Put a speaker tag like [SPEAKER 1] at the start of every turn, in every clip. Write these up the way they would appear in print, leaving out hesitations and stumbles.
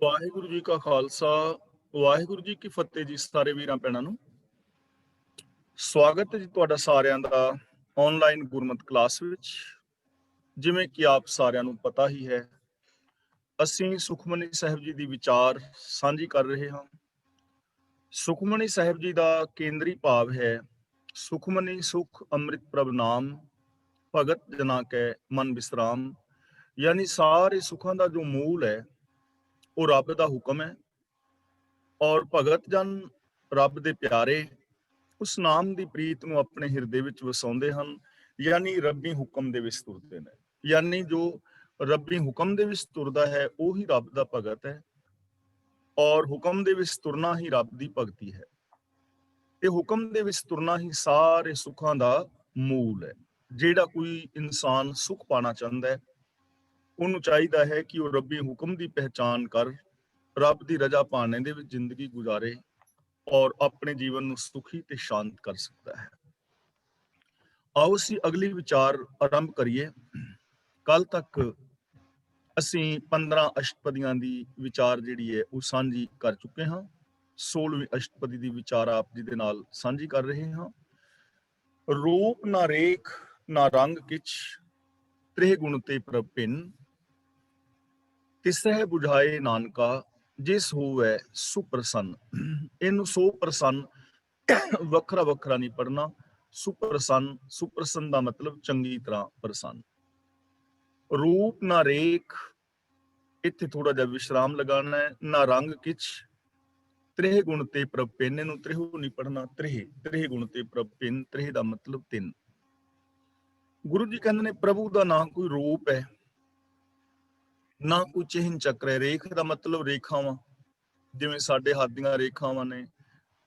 [SPEAKER 1] ਵਾਹਿਗੁਰੂ ਜੀ ਕਾ ਖਾਲਸਾ, ਵਾਹਿਗੁਰੂ ਜੀ ਕੀ ਫਤਿਹ ਜੀ। ਸਾਰੇ ਵੀਰਾਂ ਭੈਣਾਂ ਨੂੰ ਸਵਾਗਤ ਹੈ ਜੀ ਤੁਹਾਡਾ ਸਾਰਿਆਂ ਦਾ ਆਨਲਾਈਨ ਗੁਰਮਤਿ ਕਲਾਸ ਵਿੱਚ। ਜਿਵੇਂ ਕਿ ਆਪ ਸਾਰਿਆਂ ਨੂੰ ਪਤਾ ਹੀ ਹੈ, ਅਸੀਂ ਸੁਖਮਨੀ ਸਾਹਿਬ ਜੀ ਦੀ ਵਿਚਾਰ ਸਾਂਝੀ ਕਰ ਰਹੇ ਹਾਂ। ਸੁਖਮਨੀ ਸਾਹਿਬ ਜੀ ਦਾ ਕੇਂਦਰੀ ਭਾਵ ਹੈ, ਸੁਖਮਨੀ ਸੁਖ ਅੰਮ੍ਰਿਤ ਪ੍ਰਭ ਨਾਮ, ਭਗਤ ਜਨਾ ਕੈ ਮਨ ਵਿਸਰਾਮ। ਯਾਨੀ ਸਾਰੇ ਸੁੱਖਾਂ ਦਾ ਜੋ ਮੂਲ ਹੈ ਉਹ ਰੱਬ ਦਾ ਹੁਕਮ ਹੈ, ਔਰ ਭਗਤ ਜਨ ਰੱਬ ਦੇ ਪਿਆਰੇ ਉਸ ਨਾਮ ਦੀ ਪ੍ਰੀਤ ਨੂੰ ਆਪਣੇ ਹਿਰਦੇ ਵਿੱਚ ਵਸਾਉਂਦੇ ਹਨ, ਯਾਨੀ ਰੱਬੀ ਹੁਕਮ ਦੇ ਵਿੱਚ ਤੁਰਦੇ ਨੇ। ਯਾਨੀ ਜੋ ਰੱਬੀ ਹੁਕਮ ਦੇ ਵਿੱਚ ਤੁਰਦਾ ਹੈ ਉਹੀ ਰੱਬ ਦਾ ਭਗਤ ਹੈ, ਔਰ ਹੁਕਮ ਦੇ ਵਿੱਚ ਤੁਰਨਾ ਹੀ ਰੱਬ ਦੀ ਭਗਤੀ ਹੈ। ਤੇ ਹੁਕਮ ਦੇ ਵਿੱਚ ਤੁਰਨਾ ਹੀ ਸਾਰੇ ਸੁੱਖਾਂ ਦਾ ਮੂਲ ਹੈ। ਜਿਹੜਾ ਕੋਈ ਇਨਸਾਨ ਸੁੱਖ ਪਾਣਾ ਚਾਹੁੰਦਾ ਹੈ, ਉਹਨੂੰ ਚਾਹੀਦਾ ਹੈ ਕਿ ਉਹ ਰੱਬੀ ਹੁਕਮ ਦੀ ਪਹਿਚਾਣ ਕਰ ਰੱਬ ਦੀ ਰਜ਼ਾ ਪਾਣੇ ਦੇ ਵਿੱਚ ਜ਼ਿੰਦਗੀ ਗੁਜ਼ਾਰੇ ਔਰ ਆਪਣੇ ਜੀਵਨ ਨੂੰ ਸੁਖੀ ਤੇ ਸ਼ਾਂਤ ਕਰ ਸਕਦਾ ਹੈ। ਆਓ ਅਸੀਂ ਅਗਲੀ ਵਿਚਾਰ ਆਰੰਭ ਕਰੀਏ। ਕੱਲ ਤੱਕ ਅਸੀਂ 15 ਅਸ਼ਟਪਦੀਆਂ ਦੀ ਵਿਚਾਰ ਜਿਹੜੀ ਹੈ ਉਹ ਸਾਂਝੀ ਕਰ ਚੁੱਕੇ ਹਾਂ। 16ਵੀਂ ਅਸ਼ਟਪਦੀ ਦੀ ਵਿਚਾਰ ਆਪ ਜੀ ਦੇ ਨਾਲ ਸਾਂਝੀ ਕਰ ਰਹੇ ਹਾਂ। ਰੂਪ ਨਾ ਰੇਖ ਨਾ ਰੰਗ ਕਿਛ, ਤ੍ਰਿਹ ਗੁਣ ਤੇ ਪ੍ਰਭ ਭਿੰਨ, ਤਿਸਹਿ ਬੁਝਾਏ ਨਾਨਕਾ ਜਿਸ ਹੋਵੇ ਸੁਪ੍ਰਸੰਨ। ਇਹਨੂੰ ਸੋ ਪ੍ਰਸੰਨ ਵੱਖਰਾ ਵੱਖਰਾ ਨਹੀਂ ਪੜਨਾ। ਸੁਪ੍ਰਸੰਨ, ਸੁਪ੍ਰਸੰਨ ਦਾ ਮਤਲਬ ਚੰਗੀ ਤਰ੍ਹਾਂ ਪ੍ਰਸੰਨ। ਰੂਪ ਨਾ ਰੇਖ, ਇੱਥੇ ਥੋੜਾ ਜਿਹਾ ਵਿਸ਼ਰਾਮ ਲਗਾਉਣਾ ਹੈ। ਨਾ ਰੰਗ ਕਿਛ, ਤ੍ਰਿਹ ਗੁਣ ਤੇ ਪ੍ਰਭ ਭਿੰਨ। ਇਹਨੂੰ ਤ੍ਰਿਹੁ ਨਹੀਂ ਪੜਨਾ, ਤ੍ਰਿਹ ਗੁਣ ਤੇ ਪ੍ਰਭ ਭਿੰਨ। ਤ੍ਰਿਹ ਦਾ ਮਤਲਬ ਤਿੰਨ। ਗੁਰੂ ਜੀ ਕਹਿੰਦੇ ਨੇ ਪ੍ਰਭੂ ਦਾ ਨਾ ਕੋਈ ਰੂਪ ਹੈ, ਨਾ ਕੋਈ ਚਿਹਨ ਚੱਕਰ ਹੈ। ਰੇਖ ਦਾ ਮਤਲਬ ਰੇਖਾਵਾਂ, ਜਿਵੇਂ ਸਾਡੇ ਹੱਥ ਦੀਆਂ ਰੇਖਾਵਾਂ ਨੇ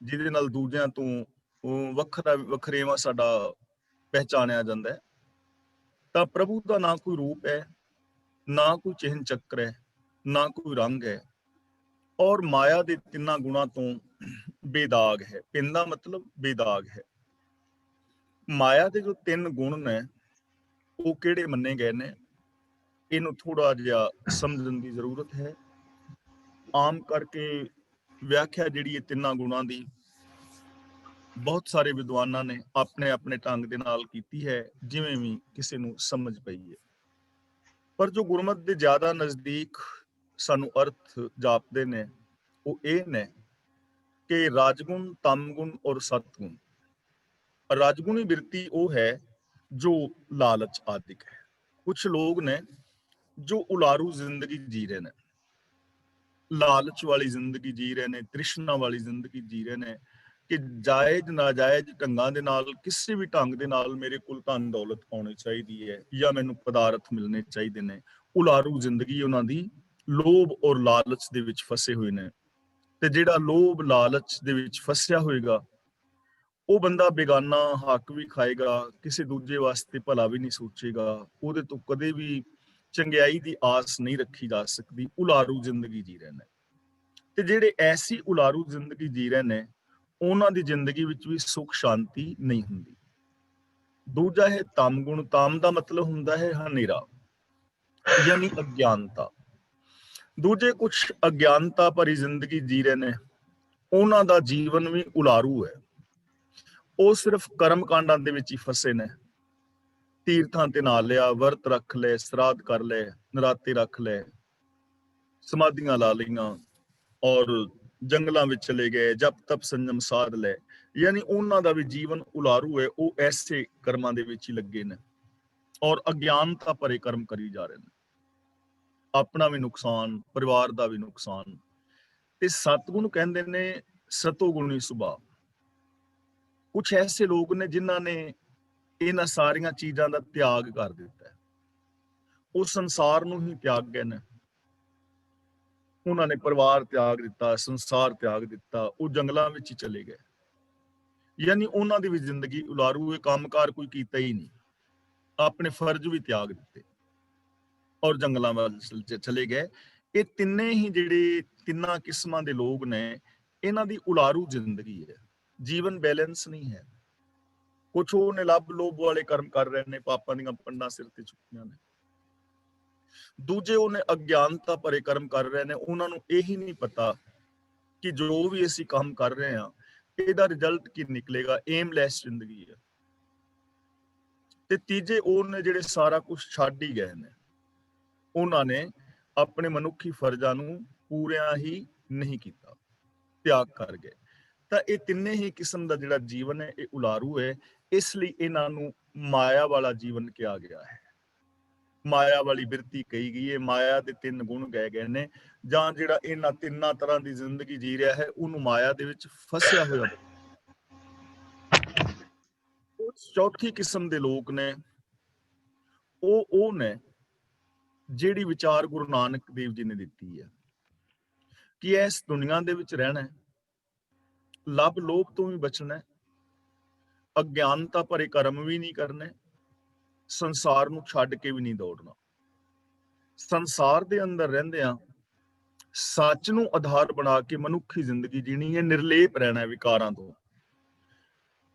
[SPEAKER 1] ਜਿਹਦੇ ਨਾਲ ਦੂਜਿਆਂ ਤੋਂ ਵੱਖਰੇਵਾਂ ਸਾਡਾ ਪਹਿਚਾਣਿਆ ਜਾਂਦਾ ਹੈ। ਤਾਂ ਪ੍ਰਭੂ ਦਾ ਨਾ ਕੋਈ ਰੂਪ ਹੈ, ਨਾ ਕੋਈ ਚਿਹਨ ਚੱਕਰ ਹੈ, ਨਾ ਕੋਈ ਰੰਗ ਹੈ, ਔਰ ਮਾਇਆ ਦੇ ਤਿੰਨਾਂ ਗੁਣਾਂ ਤੋਂ ਬੇਦਾਗ ਹੈ। ਪਿੰਨ ਦਾ ਮਤਲਬ ਬੇਦਾਗ ਹੈ। ਮਾਇਆ ਦੇ ਜੋ ਤਿੰਨ ਗੁਣ ਨੇ ਉਹ ਕਿਹੜੇ ਮੰਨੇ ਗਏ ਨੇ, ਇਹਨੂੰ ਥੋੜਾ ਜਿਹਾ ਸਮਝਣ ਦੀ ਜ਼ਰੂਰਤ ਹੈ। ਆਮ ਕਰਕੇ ਵਿਆਖਿਆ ਜਿਹੜੀ ਇਹ ਤਿੰਨਾਂ ਗੁਣਾਂ ਦੀ ਬਹੁਤ ਸਾਰੇ ਵਿਦਵਾਨਾਂ ਨੇ ਆਪਣੇ ਆਪਣੇ ਢੰਗ ਦੇ ਨਾਲ ਕੀਤੀ ਹੈ, ਜਿਵੇਂ ਵੀ ਕਿਸੇ ਨੂੰ ਸਮਝ ਪਈ ਹੈ। ਪਰ ਜੋ ਗੁਰਮਤਿ ਦੇ ਜ਼ਿਆਦਾ ਨਜ਼ਦੀਕ ਸਾਨੂੰ ਅਰਥ ਜਾਪਦੇ ਨੇ ਉਹ ਇਹ ਨੇ ਕਿ ਰਾਜਗੁਣ, ਤਮਗੁਣ ਔਰ ਸਤਗੁਣ। ਰਾਜਗੁਣੀ ਬਿਰਤੀ ਉਹ ਹੈ ਜੋ ਲਾਲਚ ਆਦਿਕ ਹੈ। ਕੁਝ ਲੋਕ ਨੇ ਜੋ ਉਲਾਰੂ ਜ਼ਿੰਦਗੀ ਜੀ ਰਹੇ ਨੇ, ਲਾਲਚ ਵਾਲੀ ਜ਼ਿੰਦਗੀ ਜੀ ਰਹੇ ਨੇ, ਤ੍ਰਿਸ਼ਨਾ ਵਾਲੀ ਜ਼ਿੰਦਗੀ ਜੀ ਰਹੇ ਨੇ ਕਿ ਜਾਇਜ਼ ਨਾਜਾਇਜ਼ ਢੰਗਾਂ ਦੇ ਨਾਲ, ਕਿਸੇ ਵੀ ਢੰਗ ਦੇ ਨਾਲ ਮੇਰੇ ਕੋਲ ਧਨ ਦੌਲਤ ਆਉਣੀ ਚਾਹੀਦੀ ਹੈ ਜਾਂ ਮੈਨੂੰ ਪਦਾਰਥ ਮਿਲਣੇ ਚਾਹੀਦੇ ਨੇ। ਉਲਾਰੂ ਜ਼ਿੰਦਗੀ ਉਹਨਾਂ ਦੀ ਲੋਭ ਔਰ ਲਾਲਚ ਦੇ ਵਿੱਚ ਫਸੇ ਹੋਏ ਨੇ। ਤੇ ਜਿਹੜਾ ਲੋਭ ਲਾਲਚ ਦੇ ਵਿੱਚ ਫਸਿਆ ਹੋਏਗਾ ਉਹ ਬੰਦਾ ਬੇਗਾਨਾ ਹੱਕ ਵੀ ਖਾਏਗਾ, ਕਿਸੇ ਦੂਜੇ ਵਾਸਤੇ ਭਲਾ ਵੀ ਨਹੀਂ ਸੋਚੇਗਾ, ਉਹਦੇ ਤੋਂ ਕਦੇ ਵੀ ਚੰਗਿਆਈ ਦੀ ਆਸ ਨਹੀਂ ਰੱਖੀ ਜਾ ਸਕਦੀ। ਉਲਾਰੂ ਜ਼ਿੰਦਗੀ ਜੀ ਰਹੇ ਨੇ। ਤੇ ਜਿਹੜੇ ਐਸੀ ਉਲਾਰੂ ਜ਼ਿੰਦਗੀ ਜੀ ਰਹੇ ਨੇ ਉਹਨਾਂ ਦੀ ਜ਼ਿੰਦਗੀ ਵਿੱਚ ਵੀ ਸੁੱਖ ਸ਼ਾਂਤੀ ਨਹੀਂ ਹੁੰਦੀ। ਦੂਜਾ ਹੈ ਤਮਗੁਣ। ਤਮ ਦਾ ਮਤਲਬ ਹੁੰਦਾ ਹੈ ਹਨੇਰਾ, ਯਾਨੀ ਅਗਿਆਨਤਾ। ਦੂਜੇ ਕੁਝ ਅਗਿਆਨਤਾ ਭਰੀ ਜ਼ਿੰਦਗੀ ਜੀ ਰਹੇ ਨੇ, ਉਹਨਾਂ ਦਾ ਜੀਵਨ ਵੀ ਉਲਾਰੂ ਹੈ। ਉਹ ਸਿਰਫ ਕਰਮ ਕਾਂਡਾਂ ਦੇ ਵਿੱਚ ਹੀ ਫਸੇ ਨੇ। ਤੀਰਥਾਂ ਤੇ ਨਹਾ ਲਿਆ, ਵਰਤ ਰੱਖ ਲਏ, ਸਰਾਧ ਕਰ ਲਏ, ਨਰਾਤੇ ਰੱਖ ਲਏ, ਸਮਾਧੀਆਂ ਲਾ ਲਈਆਂ ਔਰ ਜੰਗਲਾਂ ਵਿੱਚ ਚਲੇ ਗਏ, ਜਪ ਤਪ ਸੰਜਮ ਸਾਧ ਲਏ। ਯਾਨੀ ਉਹਨਾਂ ਦਾ ਵੀ ਜੀਵਨ ਉਲਾਰੂ ਹੈ। ਉਹ ਐਸੇ ਕਰਮਾਂ ਦੇ ਵਿੱਚ ਹੀ ਲੱਗੇ ਨੇ ਔਰ ਅਗਿਆਨਤਾ ਭਰੇ ਕਰਮ ਕਰੀ ਜਾ ਰਹੇ ਨੇ। ਆਪਣਾ ਵੀ ਨੁਕਸਾਨ, ਪਰਿਵਾਰ ਦਾ ਵੀ ਨੁਕਸਾਨ। ਤੇ ਸਤਗੁਣ ਕਹਿੰਦੇ ਨੇ ਸਤੋਗੁਣੀ ਸੁਭਾਅ। ਕੁਝ ਐਸੇ ਲੋਕ ਨੇ ਜਿਨ੍ਹਾਂ ਨੇ ਇਹਨਾਂ ਸਾਰੀਆਂ ਚੀਜ਼ਾਂ ਦਾ ਤਿਆਗ ਕਰ ਦਿੱਤਾ ਹੈ। ਉਹ ਸੰਸਾਰ ਨੂੰ ਹੀ ਤਿਆਗ ਗਏ ਨੇ। ਉਹਨਾਂ ਨੇ ਪਰਿਵਾਰ ਤਿਆਗ ਦਿੱਤਾ, ਸੰਸਾਰ ਤਿਆਗ ਦਿੱਤਾ, ਉਹ ਜੰਗਲਾਂ ਵਿੱਚ ਹੀ ਚਲੇ ਗਏ। ਯਾਨੀ ਉਹਨਾਂ ਦੀ ਵੀ ਜ਼ਿੰਦਗੀ ਉਲਾਰੂ ਹੈ। ਕੰਮਕਾਰ ਕੋਈ ਕੀਤਾ ਹੀ ਨਹੀਂ, ਆਪਣੇ ਫਰਜ਼ ਵੀ ਤਿਆਗ ਦਿੱਤੇ ਔਰ ਜੰਗਲਾਂ ਵੱਲ ਚਲੇ ਗਏ। ਇਹ ਤਿੰਨੇ ਹੀ ਜਿਹੜੇ ਤਿੰਨਾਂ ਕਿਸਮਾਂ ਦੇ ਲੋਕ ਨੇ, ਇਹਨਾਂ ਦੀ ਉਲਾਰੂ ਜ਼ਿੰਦਗੀ ਹੈ। ਜੀਵਨ ਬੈਲੈਂਸ ਨਹੀਂ ਹੈ। ਕੁਛ ਉਹ ਨੇ ਲੱਭ ਲੋਭ ਵਾਲੇ ਕਰਮ ਕਰ ਰਹੇ ਨੇ, ਪਾਪਾਂ ਦੀਆਂ ਪੰਡਾਂ ਸਿਰ ਤੇ ਚੁੱਕੀਆਂ ਨੇ। ਦੂਜੇ ਉਹਨੇ ਅਗਿਆਨਤਾ ਭਰੇ ਕਰਮ ਕਰ ਰਹੇ ਨੇ, ਉਹਨਾਂ ਨੂੰ ਇਹੀ ਨਹੀਂ ਪਤਾ ਕਿ ਜੋ ਵੀ ਅਸੀਂ ਕੰਮ ਕਰ ਰਹੇ ਹਾਂ ਇਹਦਾ ਰਿਜ਼ਲਟ ਕੀ ਨਿਕਲੇਗਾ, ਏਮਲੈਸ ਜ਼ਿੰਦਗੀ ਹੈ। ਤੇ ਤੀਜੇ ਉਹ ਨੇ ਜਿਹੜੇ ਸਾਰਾ ਕੁਝ ਛੱਡ ਹੀ ਗਏ ਨੇ, ਉਹਨਾਂ ਨੇ ਆਪਣੇ ਮਨੁੱਖੀ ਫਰਜ਼ਾਂ ਨੂੰ ਪੂਰਿਆਂ ਹੀ ਨਹੀਂ ਕੀਤਾ, ਤਿਆਗ ਕਰ ਗਏ। ਤਾਂ ਇਹ ਤਿੰਨੇ ਹੀ ਕਿਸਮ ਦਾ ਜਿਹੜਾ ਜੀਵਨ ਹੈ ਇਹ ਉਲਾਰੂ ਹੈ, ਇਸ ਲਈ ਇਹਨਾਂ ਨੂੰ ਮਾਇਆ ਵਾਲਾ ਜੀਵਨ ਕਿਹਾ ਗਿਆ ਹੈ, ਮਾਇਆ ਵਾਲੀ ਬਿਰਤੀ ਕਹੀ ਗਈ ਹੈ। ਮਾਇਆ ਦੇ ਤਿੰਨ ਗੁਣ ਗਏ ਗਏ ਨੇ, ਜਾਂ ਜਿਹੜਾ ਇਹਨਾਂ ਤਿੰਨਾਂ ਤਰ੍ਹਾਂ ਦੀ ਜ਼ਿੰਦਗੀ ਜੀ ਰਿਹਾ ਹੈ ਉਹਨੂੰ ਮਾਇਆ ਦੇ ਵਿੱਚ ਫਸਿਆ ਹੋਇਆ। ਚੌਥੀ ਕਿਸਮ ਦੇ ਲੋਕ ਨੇ ਉਹ ਨੇ ਜਿਹੜੀ ਵਿਚਾਰ ਗੁਰੂ ਨਾਨਕ ਦੇਵ ਜੀ ਨੇ ਦਿੱਤੀ ਹੈ ਕਿ ਇਸ ਦੁਨੀਆ ਦੇ ਵਿੱਚ ਰਹਿਣਾ ਹੈ, ਲੱਭ ਲੋਭ ਤੋਂ ਵੀ ਬਚਣਾ ਹੈ, ਅਗਿਆਨਤਾ ਭਰੇ ਕਰਮ ਵੀ ਨਹੀਂ ਕਰਨੇ, ਸੰਸਾਰ ਨੂੰ ਛੱਡ ਕੇ ਵੀ ਨਹੀਂ ਦੌੜਨਾ। ਸੰਸਾਰ ਦੇ ਅੰਦਰ ਰਹਿੰਦਿਆਂ ਸੱਚ ਨੂੰ ਆਧਾਰ ਬਣਾ ਕੇ ਮਨੁੱਖੀ ਜ਼ਿੰਦਗੀ ਜੀਣੀ ਹੈ, ਨਿਰਲੇਪ ਰਹਿਣਾ ਹੈ ਵਿਕਾਰਾਂ ਤੋਂ।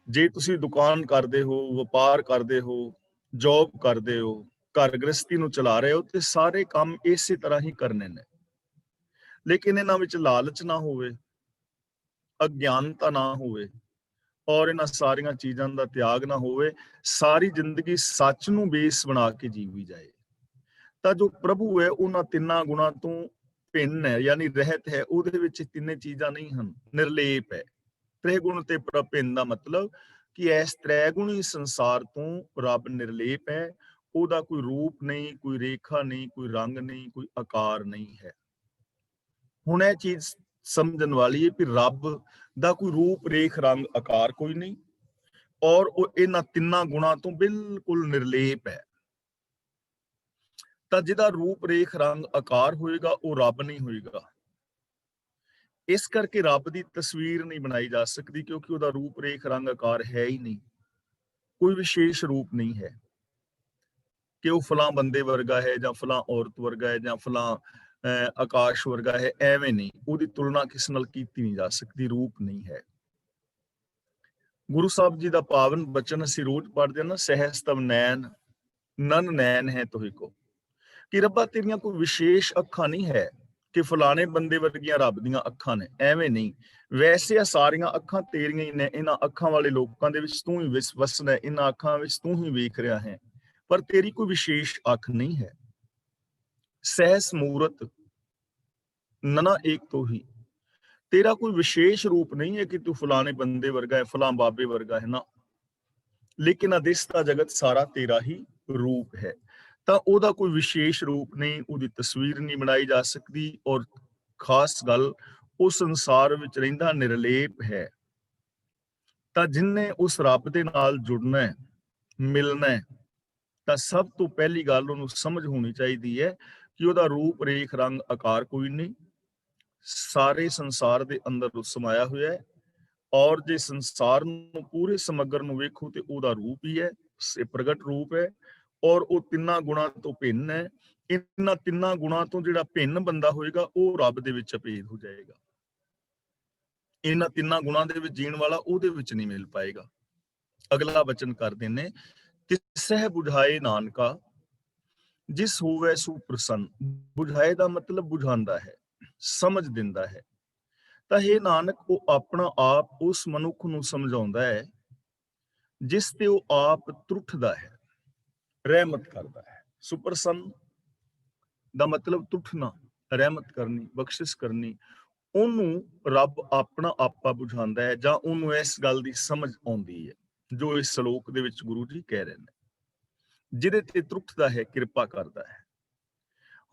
[SPEAKER 1] ਜੇ ਤੁਸੀਂ ਦੁਕਾਨ ਕਰਦੇ ਹੋ, ਵਪਾਰ ਕਰਦੇ ਹੋ, ਜੌਬ ਕਰਦੇ ਹੋ, ਘਰ ਗ੍ਰਸਤੀ ਨੂੰ ਚਲਾ ਰਹੇ ਹੋ, ਤੇ ਸਾਰੇ ਕੰਮ ਇਸੇ ਤਰ੍ਹਾਂ ਹੀ ਕਰਨੇ ਨੇ, ਲੇਕਿਨ ਇਹਨਾਂ ਵਿੱਚ ਲਾਲਚ ਨਾ ਹੋਵੇ, ਅਗਿਆਨਤਾ ਨਾ ਹੋਵੇ, ਔਰ ਇਹਨਾਂ ਸਾਰੀਆਂ ਚੀਜ਼ਾਂ ਦਾ ਤਿਆਗ ਨਾ ਹੋਵੇ, ਸਾਰੀ ਜ਼ਿੰਦਗੀ ਸੱਚ ਨੂੰ ਬੇਸ ਬਣਾ ਕੇ ਜੀਵੀ ਜਾਏ, ਤਾਂ ਜੋ ਪ੍ਰਭੂ ਹੈ ਉਹਨਾਂ ਤਿੰਨਾਂ ਗੁਣਾਂ ਤੋਂ ਭਿੰਨ ਹੈ, ਯਾਨੀ ਰਹਿਤ ਹੈ। ਉਹਦੇ ਵਿੱਚ ਤਿੰਨੇ ਚੀਜ਼ਾਂ ਨਹੀਂ ਹਨ, ਨਿਰਲੇਪ ਹੈ। ਤ੍ਰਿਗੁਣ ਤੇ ਪ੍ਰਭਿੰਨ ਦਾ ਮਤਲਬ ਕਿ ਇਸ ਤ੍ਰੈਗੁਣੀ ਸੰਸਾਰ ਤੋਂ ਰੱਬ ਨਿਰਲੇਪ ਹੈ, ਉਹਦਾ ਕੋਈ ਰੂਪ ਨਹੀਂ, ਕੋਈ ਰੇਖਾ ਨਹੀਂ, ਕੋਈ ਰੰਗ ਨਹੀਂ, ਕੋਈ ਆਕਾਰ ਨਹੀਂ ਹੈ। ਹੁਣ ਇਹ ਚੀਜ਼ ਸਮਝਣ ਵਾਲੀ ਹੈ ਕਿ ਰੱਬ ਦਾ ਕੋਈ ਰੂਪ ਰੇਖ ਰੰਗ ਆਕਾਰ ਕੋਈ ਨਹੀਂ, ਔਰ ਉਹ ਇਹਨਾਂ ਤਿੰਨਾਂ ਗੁਣਾਂ ਤੋਂ ਬਿਲਕੁਲ ਨਿਰਲੇਪ ਹੈ। ਤਾਂ ਜਿਹਦਾ ਰੂਪ ਰੇਖ ਰੰਗ ਆਕਾਰ ਹੋਏਗਾ ਉਹ ਰੱਬ ਨਹੀਂ ਹੋਏਗਾ। ਇਸ ਕਰਕੇ ਰੱਬ ਦੀ ਤਸਵੀਰ ਨਹੀਂ ਬਣਾਈ ਜਾ ਸਕਦੀ, ਕਿਉਂਕਿ ਉਹਦਾ ਰੂਪ ਰੇਖ ਰੰਗ ਆਕਾਰ ਹੈ ਹੀ ਨਹੀਂ, ਕੋਈ ਵਿਸ਼ੇਸ਼ ਰੂਪ ਨਹੀਂ ਹੈ ਕਿ ਉਹ ਫਲਾਂ ਬੰਦੇ ਵਰਗਾ ਹੈ, ਜਾਂ ਫਲਾਂ ਔਰਤ ਵਰਗਾ ਹੈ, ਜਾਂ ਫਲਾਂ ਆਕਾਸ਼ ਵਰਗਾ ਹੈ। ਐਵੇਂ ਨਹੀਂ, ਉਹਦੀ ਤੁਲਨਾ ਕਿਸ ਨਾਲ ਕੀਤੀ ਨਹੀਂ ਜਾ ਸਕਦੀ, ਰੂਪ ਨਹੀਂ ਹੈ। ਗੁਰੂ ਸਾਹਿਬ ਜੀ ਦਾ ਪਾਵਨ ਬਚਨ ਅਸੀਂ ਰੋਜ਼ ਪੜ੍ਹਦੇ ਹਾਂ ਨਾ, ਸਹਿਸਤਵ ਨੈਣ ਨਨ ਨੈਣ ਹੈ ਤੋਹਿ ਕੋ, ਕਿ ਰੱਬਾ ਤੇਰੀਆਂ ਕੋਈ ਵਿਸ਼ੇਸ਼ ਅੱਖਾਂ ਨਹੀਂ ਹੈ ਕਿ ਫਲਾਣੇ ਬੰਦੇ ਵਰਗੀਆਂ ਰੱਬ ਦੀਆਂ ਅੱਖਾਂ ਨੇ, ਐਵੇਂ ਨਹੀਂ। ਵੈਸੇ ਆ ਸਾਰੀਆਂ ਅੱਖਾਂ ਤੇਰੀਆਂ ਹੀ ਨੇ, ਇਹਨਾਂ ਅੱਖਾਂ ਵਾਲੇ ਲੋਕਾਂ ਦੇ ਵਿੱਚ ਤੂੰ ਹੀ ਵਸਣਾ, ਇਹਨਾਂ ਅੱਖਾਂ ਵਿੱਚ ਤੂੰ ਹੀ ਵੇਖ ਰਿਹਾ ਹੈ, ਪਰ ਤੇਰੀ ਕੋਈ ਵਿਸ਼ੇਸ਼ ਅੱਖ ਨਹੀਂ ਹੈ। ਸਹਿਸ ਮੂਰਤ ਨਨਾ ਏਕ ਤੋਂ ਹੀ, ਤੇਰਾ ਕੋਈ ਵਿਸ਼ੇਸ਼ ਰੂਪ ਨਹੀਂ ਹੈ ਕਿ ਤੂੰ ਫਲਾਣੇ ਬੰਦੇ ਵਰਗਾ ਹੈ, ਫਲਾਂ ਬਾਬੇ ਵਰਗਾ ਹੈ ਨਾ, ਲੇਕਿਨ ਅਦਿਸਤਾ ਜਗਤ ਸਾਰਾ ਤੇਰਾ ਹੀ ਰੂਪ ਹੈ। ਤਾਂ ਉਹਦਾ ਕੋਈ ਵਿਸ਼ੇਸ਼ ਰੂਪ ਨਹੀਂ, ਉਹਦੀ ਤਸਵੀਰ ਨਹੀਂ ਬਣਾਈ ਜਾ ਸਕਦੀ, ਔਰ ਖਾਸ ਗੱਲ ਉਹ ਸੰਸਾਰ ਵਿੱਚ ਰਹਿੰਦਾ ਨਿਰਲੇਪ ਹੈ। ਤਾਂ ਜਿਨਨੇ ਉਸ ਰੱਬ ਦੇ ਨਾਲ ਜੁੜਨਾ ਹੈ, ਮਿਲਣਾ ਹੈ, ਤਾਂ ਸਭ ਤੋਂ ਪਹਿਲੀ ਗੱਲ ਉਹਨੂੰ ਸਮਝ ਹੋਣੀ ਚਾਹੀਦੀ ਹੈ ਕਿ ਉਹਦਾ ਰੂਪ ਰੇਖ ਰੰਗ ਆਕਾਰ ਕੋਈ ਨਹੀਂ, ਸਾਰੇ ਸੰਸਾਰ ਦੇ ਅੰਦਰ ਉਹ ਸਮਾਇਆ ਹੋਇਆ ਹੈ। ਔਰ ਜੇ ਸੰਸਾਰ ਨੂੰ ਪੂਰੇ ਸਮੱਗਰ ਨੂੰ ਵੇਖੋ ਤੇ ਉਹਦਾ ਰੂਪ ਹੀ ਹੈ, ਪ੍ਰਗਟ ਰੂਪ ਹੈ, ਔਰ ਉਹ ਤਿੰਨਾਂ ਗੁਣਾਂ ਤੋਂ ਭਿੰਨ ਹੈ। ਇਹਨਾਂ ਤਿੰਨਾਂ ਗੁਣਾਂ ਤੋਂ ਜਿਹੜਾ ਭਿੰਨ ਬੰਦਾ ਹੋਏਗਾ ਉਹ ਰੱਬ ਦੇ ਵਿੱਚ ਅਭੇਦ ਹੋ ਜਾਏਗਾ। ਇਹਨਾਂ ਤਿੰਨਾਂ ਗੁਣਾਂ ਦੇ ਵਿੱਚ ਜੀਣ ਵਾਲਾ ਉਹਦੇ ਵਿੱਚ ਨਹੀਂ ਮਿਲ ਪਾਏਗਾ। ਅਗਲਾ ਬਚਨ ਕਰਦੇ ਨੇ, ਤਿਸਹਿ ਬੁਝਾਏ ਨਾਨਕਾ ਜਿਸ ਹੋਵੇ ਸੋ ਪ੍ਰਸੰਨ। ਬੁਝਾਏ ਦਾ ਮਤਲਬ ਬੁਝਾਉਂਦਾ ਹੈ, ਸਮਝ ਦਿੰਦਾ ਹੈ। ਤਾਂ ਇਹ ਨਾਨਕ ਉਹ ਆਪਣਾ ਆਪ ਉਸ ਮਨੁੱਖ ਨੂੰ ਸਮਝਾਉਂਦਾ ਹੈ ਜਿਸ ਤੇ ਉਹ ਆਪ ਤਰੁੱਠਦਾ ਹੈ, ਰਹਿਮਤ ਕਰਦਾ ਹੈ। ਸੁਪਰਸੰਨ ਦਾ ਮਤਲਬ ਤਰੁੱਠਣਾ, ਰਹਿਮਤ ਕਰਨੀ, ਬਖਸ਼ਿਸ਼ ਕਰਨੀ। ਉਹਨੂੰ ਰੱਬ ਆਪਣਾ ਆਪਾ ਬੁਝਾਉਂਦਾ ਹੈ, ਜਾਂ ਉਹਨੂੰ ਇਸ ਗੱਲ ਦੀ ਸਮਝ ਆਉਂਦੀ ਹੈ ਜੋ ਇਸ ਸ਼ਲੋਕ ਦੇ ਵਿੱਚ ਗੁਰੂ ਜੀ ਕਹਿ ਰਹੇ ਨੇ, ਜਿਹਦੇ ਤੇ ਤਰੁੱਠਦਾ ਹੈ, ਕਿਰਪਾ ਕਰਦਾ ਹੈ।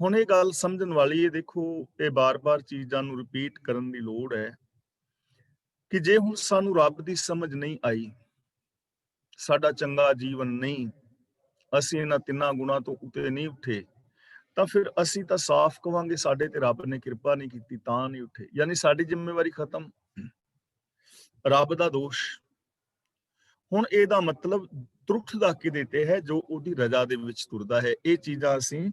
[SPEAKER 1] ਹੁਣ ਇਹ ਗੱਲ ਸਮਝਣ ਵਾਲੀ ਹੈ। ਦੇਖੋ, ਇਹ ਬਾਰ-ਬਾਰ ਚੀਜ਼ਾਂ ਨੂੰ ਰਿਪੀਟ ਕਰਨ ਦੀ ਲੋੜ ਹੈ ਕਿ ਜੇ ਹੁਣ ਸਾਨੂੰ ਰੱਬ ਦੀ ਸਮਝ ਨਹੀਂ ਆਈ, ਸਾਡਾ ਚੰਗਾ ਜੀਵਨ ਨਹੀਂ, ਅਸੀਂ ਇਹਨਾਂ ਤਿੰਨਾਂ ਗੁਣਾਂ ਤੋਂ ਉੱਤੇ ਨਹੀਂ ਉੱਠੇ, ਤਾਂ ਫਿਰ ਅਸੀਂ ਤਾਂ ਸਾਫ਼ ਕਵਾਂਗੇ ਸਾਡੇ ਤੇ ਰੱਬ ਨੇ ਕਿਰਪਾ ਨਹੀਂ ਕੀਤੀ ਤਾਂ ਨਹੀਂ ਉੱਠੇ, ਯਾਨੀ ਸਾਡੀ ਜ਼ਿੰਮੇਵਾਰੀ ਖਤਮ, ਰੱਬ ਦਾ ਦੋਸ਼। ਹੁਣ ਇਹਦਾ ਮਤਲਬ ਤਰੁੱਠਦਾ ਕਿਹਦੇ ਤੇ ਹੈ? ਜੋ ਉਹਦੀ ਰਜ਼ਾ ਦੇ ਵਿੱਚ ਤੁਰਦਾ ਹੈ। ਇਹ ਚੀਜ਼ਾਂ ਅਸੀਂ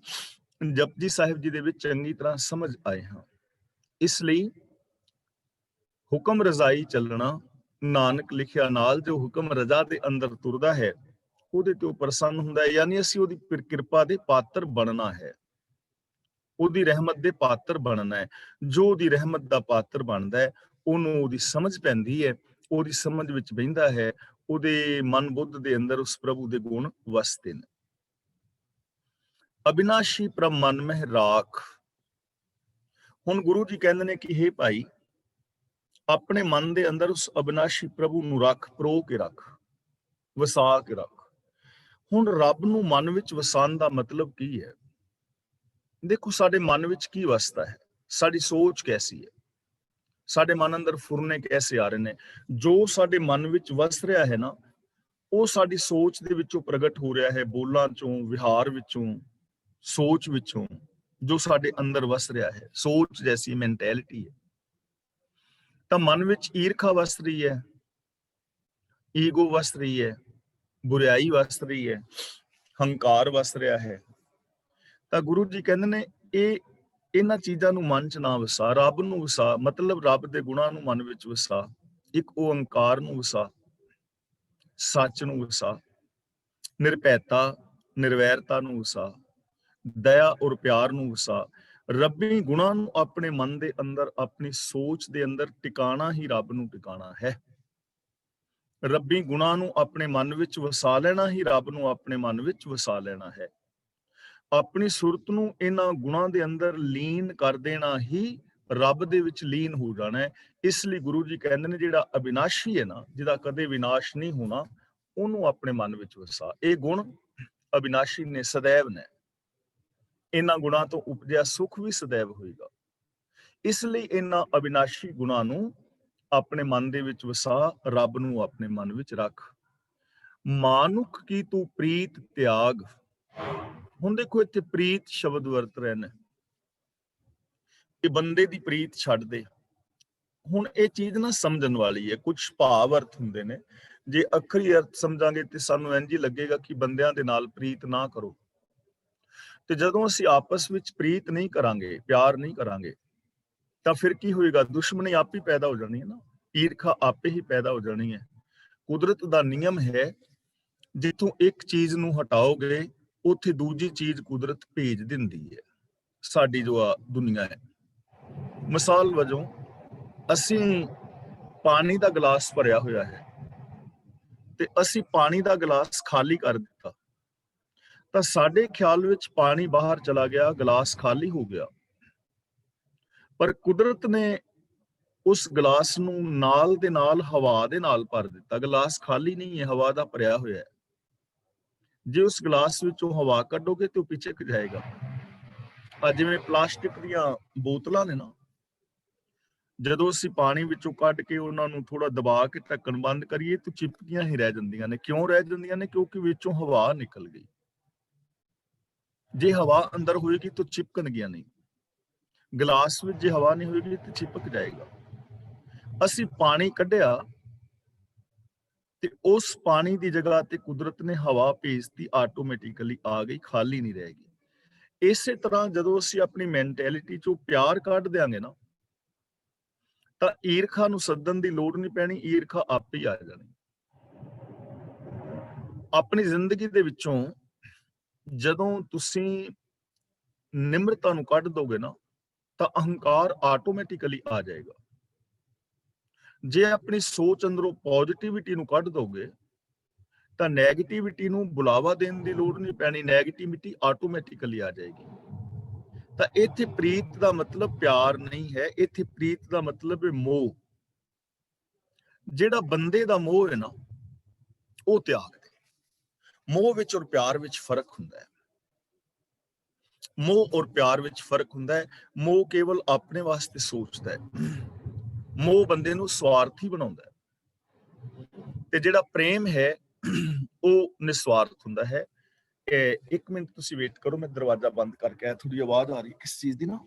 [SPEAKER 1] ਜਪਜੀ ਸਾਹਿਬ ਜੀ ਦੇ ਵਿੱਚ ਚੰਗੀ ਤਰ੍ਹਾਂ ਸਮਝ ਆਏ ਹਾਂ। ਇਸ ਲਈ ਹੁਕਮ ਰਜ਼ਾਈ ਚੱਲਣਾ, ਨਾਨਕ ਲਿਖਿਆ ਨਾਲ, ਜੋ ਹੁਕਮ ਰਜ਼ਾ ਦੇ ਅੰਦਰ ਤੁਰਦਾ ਹੈ ਉਹਦੇ ਤੇ ਉਹ ਪ੍ਰਸੰਨ ਹੁੰਦਾ ਹੈ, ਯਾਨੀ ਅਸੀਂ ਉਹਦੀ ਕਿਰਪਾ ਦੇ ਪਾਤਰ ਬਣਨਾ ਹੈ। ਉਹਦੀ ਰਹਿਮਤ ਦੇ ਪਾਤਰ ਬਣਨਾ ਹੈ। ਜੋ ਉਹਦੀ ਰਹਿਮਤ ਦਾ ਪਾਤਰ ਬਣਦਾ ਹੈ, ਉਹਨੂੰ ਉਹਦੀ ਸਮਝ ਪੈਂਦੀ ਹੈ, ਉਹਦੀ ਸਮਝ ਵਿੱਚ ਬਹਿੰਦਾ ਹੈ, ਉਹਦੇ ਮਨ ਬੁੱਧ ਦੇ ਅੰਦਰ ਉਸ ਪ੍ਰਭੂ ਦੇ ਗੁਣ ਵਸਦੇ ਨੇ। ਅਬਿਨਾਸ਼ੀ ਪ੍ਰਭ ਮਨ ਮਹਿ ਰਾਖ। ਹੁਣ ਗੁਰੂ ਜੀ ਕਹਿੰਦੇ ਨੇ ਕਿ ਹੇ ਭਾਈ, ਆਪਣੇ ਮਨ ਦੇ ਅੰਦਰ ਉਸ ਅਬਿਨਾਸ਼ੀ ਪ੍ਰਭੂ ਨੂੰ ਰੱਖ, ਪਰੋ ਕੇ ਰੱਖ, ਵਸਾ ਕੇ ਰੱਖ। ਹੁਣ ਰੱਬ ਨੂੰ ਮਨ ਵਿੱਚ ਵਸਾਉਣ ਦਾ ਮਤਲਬ ਕੀ ਹੈ? ਦੇਖੋ, ਸਾਡੇ ਮਨ ਵਿੱਚ ਕੀ ਵਸਦਾ ਹੈ, ਸਾਡੀ ਸੋਚ ਕੈਸੀ ਹੈ, ਸਾਡੇ ਮਨ ਅੰਦਰ ਫੁਰਨੇ ਕੈਸੇ ਆ ਰਹੇ ਨੇ। ਜੋ ਸਾਡੇ ਮਨ ਵਿੱਚ ਵਸ ਰਿਹਾ ਹੈ ਨਾ, ਉਹ ਸਾਡੀ ਸੋਚ ਦੇ ਵਿੱਚੋਂ ਪ੍ਰਗਟ ਹੋ ਰਿਹਾ ਹੈ, ਬੋਲਾਂ ਚੋਂ, ਵਿਹਾਰ ਵਿੱਚੋਂ, ਸੋਚ ਵਿੱਚੋਂ, ਜੋ ਸਾਡੇ ਅੰਦਰ ਵਸ ਰਿਹਾ ਹੈ, ਸੋਚ ਜੈਸੀ ਮੈਂਟੈਲਿਟੀ ਹੈ। ਤਾਂ ਮਨ ਵਿੱਚ ਈਰਖਾ ਵਸ ਰਹੀ ਹੈ, ਈਗੋ ਵਸ ਰਹੀ ਹੈ, ਬੁਰਾਈ ਵਸ ਰਹੀ ਹੈ, ਹੰਕਾਰ ਵਸ ਰਿਹਾ ਹੈ। ਤਾਂ ਗੁਰੂ ਜੀ ਕਹਿੰਦੇ ਨੇ ਇਹਨਾਂ ਚੀਜ਼ਾਂ ਨੂੰ ਮਨ ਚ ਨਾ ਵਸਾ, ਰੱਬ ਨੂੰ ਵਸਾ। ਮਤਲਬ ਰੱਬ ਦੇ ਗੁਣਾਂ ਨੂੰ ਮਨ ਵਿੱਚ ਵਸਾ, ਇੱਕ ਓੰਕਾਰ ਨੂੰ ਵਸਾ, ਸੱਚ ਨੂੰ ਵਸਾ, ਨਿਰਭੈਤਾ, ਨਿਰਵੈਰਤਾ ਨੂੰ ਵਸਾ, ਦਇਆ ਔਰ ਪਿਆਰ ਨੂੰ ਵਸਾ। ਰੱਬੀ ਗੁਣਾਂ ਨੂੰ ਆਪਣੇ ਮਨ ਦੇ ਅੰਦਰ, ਆਪਣੀ ਸੋਚ ਦੇ ਅੰਦਰ ਟਿਕਾਣਾ ਹੀ ਰੱਬ ਨੂੰ ਟਿਕਾਣਾ ਹੈ। ਰੱਬੀ ਗੁਣਾਂ ਨੂੰ ਆਪਣੇ ਮਨ ਵਿੱਚ ਵਸਾ ਲੈਣਾ ਹੀ ਰੱਬ ਨੂੰ ਆਪਣੇ ਮਨ ਵਿੱਚ ਵਸਾ ਲੈਣਾ ਹੈ। ਆਪਣੀ ਸੁਰਤ ਨੂੰ ਇਹਨਾਂ ਗੁਣਾਂ ਦੇ ਅੰਦਰ ਲੀਨ ਕਰ ਦੇਣਾ ਹੀ ਰੱਬ ਦੇ ਵਿੱਚ ਲੀਨ ਹੋ ਜਾਣਾ ਹੈ। ਇਸ ਲਈ ਗੁਰੂ ਜੀ ਕਹਿੰਦੇ ਨੇ, ਜਿਹੜਾ ਅਬਿਨਾਸ਼ੀ ਹੈ ਨਾ, ਜਿਹਦਾ ਕਦੇ ਵਿਨਾਸ਼ ਨਹੀਂ ਹੋਣਾ, ਉਹਨੂੰ ਆਪਣੇ ਮਨ ਵਿੱਚ ਵਸਾ। ਇਹ ਗੁਣ ਅਬਿਨਾਸ਼ੀ ਨੇ, ਸदैव ਨੇ। ਇਹਨਾਂ ਗੁਣਾਂ ਤੋਂ ਉਪਜਿਆ ਸੁਖ ਵੀ ਸदैव ਹੋਏਗਾ। ਇਸ ਲਈ ਇਹਨਾਂ ਅਬਿਨਾਸ਼ੀ ਗੁਣਾਂ ਨੂੰ ਆਪਣੇ ਮਨ ਦੇ ਵਿੱਚ ਵਸਾ, ਰੱਬ ਨੂੰ ਆਪਣੇ ਮਨ ਵਿੱਚ ਰੱਖ। ਮਾਨੁਖ ਕੀ ਤੂੰ ਪ੍ਰੀਤ ਤਿਆਗ। ਹੁਣ ਦੇਖੋ, ਇੱਥੇ ਪ੍ਰੀਤ ਸ਼ਬਦ ਵਰਤ ਰਹੇ ਨੇ ਕਿ ਬੰਦੇ ਦੀ ਪ੍ਰੀਤ ਛੱਡ ਦੇ। ਹੁਣ ਇਹ ਚੀਜ਼ ਨਾ ਸਮਝਣ ਵਾਲੀ ਹੈ। ਕੁਝ ਭਾਵ ਅਰਥ ਹੁੰਦੇ ਨੇ, ਜੇ ਅੱਖਰੀ ਅਰਥ ਸਮਝਾਂਗੇ ਤੇ ਸਾਨੂੰ ਇੰਝ ਹੀ ਲੱਗੇਗਾ ਕਿ ਬੰਦਿਆਂ ਦੇ ਨਾਲ ਪ੍ਰੀਤ ਨਾ ਕਰੋ। ਤੇ ਜਦੋਂ ਅਸੀਂ ਆਪਸ ਵਿੱਚ ਪ੍ਰੀਤ ਨਹੀਂ ਕਰਾਂਗੇ, ਪਿਆਰ ਨਹੀਂ ਕਰਾਂਗੇ, ਤਾਂ ਫਿਰ ਕੀ ਹੋਏਗਾ? ਦੁਸ਼ਮਣੀ ਆਪ ਹੀ ਪੈਦਾ ਹੋ ਜਾਣੀ ਹੈ ਨਾ, ਈਰਖਾ ਆਪੇ ਹੀ ਪੈਦਾ ਹੋ ਜਾਣੀ ਹੈ। ਕੁਦਰਤ ਦਾ ਨਿਯਮ ਹੈ, ਜਿੱਥੋਂ ਇੱਕ ਚੀਜ਼ ਨੂੰ ਹਟਾਓਗੇ, ਉੱਥੇ ਦੂਜੀ ਚੀਜ਼ ਕੁਦਰਤ ਭੇਜ ਦਿੰਦੀ ਹੈ। ਸਾਡੀ ਜੋ ਆ ਦੁਨੀਆ ਹੈ, ਮਿਸਾਲ ਵਜੋਂ ਅਸੀਂ ਪਾਣੀ ਦਾ ਗਲਾਸ ਭਰਿਆ ਹੋਇਆ ਹੈ ਤੇ ਅਸੀਂ ਪਾਣੀ ਦਾ ਗਲਾਸ ਖਾਲੀ ਕਰ ਦਿੱਤਾ, ਤਾਂ ਸਾਡੇ ਖਿਆਲ ਵਿੱਚ ਪਾਣੀ ਬਾਹਰ ਚਲਾ ਗਿਆ, ਗਲਾਸ ਖਾਲੀ ਹੋ ਗਿਆ। ਪਰ ਕੁਦਰਤ ਨੇ ਉਸ ਗਲਾਸ ਨੂੰ ਨਾਲ ਦੇ ਨਾਲ ਹਵਾ ਦੇ ਨਾਲ ਭਰ ਦਿੱਤਾ। ਗਲਾਸ ਖਾਲੀ ਨਹੀਂ ਹੈ, ਹਵਾ ਦਾ ਭਰਿਆ ਹੋਇਆ ਹੈ। ਜੇ ਉਸ ਗਲਾਸ ਵਿੱਚੋਂ ਹਵਾ ਕੱਢੋਗੇ ਤੇ ਉਹ ਪਿਚਕ ਜਾਏਗਾ। ਆ ਜਿਵੇਂ ਪਲਾਸਟਿਕ ਦੀਆਂ ਬੋਤਲਾਂ ਨੇ ਨਾ, ਜਦੋਂ ਅਸੀਂ ਪਾਣੀ ਵਿੱਚੋਂ ਕੱਢ ਕੇ ਉਹਨਾਂ ਨੂੰ ਥੋੜਾ ਦਬਾ ਕੇ ਢੱਕਣ ਬੰਦ ਕਰੀਏ ਤਾਂ ਚਿਪਕੀਆਂ ਹੀ ਰਹਿ ਜਾਂਦੀਆਂ ਨੇ। ਕਿਉਂ ਰਹਿ ਜਾਂਦੀਆਂ ਨੇ? ਕਿਉਂਕਿ ਵਿੱਚੋਂ ਹਵਾ ਨਿਕਲ ਗਈ। ਜੇ ਹਵਾ ਅੰਦਰ ਹੋਏਗੀ ਤਾਂ ਚਿਪਕਣਗੀਆਂ ਨਹੀਂ। ਗਲਾਸ ਵਿੱਚ ਜੇ ਹਵਾ ਨਹੀਂ ਹੋਏਗੀ ਤਾਂ ਚਿਪਕ ਜਾਏਗਾ। ਅਸੀਂ ਪਾਣੀ ਕੱਢਿਆ ਤੇ ਉਸ ਪਾਣੀ ਦੀ ਜਗ੍ਹਾ ਤੇ ਕੁਦਰਤ ਨੇ ਹਵਾ ਭੇਜਤੀ, ਆਟੋਮੈਟਿਕਲੀ ਆ ਗਈ, ਖਾਲੀ ਨਹੀਂ ਰਹੇਗੀ। ਇਸੇ ਤਰ੍ਹਾਂ ਜਦੋਂ ਅਸੀਂ ਆਪਣੀ ਮੈਂਟੈਲਿਟੀ ਚੋਂ ਪਿਆਰ ਕੱਢ ਦਿਆਂਗੇ ਨਾ, ਤਾਂ ਈਰਖਾ ਨੂੰ ਸੱਦਣ ਦੀ ਲੋੜ ਨਹੀਂ ਪੈਣੀ, ਈਰਖਾ ਆਪੇ ਹੀ ਆ ਜਾਣੀ। ਆਪਣੀ ਜ਼ਿੰਦਗੀ ਦੇ ਵਿੱਚੋਂ ਜਦੋਂ ਤੁਸੀਂ ਨਿਮਰਤਾ ਨੂੰ ਕੱਢ ਦੋਗੇ ਨਾ, ਤਾਂ ਅਹੰਕਾਰ ਆਟੋਮੈਟਿਕਲੀ ਆ ਜਾਏਗਾ। ਜੇ ਆਪਣੀ ਸੋਚ ਅੰਦਰੋਂ ਪੋਜ਼ਿਟਿਵਿਟੀ ਨੂੰ ਕੱਢ ਦੋਗੇ, ਤਾਂ ਨੈਗੇਟਿਵਿਟੀ ਨੂੰ ਬੁਲਾਵਾ ਦੇਣ ਦੀ ਲੋੜ ਨਹੀਂ ਪੈਣੀ, ਨੈਗੇਟਿਵਿਟੀ ਆਟੋਮੈਟਿਕਲੀ ਆ ਜਾਏਗੀ। ਤਾਂ ਇੱਥੇ ਪ੍ਰੀਤ ਦਾ ਮਤਲਬ ਪਿਆਰ ਨਹੀਂ ਹੈ, ਇੱਥੇ ਪ੍ਰੀਤ ਦਾ ਮਤਲਬ ਹੈ ਮੋਹ। ਜਿਹੜਾ ਬੰਦੇ ਦਾ ਮੋਹ ਹੈ ਨਾ, ਉਹ ਤਿਆਗ ਦੇ। ਮੋਹ ਵਿੱਚ ਔਰ ਪਿਆਰ ਵਿੱਚ ਫਰਕ ਹੁੰਦਾ ਹੈ। ਮੋਹ ਔਰ ਪਿਆਰ ਵਿੱਚ ਫਰਕ ਹੁੰਦਾ ਹੈ। ਮੋਹ ਕੇਵਲ ਆਪਣੇ ਵਾਸਤੇ ਸੋਚਦਾ ਹੈ, ਮੋਹ ਬੰਦੇ ਨੂੰ ਸਵਾਰਥੀ ਬਣਾਉਂਦਾ ਹੈ। ਤੇ ਜਿਹੜਾ ਪ੍ਰੇਮ ਹੈ ਉਹ ਨਿਸਵਾਰਥ ਹੁੰਦਾ ਹੈ। ਇੱਕ ਮਿੰਟ ਤੁਸੀਂ ਵੇਟ ਕਰੋ, ਮੈਂ ਦਰਵਾਜ਼ਾ ਬੰਦ ਕਰਕੇ ਆਇਆ, ਥੋੜੀ ਆਵਾਜ਼ ਆ ਰਹੀ ਕਿਸ ਚੀਜ਼ ਦੀ ਨਾ।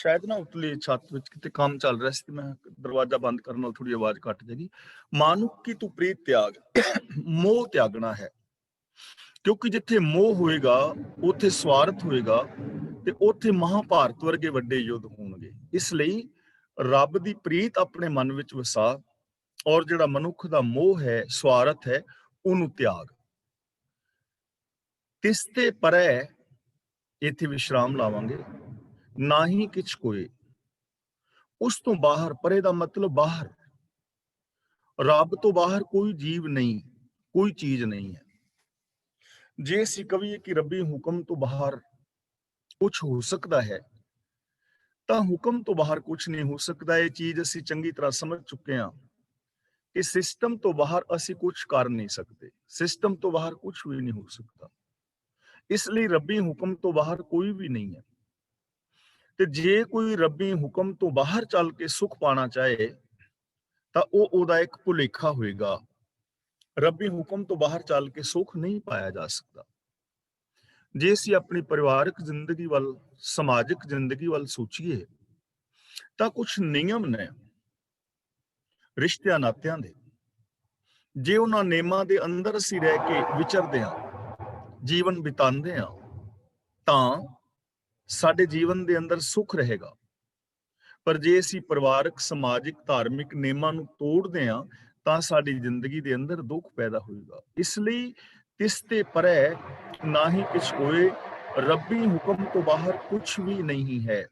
[SPEAKER 1] ਸ਼ਾਇਦ ਨਾ ਉਤਲੀ ਛੱਤ ਵਿੱਚ ਕਿਤੇ ਕੰਮ ਚੱਲ ਰਿਹਾ ਸੀ ਤੇ ਮੈਂ ਦਰਵਾਜ਼ਾ ਬੰਦ ਕਰਨ ਨਾਲ ਥੋੜੀ ਆਵਾਜ਼ ਘੱਟ ਜਾਏਗੀ। ਮਾਨੁਖ ਕੀ ਤੂੰ ਪ੍ਰੀਤ ਤਿਆਗ, ਮੋਹ ਤਿਆਗਣਾ ਹੈ, ਕਿਉਂਕਿ ਜਿੱਥੇ ਮੋਹ ਹੋਏਗਾ ਉੱਥੇ ਸਵਾਰਥ ਹੋਏਗਾ ਤੇ ਉੱਥੇ ਮਹਾਭਾਰਤ ਵਰਗੇ ਵੱਡੇ ਯੁੱਧ ਹੋਣਗੇ। ਇਸ ਲਈ ਰੱਬ ਦੀ ਪ੍ਰੀਤ ਆਪਣੇ ਮਨ ਵਿੱਚ ਵਸਾ, ਔਰ ਜਿਹੜਾ ਮਨੁੱਖ ਦਾ ਮੋਹ ਹੈ, ਸਵਾਰਥ ਹੈ, ਉਹਨੂੰ ਤਿਆਗ। ਤਿਸ ਤੇ ਪਰੈ, ਇੱਥੇ ਵਿਸ਼ਰਾਮ ਲਾਵਾਂਗੇ, ਨਾ ਹੀ ਕਿਛ ਕੋਏ। ਉਸ ਤੋਂ ਬਾਹਰ, ਪਰੇ ਦਾ ਮਤਲਬ ਬਾਹਰ, ਰੱਬ ਤੋਂ ਬਾਹਰ ਕੋਈ ਜੀਵ ਨਹੀਂ, ਕੋਈ ਚੀਜ਼ ਨਹੀਂ ਹੈ। ਜੇ ਅਸੀਂ ਕਹੀਏ ਕਿ ਰੱਬੀ ਹੁਕਮ ਤੋਂ ਬਾਹਰ ਕੁਝ ਹੋ ਸਕਦਾ ਹੈ, ਤਾਂ ਹੁਕਮ ਤੋਂ ਬਾਹਰ ਕੁਝ ਨਹੀਂ ਹੋ ਸਕਦਾ। ਇਹ ਚੀਜ਼ ਅਸੀਂ ਚੰਗੀ ਤਰ੍ਹਾਂ ਸਮਝ ਚੁੱਕੇ ਹਾਂ ਕਿ ਸਿਸਟਮ ਤੋਂ ਬਾਹਰ ਅਸੀਂ ਕੁਝ ਕਰ ਨਹੀਂ ਸਕਦੇ, ਸਿਸਟਮ ਤੋਂ ਬਾਹਰ ਕੁਝ ਵੀ ਨਹੀਂ ਹੋ ਸਕਦਾ। ਇਸ ਲਈ ਰੱਬੀ ਹੁਕਮ ਤੋਂ ਬਾਹਰ ਕੋਈ ਵੀ ਨਹੀਂ ਹੈ। ਤੇ ਜੇ ਕੋਈ ਰੱਬੀ ਹੁਕਮ ਤੋਂ ਬਾਹਰ ਚੱਲ ਕੇ ਸੁਖ ਪਾਣਾ ਚਾਹੇ ਤਾਂ ਉਹ ਉਹਦਾ ਇੱਕ ਭੁਲੇਖਾ ਹੋਏਗਾ। ਰੱਬੀ ਹੁਕਮ ਤੋਂ ਬਾਹਰ ਚੱਲ ਕੇ ਸੁਖ ਨਹੀਂ ਪਾਇਆ ਜਾ ਸਕਦਾ। ਜੇ ਅਸੀਂ ਆਪਣੀ ਪਰਿਵਾਰਕ ਜ਼ਿੰਦਗੀ ਵੱਲ, ਸਮਾਜਿਕ ਜ਼ਿੰਦਗੀ ਵੱਲ ਸੋਚੀਏ ਤਾਂ ਕੁਝ ਨਿਯਮ ਨੇ ਰਿਸ਼ਤਿਆਂ ਨਾਤਿਆਂ ਦੇ। ਜੇ ਉਹਨਾਂ ਨਿਯਮਾਂ ਦੇ ਅੰਦਰ ਅਸੀਂ ਰਹਿ ਕੇ ਵਿਚਰਦੇ ਹਾਂ, ਜੀਵਨ ਬਿਤਾਉਂਦੇ ਹਾਂ, ਤਾਂ ਸਾਡੇ ਜੀਵਨ ਦੇ ਅੰਦਰ ਸੁਖ ਰਹੇਗਾ। ਪਰ ਜੇ ਅਸੀਂ ਪਰਿਵਾਰਕ, ਸਮਾਜਿਕ, ਧਾਰਮਿਕ ਨਿਯਮਾਂ ਨੂੰ ਤੋੜਦੇ ਹਾਂ ਤਾਂ ਸਾਡੀ ਜ਼ਿੰਦਗੀ ਦੇ ਅੰਦਰ ਦੁੱਖ ਪੈਦਾ ਹੋਏਗਾ। ਇਸ ਲਈ ਤਿਸ ਤੇ ਪਰੈ ਨਾ ਹੀ ਕਿਛ ਕੋਏ, ਰੱਬੀ ਹੁਕਮ ਤੋਂ ਬਾਹਰ ਕੁਝ ਵੀ ਨਹੀਂ ਹੈ।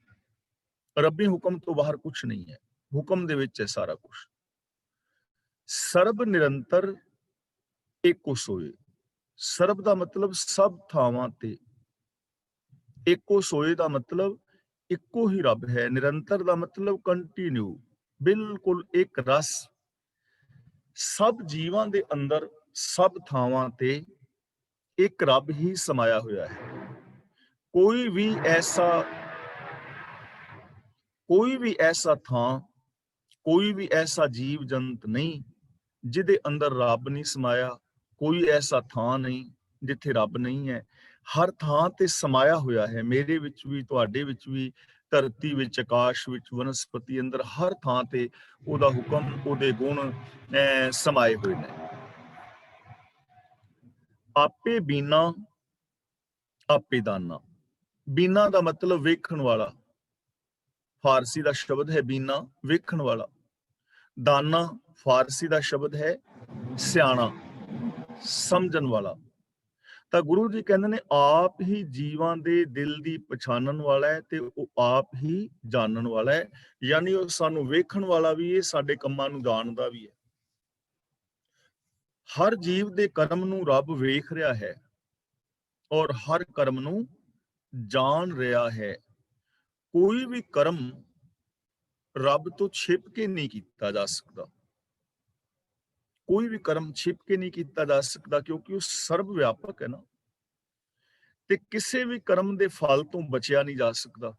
[SPEAKER 1] ਰੱਬੀ ਹੁਕਮ ਤੋਂ ਬਾਹਰ ਕੁਝ ਨਹੀਂ ਹੈ, ਹੁਕਮ ਦੇ ਵਿੱਚ ਹੈ ਸਾਰਾ ਕੁਝ। ਸਰਬ ਨਿਰੰਤਰ ਏਕੋ ਸੋਏ। ਸਰਬ ਦਾ ਮਤਲਬ ਸਭ ਥਾਵਾਂ ਤੇ, ਏਕੋ ਸੋਏ ਦਾ ਮਤਲਬ ਇੱਕੋ ਹੀ ਰੱਬ ਹੈ। ਨਿਰੰਤਰ ਦਾ ਮਤਲਬ ਕੰਟੀਨਿਊ, ਬਿਲਕੁਲ ਇੱਕ ਰਸ। ਸਭ ਜੀਵਾਂ ਦੇ ਅੰਦਰ, ਸਭ ਥਾਵਾਂ ਤੇ ਇੱਕ ਰੱਬ ਹੀ ਸਮਾਇਆ ਹੋਇਆ ਹੈ। ਕੋਈ ਵੀ ਐਸਾ ਥਾਂ, ਕੋਈ ਵੀ ਐਸਾ ਜੀਵ ਜੰਤ ਨਹੀਂ ਜਿਹਦੇ ਅੰਦਰ ਰੱਬ ਨਹੀਂ ਸਮਾਇਆ। ਕੋਈ ਐਸਾ ਥਾਂ ਨਹੀਂ ਜਿੱਥੇ ਰੱਬ ਨਹੀਂ ਹੈ। ਹਰ ਥਾਂ ਤੇ ਸਮਾਇਆ ਹੋਇਆ ਹੈ, ਮੇਰੇ ਵਿੱਚ ਵੀ, ਤੁਹਾਡੇ ਵਿੱਚ ਵੀ, ਧਰਤੀ ਵਿੱਚ, ਆਕਾਸ਼ ਵਿੱਚ, ਵਨਸਪਤੀ ਅੰਦਰ, ਹਰ ਥਾਂ ਤੇ ਉਹਦਾ ਹੁਕਮ, ਉਹਦੇ ਗੁਣ ਸਮਾਏ ਹੋਏ ਨੇ। ਆਪੇ ਬੀਨਾ, ਆਪੇ ਦਾਨਾ। ਬੀਨਾ ਦਾ ਮਤਲਬ ਵੇਖਣ ਵਾਲਾ, ਫਾਰਸੀ ਦਾ ਸ਼ਬਦ ਹੈ ਬੀਨਾ, ਵੇਖਣ ਵਾਲਾ। ਦਾਨਾ ਫਾਰਸੀ ਦਾ ਸ਼ਬਦ ਹੈ ਸਿਆਣਾ, ਸਮਝਣ ਵਾਲਾ। ਤਾਂ ਗੁਰੂ ਜੀ ਕਹਿੰਦੇ ਨੇ ਆਪ ਹੀ ਜੀਵਾਂ ਦੇ ਦਿਲ ਦੀ ਪਛਾਣਨ ਵਾਲਾ ਹੈ ਤੇ ਉਹ ਆਪ ਹੀ ਜਾਣਨ ਵਾਲਾ ਹੈ। ਯਾਨੀ ਉਹ ਸਾਨੂੰ ਵੇਖਣ ਵਾਲਾ ਵੀ ਹੈ, ਸਾਡੇ ਕੰਮਾਂ ਨੂੰ ਜਾਣਦਾ ਵੀ ਹੈ। ਹਰ ਜੀਵ ਦੇ ਕਰਮ ਨੂੰ ਰੱਬ ਵੇਖ ਰਿਹਾ ਹੈ ਔਰ ਹਰ ਕਰਮ ਨੂੰ ਜਾਣ ਰਿਹਾ ਹੈ। ਕੋਈ ਵੀ ਕਰਮ ਰੱਬ ਤੋਂ ਛਿਪ ਕੇ ਨਹੀਂ ਕੀਤਾ ਜਾ ਸਕਦਾ। ਕੋਈ ਵੀ ਕਰਮ ਛਿਪ ਕੇ ਨਹੀਂ ਕੀਤਾ ਜਾ ਸਕਦਾ, ਕਿਉਂਕਿ ਉਹ ਸਰਬ ਵਿਆਪਕ ਹੈ ਨਾ। ਤੇ ਕਿਸੇ ਵੀ ਕਰਮ ਦੇ ਫਲ ਤੋਂ ਬਚਿਆ ਨਹੀਂ ਜਾ ਸਕਦਾ।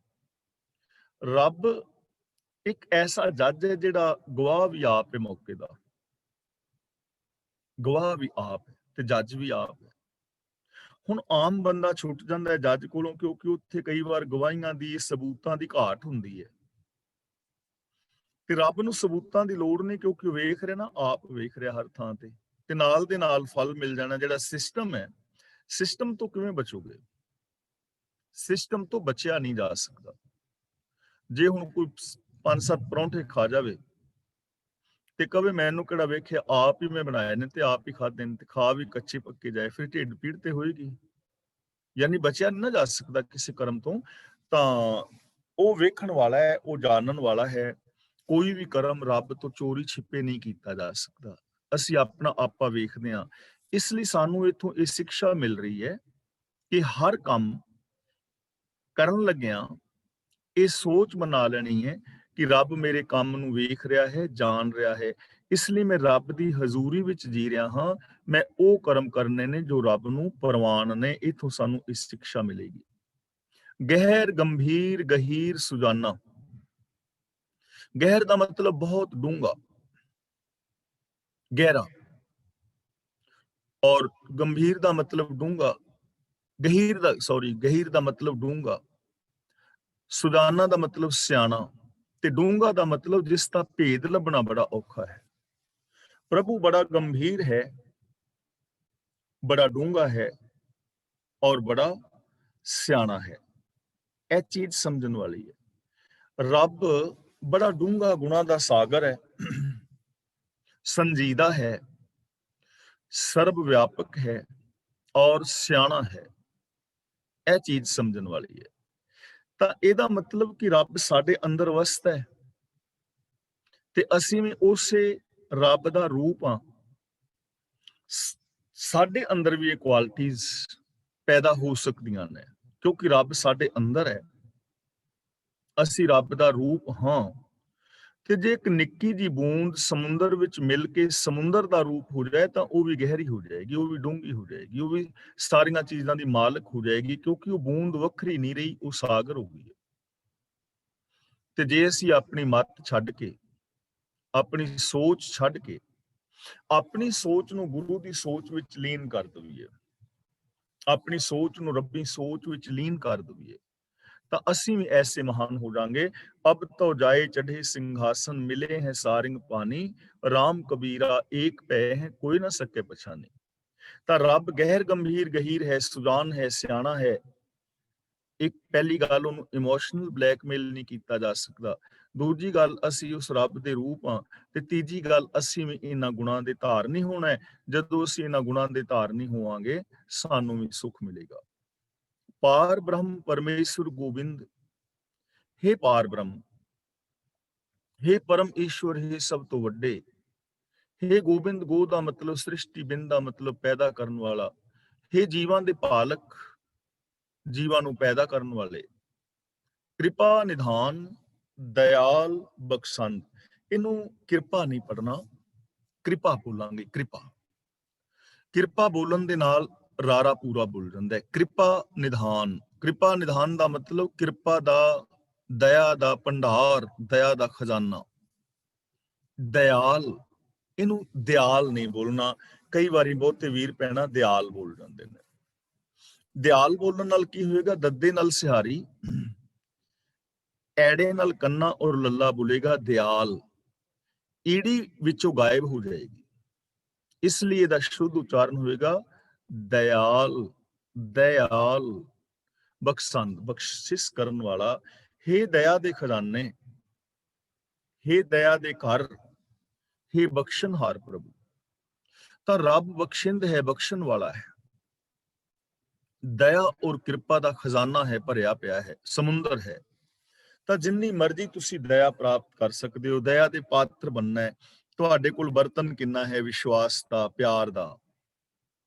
[SPEAKER 1] ਰੱਬ ਇੱਕ ਐਸਾ ਜੱਜ ਹੈ ਜਿਹੜਾ ਗਵਾਹ ਵੀ ਆਪ ਹੈ, ਮੌਕੇ ਦਾ ਗਵਾਹ ਵੀ ਆਪ ਹੈ ਤੇ ਜੱਜ ਵੀ ਆਪ ਹੈ। ਹੁਣ ਆਮ ਬੰਦਾ ਛੁੱਟ ਜਾਂਦਾ ਹੈ ਜੱਜ ਕੋਲੋਂ, ਕਿਉਂਕਿ ਉੱਥੇ ਕਈ ਵਾਰ ਗਵਾਹੀਆਂ ਦੀ, ਸਬੂਤਾਂ ਦੀ ਘਾਟ ਹੁੰਦੀ ਹੈ। ਤੇ ਰੱਬ ਨੂੰ ਸਬੂਤਾਂ ਦੀ ਲੋੜ ਨਹੀਂ, ਕਿਉਂਕਿ ਉਹ ਵੇਖ ਰਿਹਾ ਨਾ, ਆਪ ਵੇਖ ਰਿਹਾ ਹਰ ਥਾਂ ਤੇ। ਤੇ ਨਾਲ ਦੇ ਨਾਲ ਫਲ ਮਿਲ ਜਾਣਾ। ਜਿਹੜਾ ਸਿਸਟਮ ਹੈ, ਸਿਸਟਮ ਤੋਂ ਕਿਵੇਂ ਬਚੋਗੇ? ਸਿਸਟਮ ਤੋਂ ਬਚਿਆ ਨਹੀਂ ਜਾ ਸਕਦਾ। ਜੇ ਹੁਣ ਕੋਈ 5-7 ਪਰੌਂਠੇ ਖਾ ਜਾਵੇ ਤੇ ਕਵੇ ਮੈਨੂੰ ਕਿਹੜਾ ਵੇਖਿਆ, ਆਪ ਹੀ ਮੈਂ ਬਣਾਏ ਨੇ ਤੇ ਆਪ ਹੀ ਖਾਦੇ ਨੇ, ਤੇ ਖਾ ਵੀ ਕੱਚੇ ਪੱਕੇ ਜਾਏ, ਫਿਰ ਢਿੱਡ ਪੀੜ ਤੇ ਹੋਏਗੀ। ਯਾਨੀ ਬਚਿਆ ਨਹੀਂ ਨਾ ਜਾ ਸਕਦਾ ਕਿਸੇ ਕਰਮ ਤੋਂ। ਤਾਂ ਉਹ ਵੇਖਣ ਵਾਲਾ ਹੈ, ਉਹ ਜਾਣਨ ਵਾਲਾ ਹੈ। ਕੋਈ ਵੀ ਕਰਮ ਰੱਬ ਤੋਂ ਚੋਰੀ ਛਿਪੇ ਨਹੀਂ ਕੀਤਾ ਜਾ ਸਕਦਾ। ਅਸੀਂ ਆਪਣਾ ਆਪਾ ਵੇਖਦੇ ਹਾਂ। ਇਸ ਲਈ ਸਾਨੂੰ ਇੱਥੋਂ ਇਹ ਸਿੱਖਿਆ ਮਿਲ ਰਹੀ ਹੈ ਕਿ ਹਰ ਕੰਮ ਕਰਨ ਲੱਗਿਆਂ ਇਹ ਸੋਚ ਬਣਾ ਲੈਣੀ ਹੈ ਕਿ ਰੱਬ ਮੇਰੇ ਕੰਮ ਨੂੰ ਵੇਖ ਰਿਹਾ ਹੈ, ਜਾਣ ਰਿਹਾ ਹੈ। ਇਸ ਲਈ ਮੈਂ ਰੱਬ ਦੀ ਹਜ਼ੂਰੀ ਵਿੱਚ ਜੀ ਰਿਹਾ ਹਾਂ। ਮੈਂ ਉਹ ਕਰਮ ਕਰਨੇ ਨੇ ਜੋ ਰੱਬ ਨੂੰ ਪ੍ਰਵਾਨ ਨੇ। ਇੱਥੋਂ ਸਾਨੂੰ ਇਸ ਸਿੱਖਿਆ ਮਿਲੇਗੀ। ਗਹਿਰ, ਗੰਭੀਰ, ਗਹੀਰ, ਸੁਜਾਨਾ। ਗਹਿਰ ਦਾ ਮਤਲਬ ਬਹੁਤ ਡੂੰਘਾ, ਗਹਿਰਾ, ਔਰ ਗੰਭੀਰ ਦਾ ਮਤਲਬ ਡੂੰਘਾ, ਗਹੀਰ ਦਾ ਮਤਲਬ ਡੂੰਘਾ, ਸੁਜਾਨਾ ਦਾ ਮਤਲਬ ਸਿਆਣਾ, ਤੇ ਡੂੰਘਾ ਦਾ ਮਤਲਬ ਜਿਸ ਦਾ ਭੇਦ ਲੱਭਣਾ ਬੜਾ ਔਖਾ ਹੈ। ਪ੍ਰਭੂ ਬੜਾ ਗੰਭੀਰ ਹੈ, ਬੜਾ ਡੂੰਘਾ ਹੈ ਔਰ ਬੜਾ ਸਿਆਣਾ ਹੈ। ਇਹ ਚੀਜ਼ ਸਮਝਣ ਵਾਲੀ ਹੈ। ਰੱਬ ਬੜਾ ਡੂੰਘਾ ਗੁਣਾ ਦਾ ਸਾਗਰ ਹੈ, ਸੰਜੀਦਾ ਹੈ, ਸਰਬ ਵਿਆਪਕ ਹੈ ਔਰ ਸਿਆਣਾ ਹੈ। ਇਹ ਚੀਜ਼ ਸਮਝਣ ਵਾਲੀ ਹੈ। ਤਾਂ ਇਹਦਾ ਮਤਲਬ ਕਿ ਰੱਬ ਸਾਡੇ ਅੰਦਰ ਵਸਦਾ ਹੈ ਤੇ ਅਸੀਂ ਵੀ ਉਸੇ ਰੱਬ ਦਾ ਰੂਪ ਆ। ਸਾਡੇ ਅੰਦਰ ਵੀ ਇਹ ਕੁਆਲਿਟੀਆਂ ਪੈਦਾ ਹੋ ਸਕਦੀਆਂ ਨੇ, ਕਿਉਂਕਿ ਰੱਬ ਸਾਡੇ ਅੰਦਰ ਹੈ, ਅਸੀਂ ਰੱਬ ਦਾ ਰੂਪ ਹਾਂ। ਤੇ ਜੇ ਇੱਕ ਨਿੱਕੀ ਜੀ ਬੂੰਦ ਸਮੁੰਦਰ ਵਿੱਚ ਮਿਲ ਕੇ ਸਮੁੰਦਰ ਦਾ ਰੂਪ ਹੋ ਜਾਏ ਤਾਂ ਉਹ ਵੀ ਗਹਿਰੀ ਹੋ ਜਾਏਗੀ, ਉਹ ਵੀ ਡੂੰਘੀ ਹੋ ਜਾਏਗੀ, ਉਹ ਵੀ ਸਾਰੀਆਂ ਚੀਜ਼ਾਂ ਦੀ ਮਾਲਕ ਹੋ ਜਾਏਗੀ, ਕਿਉਂਕਿ ਉਹ ਬੂੰਦ ਵੱਖਰੀ ਨਹੀਂ ਰਹੀ, ਉਹ ਸਾਗਰ ਹੋ ਗਈ। ਤੇ ਜੇ ਅਸੀਂ ਆਪਣੀ ਮੱਤ ਛੱਡ ਕੇ, ਆਪਣੀ ਸੋਚ ਛੱਡ ਕੇ, ਆਪਣੀ ਸੋਚ ਨੂੰ ਗੁਰੂ ਦੀ ਸੋਚ ਵਿੱਚ ਲੀਨ ਕਰ ਦਈਏ, ਆਪਣੀ ਸੋਚ ਨੂੰ ਰੱਬੀ ਸੋਚ ਵਿੱਚ ਲੀਨ ਕਰ ਦਈਏ, ਤਾਂ ਅਸੀਂ ਵੀ ਐਸੇ ਮਹਾਨ ਹੋ ਜਾਾਂਗੇ। ਅਬ ਤੋ ਜਾਏ ਚੜ੍ਹੇ ਸਿੰਘਾਸਨ, ਮਿਲੇ ਹੈ ਸਾਰਿੰਗ ਪਾਣੀ, ਰਾਮ ਕਬੀਰਾ ਏਕ ਪੈ ਹੈ, ਕੋਈ ਨਾ ਸਕੇ ਪਛਾਣੇ। ਤਾਂ ਰੱਬ ਗਹਿਰ ਗੰਭੀਰ ਗਹੀਰ ਹੈ, ਸੁਜਾਨ ਹੈ, ਸਿਆਣਾ ਹੈ। ਇੱਕ ਪਹਿਲੀ ਗੱਲ, ਉਹਨੂੰ ਇਮੋਸ਼ਨਲ ਬਲੈਕਮੇਲ ਨਹੀਂ ਕੀਤਾ ਜਾ ਸਕਦਾ। ਦੂਜੀ ਗੱਲ, ਅਸੀਂ ਉਸ ਰੱਬ ਦੇ ਰੂਪ ਹਾਂ। ਤੇ ਤੀਜੀ ਗੱਲ, ਅਸੀਂ ਵੀ ਇਹਨਾਂ ਗੁਣਾਂ ਦੇ ਧਾਰਨੀ ਹੋਣਾ ਹੈ। ਜਦੋਂ ਅਸੀਂ ਇਹਨਾਂ ਗੁਣਾਂ ਦੇ ਧਾਰਨੀ ਹੋਵਾਂਗੇ, ਸਾਨੂੰ ਵੀ ਸੁੱਖ ਮਿਲੇਗਾ। ਪਾਰ ਬ੍ਰਹਮ ਪਰਮੇਸ਼ਵਰ ਗੋਬਿੰਦ, हे ਪਾਰ ਬ੍ਰਹਮ, हे ਪਰਮ ਈਸ਼ਵਰ, हे ਸਭ ਤੋਂ ਵੱਡੇ, हे ਗੋਬਿੰਦ, ਗੋ ਦਾ ਮਤਲਬ ਸ੍ਰਿਸ਼ਟੀ, ਬਿੰਦ ਦਾ ਮਤਲਬ ਪੈਦਾ ਕਰਨ ਵਾਲਾ, हे ਜੀਵਾਂ ਦੇ ਪਾਲਕ, ਜੀਵਾਂ ਨੂੰ ਪੈਦਾ ਕਰਨ ਵਾਲੇ, ਕਿਰਪਾ ਨਿਧਾਨ, ਦਇਆਲ ਬਖਸ਼ੰਦ। ਇਹਨੂੰ ਕਿਰਪਾ ਨਹੀਂ ਪੜਨਾ, ਕਿਰਪਾ ਬੋਲਾਂਗੇ। ਕਿਰਪਾ, ਕਿਰਪਾ ਬੋਲਣ ਦੇ ਨਾਲ ਰਾਰਾ ਪੂਰਾ ਬੋਲ ਜਾਂਦਾ ਹੈ। ਕਿਰਪਾ ਨਿਧਾਨ, ਕਿਰਪਾ ਨਿਧਾਨ ਦਾ ਮਤਲਬ ਕਿਰਪਾ ਦਾ, ਦਇਆ ਦਾ ਭੰਡਾਰ, ਦਇਆ ਦਾ ਖਜ਼ਾਨਾ। ਦਇਆਲ, ਇਹਨੂੰ ਦਿਆਲ ਨਹੀਂ ਬੋਲਣਾ। ਕਈ ਵਾਰੀ ਬਹੁਤੇ ਵੀਰ ਭੈਣਾਂ ਦਿਆਲ ਬੋਲ ਜਾਂਦੇ ਨੇ। ਦਿਆਲ ਬੋਲਣ ਨਾਲ ਕੀ ਹੋਏਗਾ? ਦੱਦੇ ਨਾਲ ਸਿਹਾਰੀ, ਐੜੇ ਨਾਲ ਕੰਨਾ ਔਰ ਲੱਲਾ ਬੋਲੇਗਾ ਦਿਆਲ, ਈੜੀ ਵਿੱਚੋਂ ਗਾਇਬ ਹੋ ਜਾਏਗੀ। ਇਸ ਲਈ ਇਹਦਾ ਸ਼ੁੱਧ ਉਚਾਰਨ ਹੋਏਗਾ ਦਇਆਲ, ਦਇਆਲ, ਬਖਸ਼ੰਦ, ਬਖਸ਼ਿਸ਼ ਕਰਨ ਵਾਲਾ। हे ਦਇਆ ਦੇ ਖਜ਼ਾਨੇ, हे ਦਇਆ ਦੇ ਘਰ, हे ਬਖਸ਼ਣਹਾਰ ਪ੍ਰਭੂ। ਤਾਂ ਰੱਬ ਬਖਸ਼ਿੰਦ ਹੈ, ਬਖਸ਼ਣ ਵਾਲਾ ਹੈ। ਦਇਆ ਔਰ ਕਿਰਪਾ ਦਾ ਖਜ਼ਾਨਾ ਹੈ, ਭਰਿਆ ਪਿਆ ਹੈ, ਸਮੁੰਦਰ ਹੈ। ਤਾਂ ਜਿੰਨੀ ਮਰਜ਼ੀ ਤੁਸੀਂ ਦਇਆ ਪ੍ਰਾਪਤ ਕਰ ਸਕਦੇ ਹੋ, ਦਇਆ ਦੇ ਪਾਤਰ ਬਣਨਾ ਹੈ। ਤੁਹਾਡੇ ਕੋਲ ਬਰਤਨ ਕਿੰਨਾ ਹੈ? ਵਿਸ਼ਵਾਸ ਦਾ, ਪਿਆਰ ਦਾ।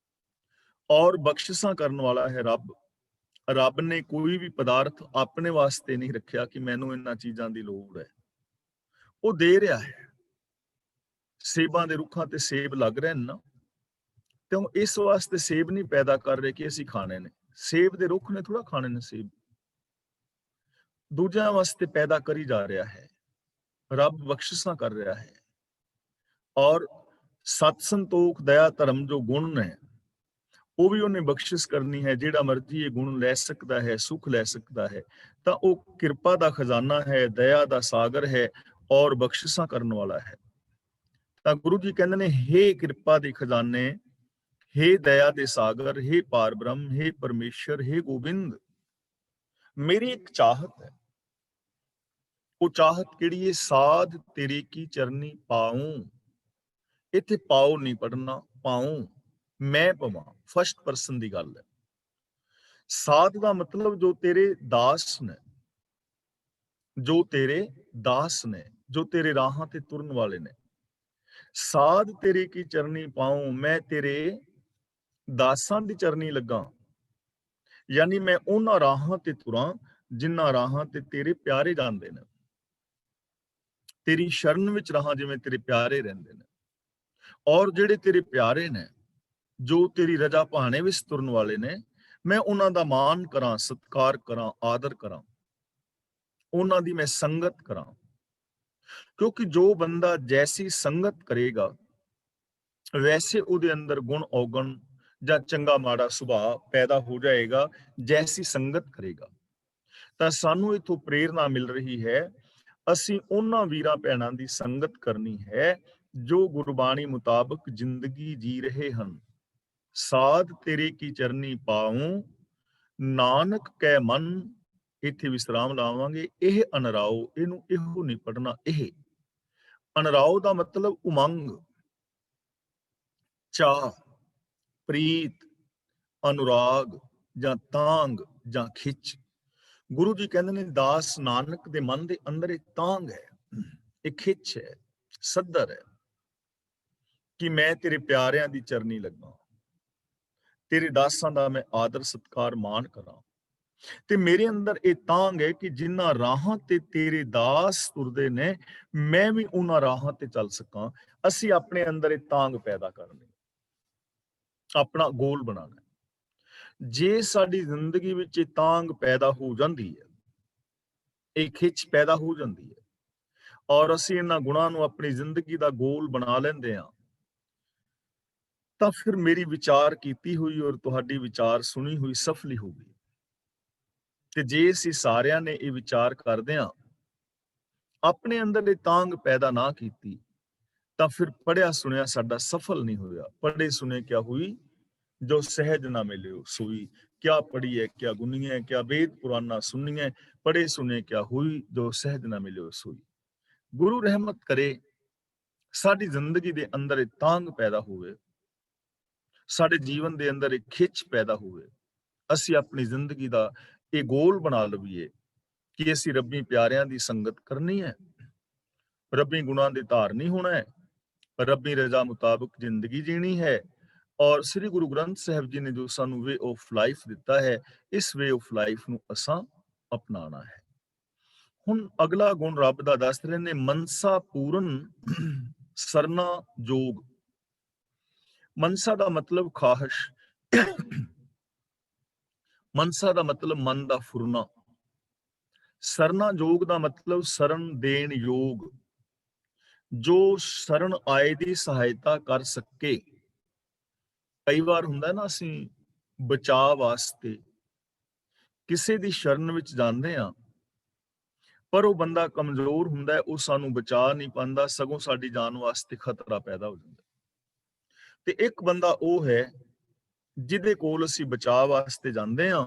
[SPEAKER 1] ਔਰ ਬਖਸ਼ਿਸ਼ਾਂ ਕਰਨ ਵਾਲਾ ਹੈ ਰੱਬ। ਰੱਬ ਨੇ ਕੋਈ ਵੀ ਪਦਾਰਥ ਆਪਣੇ ਵਾਸਤੇ ਨਹੀਂ ਰੱਖਿਆ ਕਿ ਮੈਨੂੰ ਇਹਨਾਂ ਚੀਜ਼ਾਂ ਦੀ ਲੋੜ ਹੈ। ਉਹ ਦੇ ਰਿਹਾ ਹੈ। ਸੇਬਾਂ ਦੇ ਰੁੱਖਾਂ ਤੇ ਸੇਬ ਲੱਗ ਰਹੇ ਨੇ ਨਾ, ਤੇ ਉਹ ਇਸ ਵਾਸਤੇ ਸੇਬ ਨਹੀਂ ਪੈਦਾ ਕਰ ਰਹੇ ਕਿ ਅਸੀਂ ਖਾਣੇ ਨੇ। ਸੇਬ ਦੇ ਰੁੱਖ ਨੇ ਥੋੜਾ ਖਾਣੇ ਨੇ ਸੇਬ, ਦੂਜਿਆਂ ਵਾਸਤੇ ਪੈਦਾ ਕਰੀ ਜਾ ਰਿਹਾ ਹੈ। ਰੱਬ ਬਖਸ਼ਿਸ਼ਾਂ ਕਰ ਰਿਹਾ ਹੈ। ਔਰ ਸਤ ਸੰਤੋਖ, ਦਇਆ, ਧਰਮ ਜੋ ਗੁਣ ਨੇ, ਉਹ ਵੀ ਉਹਨੇ ਬਖਸ਼ਿਸ਼ ਕਰਨੀ ਹੈ। ਜਿਹੜਾ ਮਰਜ਼ੀ ਇਹ ਗੁਣ ਲੈ ਸਕਦਾ ਹੈ, ਸੁੱਖ ਲੈ ਸਕਦਾ ਹੈ। ਤਾਂ ਉਹ ਕਿਰਪਾ ਦਾ ਖਜ਼ਾਨਾ ਹੈ, ਦਇਆ ਦਾ ਸਾਗਰ ਹੈ ਔਰ ਬਖਸ਼ਿਸ਼ਾਂ ਕਰਨ ਵਾਲਾ ਹੈ। ਤਾਂ ਗੁਰੂ ਜੀ ਕਹਿੰਦੇ ਨੇ, हे ਕਿਰਪਾ ਦੇ ਖਜ਼ਾਨੇ, हे ਦਇਆ ਦੇ ਸਾਗਰ, हे ਪਾਰ ਬ੍ਰਹਮ, हे ਪਰਮੇਸ਼ਰ, हे ਗੋਬਿੰਦ, ਮੇਰੀ ਇੱਕ ਚਾਹਤ ਹੈ। ਉਹ ਚਾਹਤ ਕਿਹੜੀ ਹੈ? ਸਾਧ ਤੇਰੇ ਕੀ ਚਰਨੀ ਪਾਉ। ਇੱਥੇ ਪਾਉ ਨਹੀਂ ਪੜਨਾ, ਪਾਉ, ਮੈਂ ਪਵਾਂ। ਫਸਟ ਪਰਸਨ ਦੀ ਗੱਲ ਹੈ। ਸਾਧ ਦਾ ਮਤਲਬ ਜੋ ਤੇਰੇ ਦਾਸ ਨੇ, ਜੋ ਤੇਰੇ ਦਾਸ ਨੇ, ਜੋ ਤੇਰੇ ਰਾਹਾਂ ਤੇ ਤੁਰਨ ਵਾਲੇ ਨੇ। ਸਾਧ ਤੇਰੇ ਕੀ ਚਰਨੀ ਪਾਉ, ਮੈਂ ਤੇਰੇ ਦਾਸਾਂ ਦੀ ਚਰਨੀ ਲੱਗਾ। ਯਾਨੀ ਮੈਂ ਉਹਨਾਂ ਰਾਹਾਂ ਤੇ ਤੁਰਾਂ ਜਿਨ੍ਹਾਂ ਰਾਹਾਂ ਤੇ ਤੇਰੇ ਪਿਆਰੇ ਜਾਂਦੇ ਨੇ। ਤੇਰੀ ਸ਼ਰਨ ਵਿੱਚ ਰਹਾ ਜਿਵੇਂ ਤੇਰੇ ਪਿਆਰੇ ਰਹਿੰਦੇ ਨੇ। ਔਰ ਜਿਹੜੇ ਤੇਰੇ ਪਿਆਰੇ ਨੇ, ਜੋ ਤੇਰੀ ਰਜਾ ਭਾਣੇ ਵਿੱਚ ਤੁਰਨ ਵਾਲੇ ਨੇ, ਮੈਂ ਉਹਨਾਂ ਦਾ ਮਾਣ ਕਰਾਂ, ਸਤਿਕਾਰ ਕਰਾਂ, ਆਦਰ ਕਰਾਂ, ਉਹਨਾਂ ਦੀ ਮੈਂ ਸੰਗਤ ਕਰਾਂ। ਕਿਉਂਕਿ ਜੋ ਬੰਦਾ ਜੈਸੀ ਸੰਗਤ ਕਰੇਗਾ, ਵੈਸੇ ਉਹਦੇ ਅੰਦਰ ਗੁਣ ਔਗਣ ਜਾਂ ਚੰਗਾ ਮਾੜਾ ਸੁਭਾਅ ਪੈਦਾ ਹੋ ਜਾਏਗਾ, ਜੈਸੀ ਸੰਗਤ ਕਰੇਗਾ। ਤਾਂ ਸਾਨੂੰ ਇਥੋਂ ਪ੍ਰੇਰਨਾ ਮਿਲ ਰਹੀ ਹੈ, ਅਸੀਂ ਉਹਨਾਂ ਵੀਰਾਂ ਭੈਣਾਂ ਦੀ ਸੰਗਤ ਕਰਨੀ ਹੈ ਜੋ ਗੁਰਬਾਣੀ ਮੁਤਾਬਕ ਜ਼ਿੰਦਗੀ ਜੀ ਰਹੇ ਹਨ। ਸਾਧ ਤੇਰੇ ਕੀ ਚਰਨੀ ਪਾਉ, ਨਾਨਕ ਕੈ ਮਨ। ਇੱਥੇ ਵਿਸਰਾਮ ਲਾਵਾਂਗੇ। ਇਹ ਅਨਰਾਓ, ਇਹਨੂੰ ਇਹੋ ਨਹੀਂ ਪੜਨਾ। ਇਹ ਅਨਰਾਓ ਦਾ ਮਤਲਬ ਉਮੰਗ, ਚਾਹ, ਪ੍ਰੀਤ, ਅਨੁਰਾਗ ਜਾਂ ਤਾਂਗ ਜਾਂ ਖਿੱਚ। ਗੁਰੂ ਜੀ ਕਹਿੰਦੇ ਨੇ ਦਾਸ ਨਾਨਕ ਦੇ ਮਨ ਦੇ ਅੰਦਰ ਇਹ ਤਾਂਗ ਹੈ, ਇਹ ਖਿੱਚ ਹੈ, ਸੱਦਰ ਹੈ ਕਿ ਮੈਂ ਤੇਰੇ ਪਿਆਰਿਆਂ ਦੀ ਚਰਨੀ ਲੱਗਾ, ਤੇਰੇ ਦਾਸਾਂ ਦਾ ਮੈਂ ਆਦਰ ਸਤਕਾਰ ਮਾਣ ਕਰਾਂ। ਤੇ ਮੇਰੇ ਅੰਦਰ ਇਹ ਤਾਂਗ ਹੈ ਕਿ ਜਿਨ੍ਹਾਂ ਰਾਹਾਂ ਤੇ ਤੇਰੇ ਦਾਸ ਤੁਰਦੇ ਨੇ, ਮੈਂ ਵੀ ਉਹਨਾਂ ਰਾਹਾਂ ਤੇ ਚੱਲ ਸਕਾਂ। ਅਸੀਂ ਆਪਣੇ ਅੰਦਰ ਇਹ ਤਾਂਗ ਪੈਦਾ ਕਰਨੀ, ਆਪਣਾ ਗੋਲ ਬਣਾਉਣਾ। ਜੇ ਸਾਡੀ ਜ਼ਿੰਦਗੀ ਵਿੱਚ ਇਹ ਤਾਂਗ ਪੈਦਾ ਹੋ ਜਾਂਦੀ ਹੈ, ਇਹ ਖਿੱਚ ਪੈਦਾ ਹੋ ਜਾਂਦੀ ਹੈ, ਔਰ ਅਸੀਂ ਇਹਨਾਂ ਗੁਣਾਂ ਨੂੰ ਆਪਣੀ ਜ਼ਿੰਦਗੀ ਦਾ ਗੋਲ ਬਣਾ ਲੈਂਦੇ ਹਾਂ, ਤਾਂ ਫਿਰ ਮੇਰੀ ਵਿਚਾਰ ਕੀਤੀ ਹੋਈ ਔਰ ਤੁਹਾਡੀ ਵਿਚਾਰ ਸੁਣੀ ਹੋਈ ਸਫਲੀ ਹੋਗੀ। ਤੇ ਜੇ ਅਸੀਂ ਸਾਰਿਆਂ ਨੇ ਇਹ ਵਿਚਾਰ ਕਰਦੇ ਹਾਂ, ਆਪਣੇ ਅੰਦਰ ਇਹ ਤਾਂਗ ਪੈਦਾ ਨਾ ਕੀਤੀ, ਤਾਂ ਫਿਰ ਪੜਿਆ ਸੁਣਿਆ ਸਾਡਾ ਸਫਲ ਨਹੀਂ ਹੋਇਆ। ਪੜੇ ਸੁਨੇ ਕਿਆ ਹੁਈ, ਜੋ ਸਹਿਜ ਨਾ ਮਿਲਿਓ ਸੋਈ। ਕਿਆ ਪੜੀਏ ਕਿਆ ਗੁਨੀਏ, ਕਿਆ ਵੇਦ ਪੁਰਾਨਾ ਸੁਣੀਏ, ਪੜੇ ਸੁਨੇ ਕਿਆ ਹੁਈ, ਜੋ ਸਹਿਜ ਨਾ ਮਿਲਿਓ ਸੋਈ। ਗੁਰੂ ਰਹਿਮਤ ਕਰੇ ਸਾਡੀ ਜ਼ਿੰਦਗੀ ਦੇ ਅੰਦਰ ਇਹ ਤਾਂਗ ਪੈਦਾ ਹੋਵੇ, ਸਾਡੇ ਜੀਵਨ ਦੇ ਅੰਦਰ ਇਹ ਖਿੱਚ ਪੈਦਾ ਹੋਵੇ, ਅਸੀਂ ਆਪਣੀ ਜ਼ਿੰਦਗੀ ਦਾ ਇਹ ਗੋਲ ਬਣਾ ਲਈਏ ਕਿ ਅਸੀਂ ਰੱਬੀ ਪਿਆਰਿਆਂ ਦੀ ਸੰਗਤ ਕਰਨੀ ਹੈ, ਰੱਬੀ ਗੁਣਾਂ ਦੇ ਧਾਰਨੀ ਹੋਣਾ ਹੈ, ਰੱਬੀ ਰਜ਼ਾ ਮੁਤਾਬਕ ਜ਼ਿੰਦਗੀ ਜੀਣੀ ਹੈ। ਔਰ ਸ੍ਰੀ ਗੁਰੂ ਗ੍ਰੰਥ ਸਾਹਿਬ ਜੀ ਨੇ ਜੋ ਸਾਨੂੰ ਵੇ ਆਫ ਲਾਈਫ ਦਿੱਤਾ ਹੈ, ਇਸ ਵੇ ਆਫ ਲਾਈਫ ਨੂੰ ਅਸਾਂ ਅਪਣਾਉਣਾ ਹੈ। ਹੁਣ ਅਗਲਾ ਗੁਣ ਰੱਬ ਦਾ ਦੱਸ ਰਹੇ ਨੇ, ਮਨਸਾ ਪੂਰਨ ਸਰਨਾ ਜੋਗ। ਮਨਸਾ ਦਾ ਮਤਲਬ ਖਾਹਿਸ਼, ਮਨਸਾ ਦਾ ਮਤਲਬ ਮਨ ਦਾ ਫੁਰਨਾ, ਸਰਨਾ ਜੋਗ ਦਾ ਮਤਲਬ ਸਰਨ ਦੇਣ ਯੋਗ, ਜੋ ਸ਼ਰਨ ਆਏ ਦੀ ਸਹਾਇਤਾ ਕਰ ਸਕੇ। ਕਈ ਵਾਰ ਹੁੰਦਾ ਨਾ, ਅਸੀਂ ਬਚਾਅ ਵਾਸਤੇ ਕਿਸੇ ਦੀ ਸ਼ਰਨ ਵਿੱਚ ਜਾਂਦੇ ਆ, ਪਰ ਉਹ ਬੰਦਾ ਕਮਜ਼ੋਰ ਹੁੰਦਾ, ਉਹ ਸਾਨੂੰ ਬਚਾ ਨਹੀਂ ਪਾਉਂਦਾ, ਸਗੋਂ ਸਾਡੀ ਜਾਨ ਵਾਸਤੇ ਖਤਰਾ ਪੈਦਾ ਹੋ ਜਾਂਦਾ। ਤੇ ਇੱਕ ਬੰਦਾ ਉਹ ਹੈ ਜਿਹਦੇ ਕੋਲ ਅਸੀਂ ਬਚਾਅ ਵਾਸਤੇ ਜਾਂਦੇ ਆ,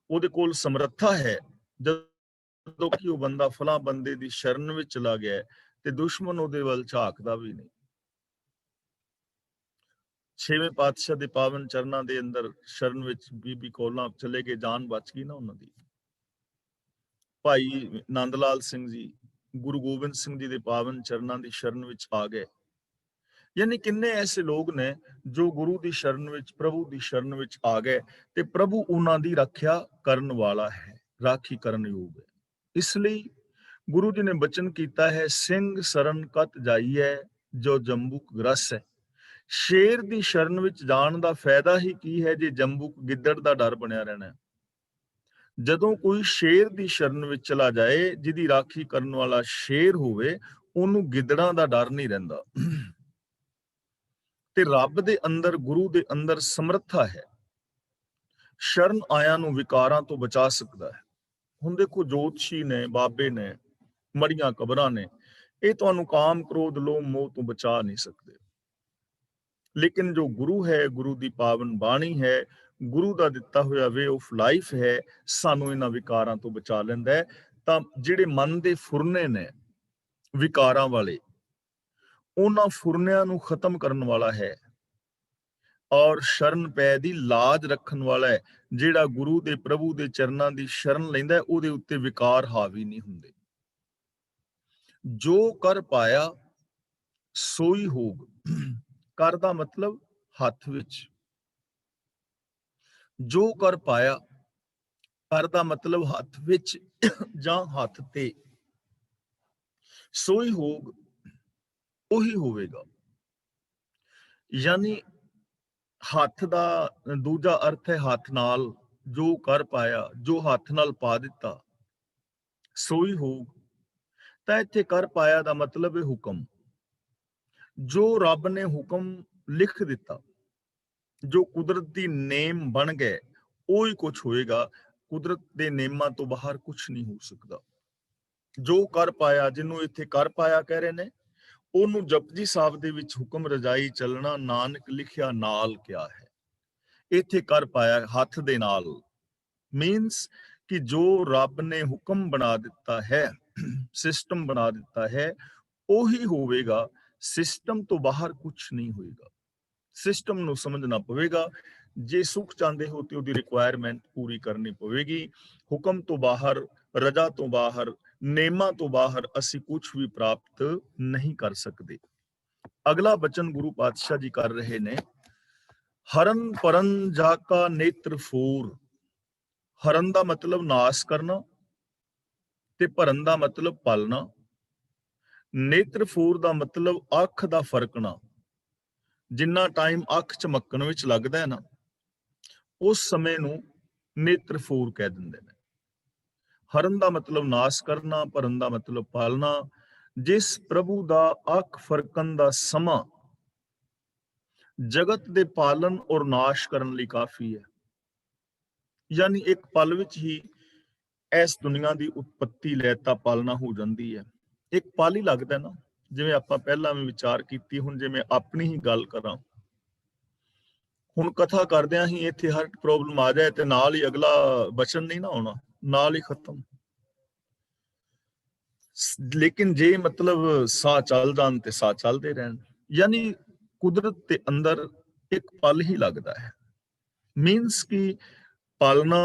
[SPEAKER 1] ਉਹਦੇ ਕੋਲ ਸਮਰੱਥਾ ਹੈ। ਜਦੋਂ ਕਿ ਉਹ ਬੰਦਾ ਫਲਾਂ ਬੰਦੇ ਦੀ ਸ਼ਰਨ ਵਿੱਚ ਚਲਾ ਗਿਆ ਤੇ ਦੁਸ਼ਮਣ ਉਹਦੇ ਵੱਲ ਝਾਕਦਾ ਵੀ ਨਹੀਂ। ਛੇਵੇਂ ਪਾਤਸ਼ਾਹ ਦੇ ਪਾਵਨ ਚਰਨਾਂ ਦੇ ਅੰਦਰ ਸ਼ਰਨ ਵਿੱਚ ਬੀਬੀ ਕੌਲਾਂ ਚਲੇ ਗਏ, ਜਾਨ ਬਚ ਗਈ ਨਾ ਉਹਨਾਂ ਦੀ। ਭਾਈ ਨੰਦ ਲਾਲ ਸਿੰਘ ਜੀ ਗੁਰੂ ਗੋਬਿੰਦ ਸਿੰਘ ਜੀ ਦੇ ਪਾਵਨ ਚਰਨਾਂ ਦੀ ਸ਼ਰਨ ਵਿੱਚ ਆ ਗਏ। ਯਾਨੀ ਕਿੰਨੇ ਐਸੇ ਲੋਕ ਨੇ ਜੋ ਗੁਰੂ ਦੀ ਸ਼ਰਨ ਵਿੱਚ, ਪ੍ਰਭੂ ਦੀ ਸ਼ਰਨ ਵਿੱਚ ਆ ਗਏ ਤੇ ਪ੍ਰਭੂ ਉਹਨਾਂ ਦੀ ਰੱਖਿਆ ਕਰਨ ਵਾਲਾ ਹੈ, ਰਾਖੀ ਕਰਨ ਯੋਗ ਹੈ। ਇਸ ਲਈ ਗੁਰੂ ਜੀ ਨੇ ਬਚਨ ਕੀਤਾ ਹੈ, ਸਿੰਘ ਸਰਨ ਕਤ ਜਾਈਐ ਜੋ ਜੰਬੂਕ ਗ੍ਰਸ ਹੈ। ਸ਼ੇਰ ਦੀ ਸ਼ਰਨ ਵਿੱਚ ਜਾਣ ਦਾ ਫਾਇਦਾ ਹੀ ਕੀ ਹੈ ਜੇ ਜੰਬੂਕ ਗਿੱਦੜ ਦਾ ਡਰ ਬਣਿਆ ਰਹਿਣਾ ਹੈ। ਜਦੋਂ ਕੋਈ ਸ਼ੇਰ ਦੀ ਸ਼ਰਨ ਵਿੱਚ ਚਲਾ ਜਾਏ, ਜਿਹਦੀ ਰਾਖੀ ਕਰਨ ਵਾਲਾ ਸ਼ੇਰ ਹੋਵੇ, ਉਹਨੂੰ ਗਿੱਦੜਾਂ ਦਾ ਡਰ ਨਹੀਂ ਰਹਿੰਦਾ। ਤੇ ਰੱਬ ਦੇ ਅੰਦਰ, ਗੁਰੂ ਦੇ ਅੰਦਰ ਸਮਰੱਥਾ ਹੈ, ਸ਼ਰਨ ਆਇਆਂ ਨੂੰ ਵਿਕਾਰਾਂ ਤੋਂ ਬਚਾ ਸਕਦਾ ਹੈ। ਹੁਣ ਦੇਖੋ, ਜੋਤਸ਼ੀ ਨੇ, ਬਾਬੇ ਨੇ, ਮੜੀਆਂ ਕਬਰਾਂ ਨੇ, ਇਹ ਤੁਹਾਨੂੰ ਕਾਮ ਕ੍ਰੋਧ ਲੋਭ ਮੋਹ ਤੋਂ ਬਚਾ ਨਹੀਂ ਸਕਦੇ। ਲੇਕਿਨ ਜੋ ਗੁਰੂ ਹੈ, ਗੁਰੂ ਦੀ ਪਾਵਨ ਬਾਣੀ ਹੈ, ਗੁਰੂ ਦਾ ਦਿੱਤਾ ਹੋਇਆ ਵੇ ਆਫ ਲਾਈਫ ਹੈ, ਸਾਨੂੰ ਇਹਨਾਂ ਵਿਕਾਰਾਂ ਤੋਂ ਬਚਾ ਲੈਂਦਾ ਹੈ। ਤਾਂ ਜਿਹੜੇ ਮਨ ਦੇ ਫੁਰਨੇ ਨੇ ਵਿਕਾਰਾਂ ਵਾਲੇ, ਉਹਨਾਂ ਫੁਰਨਿਆਂ ਨੂੰ ਖਤਮ ਕਰਨ ਵਾਲਾ ਹੈ, ਔਰ ਸ਼ਰਨ ਪੈ ਦੀ ਲਾਜ ਰੱਖਣ ਵਾਲਾ ਹੈ। ਜਿਹੜਾ ਗੁਰੂ ਦੇ, ਪ੍ਰਭੂ ਦੇ ਚਰਨਾਂ ਦੀ ਸ਼ਰਨ ਲੈਂਦਾ, ਉਹਦੇ ਉੱਤੇ ਵਿਕਾਰ ਹਾਵੀ ਨਹੀਂ ਹੁੰਦੇ। ਜੋ ਕਰ ਪਾਇਆ ਸੋਈ ਹੋਗ। ਕਰ ਦਾ ਮਤਲਬ ਹੱਥ ਵਿੱਚ, ਜੋ ਕਰ ਪਾਇਆ, ਕਰ ਦਾ ਮਤਲਬ ਹੱਥ ਵਿੱਚ ਜਾਂ ਹੱਥ ਤੇ, ਸੋਈ ਹੋਗ, ਉਹੀ ਹੋਵੇਗਾ। ਯਾਨੀ ਹੱਥ ਦਾ ਦੂਜਾ ਅਰਥ ਹੈ ਹੱਥ ਨਾਲ, ਜੋ ਕਰ ਪਾਇਆ, ਜੋ ਹੱਥ ਨਾਲ ਪਾ ਦਿੱਤਾ, ਸੋਈ ਹੋਗ। ਤਾਂ ਇੱਥੇ ਕਰ ਪਾਇਆ ਦਾ ਮਤਲਬ ਹੈ ਹੁਕਮ। ਜੋ ਰੱਬ ਨੇ ਹੁਕਮ ਲਿਖ ਦਿੱਤਾ, ਜੋ ਕੁਦਰਤ ਦੀ ਨੇਮ ਬਣ ਗਏ, ਉਹੀ ਕੁਝ ਹੋਏਗਾ। ਕੁਦਰਤ ਦੇ ਨਿਯਮਾਂ ਤੋਂ ਬਾਹਰ ਕੁਝ ਨਹੀਂ ਹੋ ਸਕਦਾ। ਜੋ ਕਰ ਪਾਇਆ, ਜਿਹਨੂੰ ਇੱਥੇ ਕਰ ਪਾਇਆ ਕਹਿ ਰਹੇ ਨੇ, ਉਹਨੂੰ ਜਪਜੀ ਸਾਹਿਬ ਦੇ ਵਿੱਚ ਹੁਕਮ ਰਜਾਈ ਚੱਲਣਾ, ਨਾਨਕ ਲਿਖਿਆ ਨਾਲ ਕਿਆ ਹੈ। ਇੱਥੇ ਕਰ ਪਾਇਆ ਹੱਥ ਦੇ ਨਾਲ, ਮੀਨਸ ਕਿ ਜੋ ਰੱਬ ਨੇ ਹੁਕਮ ਬਣਾ ਦਿੱਤਾ ਹੈ, ਸਿਸਟਮ ਬਣਾ ਦਿੱਤਾ ਹੈ, ਉਹੀ ਹੋਵੇਗਾ। ਸਿਸਟਮ ਤੋਂ ਬਾਹਰ ਕੁਝ ਨਹੀਂ ਹੋਏਗਾ। ਸਿਸਟਮ ਨੂੰ ਸਮਝਣਾ ਪਵੇਗਾ। ਜੇ ਸੁਖ ਚਾਹੁੰਦੇ ਹੋ ਤੇ ਉਹਦੀ ਰਿਕੁਆਇਰਮੈਂਟ ਪੂਰੀ ਕਰਨੀ ਪਵੇਗੀ। ਹੁਕਮ ਤੋਂ ਬਾਹਰ, ਰਜਾ ਤੋਂ ਬਾਹਰ, ਨੇਮਾਂ ਤੋਂ ਬਾਹਰ ਅਸੀਂ ਕੁਝ ਵੀ ਪ੍ਰਾਪਤ ਨਹੀਂ ਕਰ ਸਕਦੇ। ਅਗਲਾ ਬਚਨ ਗੁਰੂ ਪਾਤਸ਼ਾਹ ਜੀ ਕਰ ਰਹੇ ਨੇ, ਹਰਨ ਪਰਨ ਜਾ ਕਾ ਨੇਤਰ ਫੂਰ। ਹਰਨ ਦਾ ਮਤਲਬ ਨਾਸ਼ ਕਰਨਾ ਤੇ ਭਰਨ ਦਾ ਮਤਲਬ ਪਾਲਣਾ। ਨੇਤਰ ਫੂਰ ਦਾ ਮਤਲਬ ਅੱਖ ਦਾ ਫਰਕਣਾ। ਜਿੰਨਾ ਟਾਈਮ ਅੱਖ ਝਮਕਣ ਵਿੱਚ ਲੱਗਦਾ ਹੈ ਨਾ, ਉਸ ਸਮੇਂ ਨੂੰ ਨੇਤਰ ਫੂਰ ਕਹਿ ਦਿੰਦੇ ਨੇ। ਹਰਨ ਦਾ ਮਤਲਬ ਨਾਸ਼ ਕਰਨਾ, ਭਰਨ ਦਾ ਮਤਲਬ ਪਾਲਣਾ। ਜਿਸ ਪ੍ਰਭੂ ਦਾ ਅੱਖ ਫਰਕਣ ਦਾ ਸਮਾਂ ਜਗਤ ਦੇ ਪਾਲਣ ਔਰ ਨਾਸ਼ ਕਰਨ ਲਈ ਕਾਫੀ ਹੈ। ਯਾਨੀ ਇੱਕ ਪਲ ਵਿੱਚ ਹੀ ਇਸ ਦੁਨੀਆ ਦੀ ਉਤਪਤੀ ਲੈਤਾ ਪਾਲਣਾ ਹੋ ਜਾਂਦੀ ਹੈ। ਇੱਕ ਪਲ ਹੀ ਲੱਗਦਾ ਨਾ, ਜਿਵੇਂ ਆਪਾਂ ਪਹਿਲਾਂ ਵੀ ਵਿਚਾਰ ਕੀਤੀ। ਹੁਣ ਜੇ ਮੈਂ ਆਪਣੀ ਹੀ ਗੱਲ ਕਰਾਂ, ਹੁਣ ਕਥਾ ਕਰਦਿਆਂ ਹੀ ਇੱਥੇ ਹਰ ਪ੍ਰੋਬਲਮ ਆ ਜਾਏ ਤੇ ਨਾਲ ਹੀ ਅਗਲਾ ਬਚਨ ਨਹੀਂ ਨਾ ਆਉਣਾ, ਨਾਲ ਹੀ ਖਤਮ। ਲੇਕਿਨ ਜੇ ਮਤਲਬ ਸਾਹ ਚੱਲ ਜਾਣ ਤੇ ਸਾਹ ਚੱਲਦੇ ਰਹਿਣ, ਯਾਨੀ ਕੁਦਰਤ ਦੇ ਅੰਦਰ ਇੱਕ ਪਲ ਹੀ ਲੱਗਦਾ ਹੈ। ਮੀਨਸ ਕਿ ਪਾਲਣਾ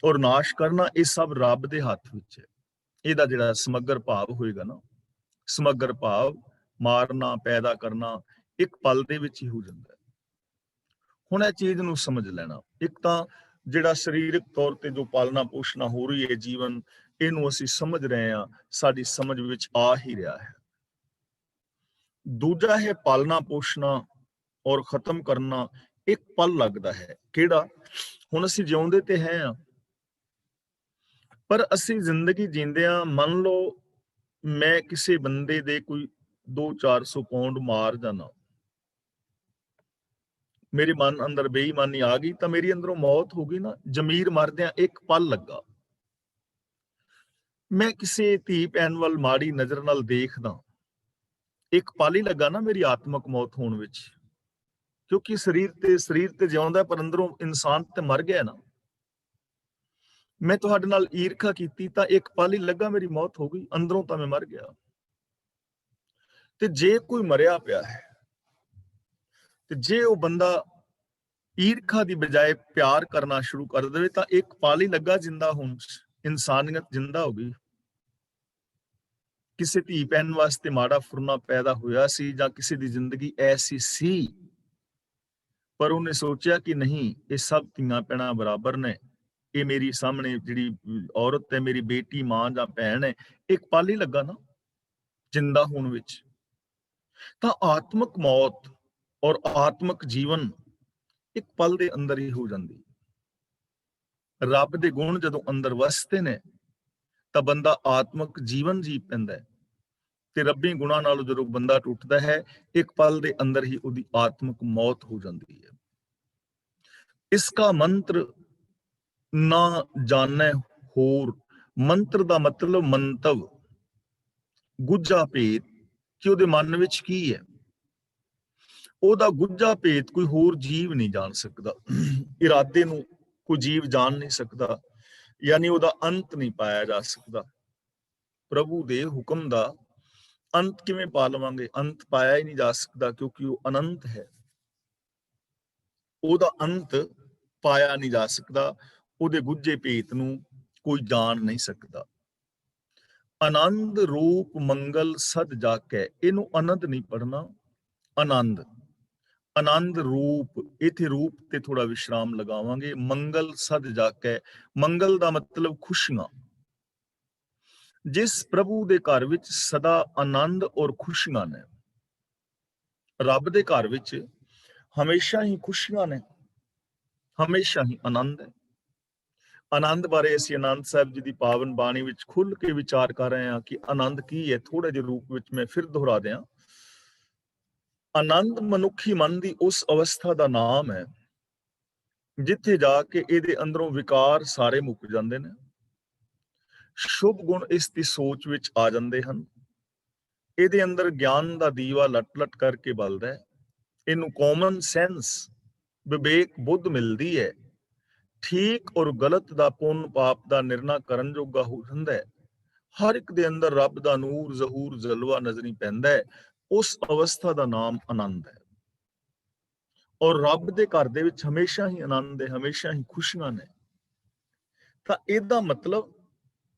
[SPEAKER 1] ਔਰ ਨਾਸ਼ ਕਰਨਾ ਇਹ ਸਭ ਰੱਬ ਦੇ ਹੱਥ ਵਿੱਚ ਹੈ। ਇਹਦਾ ਜਿਹੜਾ ਸਮਗਰ ਭਾਵ ਹੋਏਗਾ ਨਾ, ਸਮਗਰ ਭਾਵ ਮਾਰਨਾ, ਪੈਦਾ ਕਰਨਾ, ਇੱਕ ਪਲ ਦੇ ਵਿੱਚ ਹੀ ਹੋ ਜਾਂਦਾ ਹੈ। ਹੁਣ ਇਹ ਚੀਜ਼ ਨੂੰ ਸਮਝ ਲੈਣਾ। ਇੱਕ ਤਾਂ ਜਿਹੜਾ ਸਰੀਰਕ ਤੌਰ ਤੇ ਜੋ ਪਾਲਣਾ ਪੋਸ਼ਣਾ ਹੋ ਰਹੀ ਹੈ ਜੀਵਨ, ਇਹਨੂੰ ਅਸੀਂ ਸਮਝ ਰਹੇ ਹਾਂ, ਸਾਡੀ ਸਮਝ ਵਿੱਚ ਆ ਹੀ ਰਿਹਾ ਹੈ। ਦੂਜਾ ਹੈ ਪਾਲਣਾ ਪੋਸ਼ਣਾ ਔਰ ਖਤਮ ਕਰਨਾ, ਇੱਕ ਪਲ ਲੱਗਦਾ ਹੈ। ਕਿਹੜਾ? ਹੁਣ ਅਸੀਂ ਜਿਉਂਦੇ ਤੇ ਹੈ ਆ, ਪਰ ਅਸੀਂ ਜ਼ਿੰਦਗੀ ਜੀਂਦਿਆਂ ਮੰਨ ਲਓ ਮੈਂ ਕਿਸੇ ਬੰਦੇ ਦੇ ਕੋਈ 200-400 ਪਾਉਂਡ ਮਾਰ ਜਾਣਾ, ਮੇਰੇ ਮਨ ਅੰਦਰ ਬੇਈਮਾਨੀ ਆ ਗਈ ਤਾਂ ਮੇਰੀ ਅੰਦਰੋਂ ਮੌਤ ਹੋ ਗਈ ਨਾ। ਜ਼ਮੀਰ ਮਰਦਿਆਂ ਇੱਕ ਪਲ ਲੱਗਾ। ਮੈਂ ਕਿਸੇ ਧੀ ਭੈਣ ਵੱਲ ਮਾੜੀ ਨਜ਼ਰ ਨਾਲ ਦੇਖਦਾ, ਇੱਕ ਪਲ ਹੀ ਲੱਗਾ ਨਾ ਮੇਰੀ ਆਤਮਕ ਮੌਤ ਹੋਣ ਵਿੱਚ। ਕਿਉਂਕਿ ਸਰੀਰ ਤੇ ਜਿਉਂਦਾ, ਪਰ ਅੰਦਰੋਂ ਇਨਸਾਨ ਤੇ ਮਰ ਗਿਆ ਨਾ। ਮੈਂ ਤੁਹਾਡੇ ਨਾਲ ਈਰਖਾ ਕੀਤੀ ਤਾਂ ਇੱਕ ਪਲ ਹੀ ਲੱਗਾ ਮੇਰੀ ਮੌਤ ਹੋ ਗਈ, ਅੰਦਰੋਂ ਤਾਂ ਮੈਂ ਮਰ ਗਿਆ। ਤੇ ਜੇ ਕੋਈ ਮਰਿਆ ਪਿਆ ਹੈ ਤੇ ਜੇ ਉਹ ਬੰਦਾ ਈਰਖਾ ਦੀ ਬਜਾਏ ਪਿਆਰ ਕਰਨਾ ਸ਼ੁਰੂ ਕਰ ਦੇਵੇ ਤਾਂ ਇੱਕ ਪਲ ਹੀ ਲੱਗਾ ਜਿੰਦਾ ਹੋਣ, ਇਨਸਾਨੀਅਤ ਜਿੰਦਾ ਹੋ ਗਈ। ਕਿਸੇ ਧੀ ਭੈਣ ਵਾਸਤੇ ਮਾੜਾ ਫੁਰਨਾ ਪੈਦਾ ਹੋਇਆ ਸੀ ਜਾਂ ਕਿਸੇ ਦੀ ਜ਼ਿੰਦਗੀ ਐਸੀ ਸੀ, ਪਰ ਉਹਨੇ ਸੋਚਿਆ ਕਿ ਨਹੀਂ, ਇਹ ਸਭ ਧੀਆਂ ਭੈਣਾਂ ਬਰਾਬਰ ਨੇ, ਇਹ ਮੇਰੀ ਸਾਹਮਣੇ ਜਿਹੜੀ ਔਰਤ ਹੈ ਮੇਰੀ ਬੇਟੀ, ਮਾਂ ਜਾਂ ਭੈਣ ਹੈ। ਇੱਕ ਪਲ ਹੀ ਲੱਗਾ ਨਾ ਜਿੰਦਾ ਹੋਣ ਵਿੱਚ। ਤਾਂ ਆਤਮਕ ਮੌਤ ਔਰ ਆਤਮਕ ਜੀਵਨ ਇੱਕ ਪਲ ਦੇ ਅੰਦਰ ਹੀ ਹੋ ਜਾਂਦੀ। ਰੱਬ ਦੇ ਗੁਣ ਜਦੋਂ ਅੰਦਰ ਵਸਦੇ ਨੇ ਤਾਂ ਬੰਦਾ ਆਤਮਕ ਜੀਵਨ ਜੀ ਪੈਂਦਾ ਹੈ, ਤੇ ਰੱਬੀ ਗੁਣਾਂ ਨਾਲੋਂ ਜਦੋਂ ਬੰਦਾ ਟੁੱਟਦਾ ਹੈ, ਇੱਕ ਪਲ ਦੇ ਅੰਦਰ ਹੀ ਉਹਦੀ ਆਤਮਕ ਮੌਤ ਹੋ ਜਾਂਦੀ ਹੈ। ਇਸਕਾ ਮੰਤਰ ਨਾ ਜਾਣੈ ਹੋਰ। ਮੰਤਰ ਦਾ ਮਤਲਬ ਮੰਤਵ, ਗੁੱਝਾ ਭੇਦ, ਕਿ ਉਹਦੇ ਮਨ ਵਿੱਚ ਕੀ ਹੈ। ਉਹਦਾ ਗੁੱਝਾ ਭੇਦ ਕੋਈ ਹੋਰ ਜੀਵ ਨਹੀਂ ਜਾਣ ਸਕਦਾ। ਇਰਾਦੇ ਨੂੰ ਕੋਈ ਜੀਵ ਜਾਣ ਨਹੀਂ ਸਕਦਾ, ਯਾਨੀ ਉਹਦਾ ਅੰਤ ਨਹੀਂ ਪਾਇਆ ਜਾ ਸਕਦਾ। ਪ੍ਰਭੂ ਦੇ ਹੁਕਮ ਦਾ ਅੰਤ ਕਿਵੇਂ ਪਾ ਲਵਾਂਗੇ? ਅੰਤ ਪਾਇਆ ਹੀ ਨਹੀਂ ਜਾ ਸਕਦਾ, ਕਿਉਂਕਿ ਉਹ ਅਨੰਤ ਹੈ। ਉਹਦਾ ਅੰਤ ਪਾਇਆ ਨਹੀਂ ਜਾ ਸਕਦਾ। ਉਹਦੇ ਗੁੱਝੇ ਭੇਤ ਨੂੰ ਕੋਈ ਜਾਣ ਨਹੀਂ ਸਕਦਾ। ਆਨੰਦ ਰੂਪ ਮੰਗਲ ਸਦ ਜਾਕੈ। ਇਹਨੂੰ ਆਨੰਦ ਨਹੀਂ ਪੜਨਾ, ਆਨੰਦ। ਆਨੰਦ ਰੂਪ, ਇੱਥੇ ਰੂਪ ਤੇ ਥੋੜਾ ਵਿਸ਼ਰਾਮ ਲਗਾਵਾਂਗੇ। ਮੰਗਲ ਸਦ ਜਾਕੈ, ਮੰਗਲ ਦਾ ਮਤਲਬ ਖੁਸ਼ੀਆਂ। ਜਿਸ ਪ੍ਰਭੂ ਦੇ ਘਰ ਵਿੱਚ ਸਦਾ ਆਨੰਦ ਔਰ ਖੁਸ਼ੀਆਂ ਨੇ, ਰੱਬ ਦੇ ਘਰ ਵਿੱਚ ਹਮੇਸ਼ਾ ਹੀ ਖੁਸ਼ੀਆਂ ਨੇ, ਹਮੇਸ਼ਾ ਹੀ ਆਨੰਦ ਹੈ। ਆਨੰਦ ਬਾਰੇ ਅਸੀਂ ਆਨੰਦ ਸਾਹਿਬ ਜੀ ਦੀ ਪਾਵਨ ਬਾਣੀ ਵਿੱਚ ਖੁੱਲ ਕੇ ਵਿਚਾਰ ਕਰ ਰਹੇ ਹਾਂ ਕਿ ਆਨੰਦ ਕੀ ਹੈ। ਥੋੜੇ ਜਿਹੇ ਰੂਪ ਵਿੱਚ ਮੈਂ ਫਿਰ ਦੁਹਰਾ ਦਿਆਂ। ਆਨੰਦ ਮਨੁੱਖੀ ਮਨ ਦੀ ਉਸ ਅਵਸਥਾ ਦਾ ਨਾਮ ਹੈ ਜਿੱਥੇ ਜਾ ਕੇ ਇਹਦੇ ਅੰਦਰੋਂ ਵਿਕਾਰ ਸਾਰੇ ਮੁੱਕ ਜਾਂਦੇ ਨੇ, ਸ਼ੁਭ ਗੁਣ ਇਸ ਦੀ ਸੋਚ ਵਿੱਚ ਆ ਜਾਂਦੇ ਹਨ, ਇਹਦੇ ਅੰਦਰ ਗਿਆਨ ਦਾ ਦੀਵਾ ਲਟ-ਲਟ ਕਰਕੇ ਬਲਦਾ ਹੈ, ਇਹਨੂੰ ਕਾਮਨ ਸੈਂਸ ਵਿਵੇਕ ਬੁੱਧ ਮਿਲਦੀ ਹੈ, ਠੀਕ ਔਰ ਗਲਤ ਦਾ ਪੁੰਨ ਪਾਪ ਦਾ ਨਿਰਣਾ ਕਰਨ ਜੋਗਾ ਹੋ ਜਾਂਦਾ ਹੈ, ਹਰ ਇੱਕ ਦੇ ਅੰਦਰ ਰੱਬ ਦਾ ਨੂਰ ਜ਼ਹੂਰ ਜਲਵਾ ਨਜ਼ਰੀ ਪੈਂਦਾ ਹੈ, ਉਸ ਅਵਸਥਾ ਦਾ ਨਾਮ ਆਨੰਦ ਹੈ। ਔਰ ਰੱਬ ਦੇ ਘਰ ਦੇ ਵਿੱਚ ਹਮੇਸ਼ਾ ਹੀ ਆਨੰਦ ਹੈ, ਹਮੇਸ਼ਾ ਹੀ ਖੁਸ਼ੀਆਂ ਨੇ। ਤਾਂ ਇਹਦਾ ਮਤਲਬ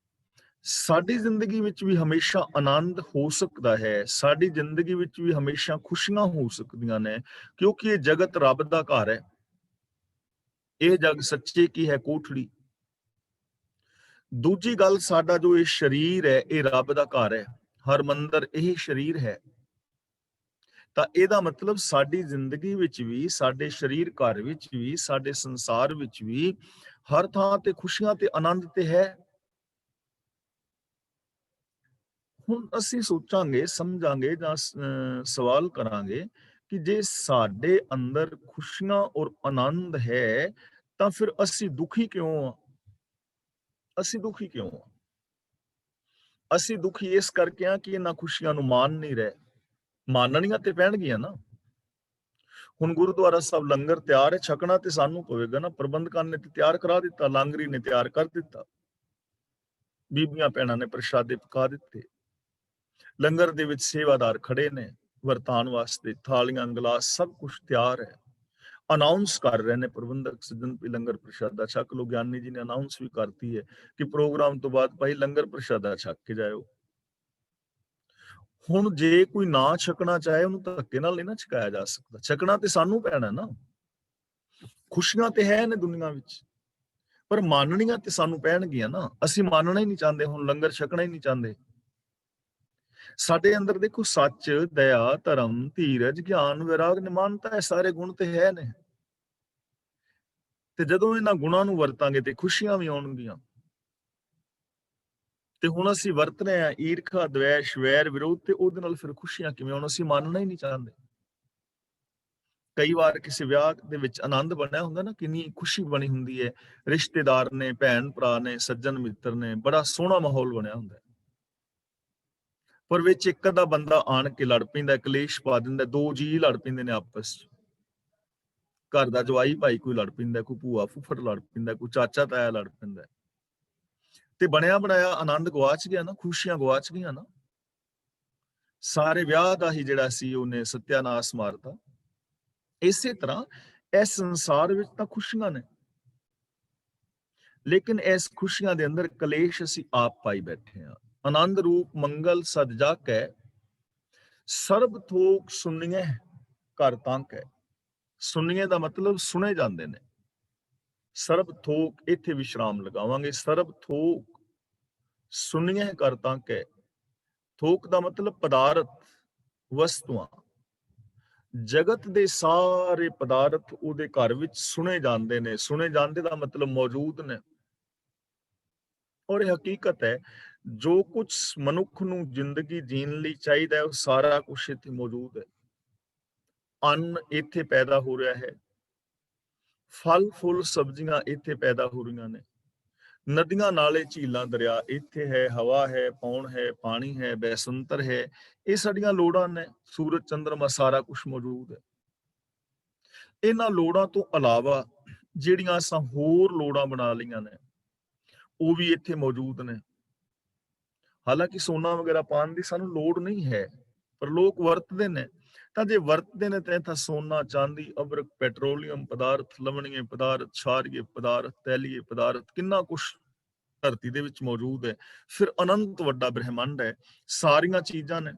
[SPEAKER 1] ਸਾਡੀ ਜ਼ਿੰਦਗੀ ਵਿੱਚ ਵੀ ਹਮੇਸ਼ਾ ਆਨੰਦ ਹੋ ਸਕਦਾ ਹੈ, ਸਾਡੀ ਜ਼ਿੰਦਗੀ ਵਿੱਚ ਵੀ ਹਮੇਸ਼ਾ ਖੁਸ਼ੀਆਂ ਹੋ ਸਕਦੀਆਂ ਨੇ, ਕਿਉਂਕਿ ਇਹ ਜਗਤ ਰੱਬ ਦਾ ਘਰ ਹੈ। ਇਹ ਜਗ ਸੱਚੇ ਕੀ ਹੈ ਕੋਠੜੀ। ਦੂਜੀ ਗੱਲ, ਸਾਡਾ ਜੋ ਇਹ ਸਰੀਰ ਹੈ ਇਹ ਰੱਬ ਦਾ ਘਰ ਹੈ, ਹਰਮੰਦਰ ਇਹ ਸਰੀਰ ਹੈ। ਤਾਂ ਇਹਦਾ ਮਤਲਬ ਸਾਡੀ ਜ਼ਿੰਦਗੀ ਵਿੱਚ ਵੀ, ਸਾਡੇ ਸਰੀਰ ਘਰ ਵਿੱਚ ਵੀ, ਸਾਡੇ ਸੰਸਾਰ ਵਿੱਚ ਵੀ ਹਰ ਥਾਂ ਤੇ ਖੁਸ਼ੀਆਂ ਤੇ ਆਨੰਦ ਤੇ ਹੈ। ਹੁਣ ਅਸੀਂ ਸੋਚਾਂਗੇ, ਸਮਝਾਂਗੇ ਜਾਂ ਸਵਾਲ ਕਰਾਂਗੇ ਕਿ ਜੇ ਸਾਡੇ ਅੰਦਰ ਖੁਸ਼ੀਆਂ ਔਰ ਆਨੰਦ ਹੈ ਤਾਂ ਫਿਰ ਅਸੀਂ ਦੁਖੀ ਕਿਉਂ ਆ? ਅਸੀਂ ਦੁਖੀ ਕਿਉਂ ਆ? ਅਸੀਂ ਦੁਖੀ ਇਸ ਕਰਕੇ ਆ ਕਿ ਇਹਨਾਂ ਖੁਸ਼ੀਆਂ ਨੂੰ ਮਾਣ ਨਹੀਂ ਰਹੇ। ਮਾਨਣੀਆਂ ਤੇ ਪੈਣਗੀਆਂ ਨਾ। ਹੁਣ ਗੁਰਦੁਆਰਾ ਸਾਹਿਬ ਲੰਗਰ ਤਿਆਰ ਹੈ, ਛਕਣਾ ਤੇ ਸਾਨੂੰ ਪਵੇਗਾ ਨਾ। ਪ੍ਰਬੰਧਕਾਂ ਨੇ ਤੇ ਤਿਆਰ ਕਰਾ ਦਿੱਤਾ, ਲਾਂਗਰੀ ਨੇ ਤਿਆਰ ਕਰ ਦਿੱਤਾ, ਬੀਬੀਆਂ ਭੈਣਾਂ ਨੇ ਪ੍ਰਸ਼ਾਦੇ ਪਕਾ ਦਿੱਤੇ, ਲੰਗਰ ਦੇ ਵਿੱਚ ਸੇਵਾਦਾਰ ਖੜੇ ਨੇ ਵਰਤਾਨ ਵਾਸਤੇ, ਥਾਲੀਆਂ ਗਲਾਸ ਸਭ ਕੁਝ ਤਿਆਰ ਹੈ। ਅਨਾਉਂਸ ਕਰ ਰਹੇ ਨੇ ਪ੍ਰਬੰਧਕ ਸੱਜਣ ਵੀ ਲੰਗਰ ਪ੍ਰਸ਼ਾਦਾ ਛਕ ਲੋ। ਗਿਆਨੀ ਜੀ ਨੇ ਅਨਾਉਂਸ ਵੀ ਕਰਤੀ ਹੈ ਕਿ ਪ੍ਰੋਗਰਾਮ ਤੋਂ ਬਾਅਦ ਭਾਈ ਲੰਗਰ ਪ੍ਰਸ਼ਾਦਾ ਛਕ ਕੇ ਜਾਇਓ। ਹੁਣ ਜੇ ਕੋਈ ਨਾ ਛਕਣਾ ਚਾਹੇ ਉਹਨੂੰ ਧੱਕੇ ਨਾਲ ਨਹੀਂ ਨਾ ਛਕਾਇਆ ਜਾ ਸਕਦਾ, ਛਕਣਾ ਤੇ ਸਾਨੂੰ ਪੈਣਾ ਨਾ। ਖੁਸ਼ੀਆਂ ਤੇ ਹੈ ਨੇ ਦੁਨੀਆ ਵਿੱਚ, ਪਰ ਮਾਨਣੀਆਂ ਤੇ ਸਾਨੂੰ ਪੈਣਗੀਆਂ ਨਾ। ਅਸੀਂ ਮਾਨਣਾ ਹੀ ਨਹੀਂ ਚਾਹੁੰਦੇ, ਹੁਣ ਲੰਗਰ ਛਕਣਾ ਹੀ ਨਹੀਂ ਚਾਹੁੰਦੇ। ਸਾਡੇ ਅੰਦਰ ਦੇਖੋ ਸੱਚ, ਦਇਆ, ਧਰਮ, ਧੀਰਜ, ਗਿਆਨ, ਵਿਰਾਗ, ਨਿਮਾਨਤਾ, ਇਹ ਸਾਰੇ ਗੁਣ ਤੇ ਹੈ ਨੇ। ਤੇ ਜਦੋਂ ਇਹਨਾਂ ਗੁਣਾਂ ਨੂੰ ਵਰਤਾਂਗੇ ਤੇ ਖੁਸ਼ੀਆਂ ਵੀ ਆਉਣਗੀਆਂ। ਤੇ ਹੁਣ ਅਸੀਂ ਵਰਤ ਰਹੇ ਹਾਂ ਈਰਖਾ, ਦਵੇਸ਼, ਵੈਰ, ਵਿਰੋਧ, ਤੇ ਉਹਦੇ ਨਾਲ ਫਿਰ ਖੁਸ਼ੀਆਂ ਕਿਵੇਂ ਆਉਣ? ਅਸੀਂ ਮੰਨਣਾ ਹੀ ਨਹੀਂ ਚਾਹੁੰਦੇ। ਕਈ ਵਾਰ ਕਿਸੇ ਵਿਆਹ ਦੇ ਵਿੱਚ ਆਨੰਦ ਬਣਿਆ ਹੁੰਦਾ ਨਾ, ਕਿੰਨੀ ਖੁਸ਼ੀ ਬਣੀ ਹੁੰਦੀ ਹੈ, ਰਿਸ਼ਤੇਦਾਰ ਨੇ, ਭੈਣ ਭਰਾ ਨੇ, ਸੱਜਣ ਮਿੱਤਰ ਨੇ, ਬੜਾ ਸੋਹਣਾ ਮਾਹੌਲ ਬਣਿਆ ਹੁੰਦਾ। ਪਰ ਵਿੱਚ ਇੱਕ ਅੱਧਾ ਬੰਦਾ ਆਣ ਕੇ ਲੜ ਪੈਂਦਾ, ਕਲੇਸ਼ ਪਾ ਦਿੰਦਾ, ਦੋ ਜੀ ਲੜ ਪੈਂਦੇ ਨੇ ਆਪਸ ਚ। ਘਰ ਦਾ ਜਵਾਈ ਭਾਈ ਕੋਈ ਲੜ ਪੈਂਦਾ, ਕੋਈ ਭੂਆ ਫੁੱਫੜ ਲੜ ਪੈਂਦਾ, ਕੋਈ ਚਾਚਾ ਤਾਇਆ ਲੜ ਪੈਂਦਾ, ਤੇ ਬਣਿਆ ਬਣਾਇਆ ਆਨੰਦ ਗਵਾਚ ਗਿਆ ਨਾ, ਖੁਸ਼ੀਆਂ ਗਵਾਚ ਗਈਆਂ ਨਾ। ਸਾਰੇ ਵਿਆਹ ਦਾ ਹੀ ਜਿਹੜਾ ਸੀ ਉਹਨੇ ਸਤਿਆਨਾਸ਼ ਮਾਰਤਾ। ਇਸੇ ਤਰ੍ਹਾਂ ਇਸ ਸੰਸਾਰ ਵਿੱਚ ਤਾਂ ਖੁਸ਼ੀਆਂ ਨੇ, ਲੇਕਿਨ ਇਸ ਖੁਸ਼ੀਆਂ ਦੇ ਅੰਦਰ ਕਲੇਸ਼ ਅਸੀਂ ਆਪ ਪਾਈ ਬੈਠੇ ਹਾਂ। ਆਨੰਦ ਰੂਪ ਮੰਗਲ ਸਦ ਜਾਕੈ, ਸਰਬ ਥੋਕ ਸੁਣੀਏ ਘਰ ਤਾਂਕੈ। ਸੁਣੀਏ ਦਾ ਮਤਲਬ ਸੁਣੇ ਜਾਂਦੇ ਨੇ। ਸਰਬ ਥੋਕ, ਇੱਥੇ ਵਿਸ਼ਰਾਮ ਲਗਾਵਾਂਗੇ। ਸਰਬ ਥੋਕ ਸੁਣੀਏ ਘਰ ਤਾਂਕੈ। ਥੋਕ ਦਾ ਮਤਲਬ ਪਦਾਰਥ, ਵਸਤੂਆਂ। ਜਗਤ ਦੇ ਸਾਰੇ ਪਦਾਰਥ ਉਹਦੇ ਘਰ ਵਿੱਚ ਸੁਣੇ ਜਾਂਦੇ ਨੇ। ਸੁਣੇ ਜਾਂਦੇ ਦਾ ਮਤਲਬ ਮੌਜੂਦ ਨੇ। ਔਰ ਇਹ ਹਕੀਕਤ ਹੈ, ਜੋ ਕੁਝ ਮਨੁੱਖ ਨੂੰ ਜ਼ਿੰਦਗੀ ਜੀਣ ਲਈ ਚਾਹੀਦਾ ਹੈ ਉਹ ਸਾਰਾ ਕੁਝ ਇੱਥੇ ਮੌਜੂਦ ਹੈ। ਅੰਨ ਇੱਥੇ ਪੈਦਾ ਹੋ ਰਿਹਾ ਹੈ, ਫਲ ਫੁੱਲ ਸਬਜ਼ੀਆਂ ਇੱਥੇ ਪੈਦਾ ਹੋ ਰਹੀਆਂ ਨੇ, ਨਦੀਆਂ ਨਾਲੇ ਝੀਲਾਂ ਦਰਿਆ ਇੱਥੇ ਹੈ, ਹਵਾ ਹੈ, ਪੌਣ ਹੈ, ਪਾਣੀ ਹੈ, ਬੈਸੰਤਰ ਹੈ, ਇਹ ਸਾਡੀਆਂ ਲੋੜਾਂ ਨੇ। ਸੂਰਜ ਚੰਦਰਮਾ ਸਾਰਾ ਕੁਝ ਮੌਜੂਦ ਹੈ। ਇਹਨਾਂ ਲੋੜਾਂ ਤੋਂ ਇਲਾਵਾ ਜਿਹੜੀਆਂ ਅਸਾਂ ਹੋਰ ਲੋੜਾਂ ਬਣਾ ਲਈਆਂ ਨੇ ਉਹ ਵੀ ਇੱਥੇ ਮੌਜੂਦ ਨੇ। ਹਾਲਾਂਕਿ ਸੋਨਾ ਵਗੈਰਾ ਪਾਉਣ ਦੀ ਸਾਨੂੰ ਲੋੜ ਨਹੀਂ ਹੈ, ਪਰ ਲੋਕ ਵਰਤਦੇ ਨੇ। ਤਾਂ ਜੇ ਵਰਤਦੇ ਨੇ ਤਾਂ ਸੋਨਾ, ਚਾਂਦੀ, ਅਬਰਕ, ਪੈਟਰੋਲੀਅਮ ਪਦਾਰਥ, ਲਵਣੀਏ ਪਦਾਰਥ, ਛਾਰੀਏ ਪਦਾਰਥ, ਤੈਲੀਏ ਪਦਾਰਥ, ਕਿੰਨਾ ਕੁਛ ਧਰਤੀ ਦੇ ਵਿੱਚ ਮੌਜੂਦ ਹੈ। ਫਿਰ ਅਨੰਤ ਵੱਡਾ ਬ੍ਰਹਿਮੰਡ ਹੈ, ਸਾਰੀਆਂ ਚੀਜ਼ਾਂ ਨੇ।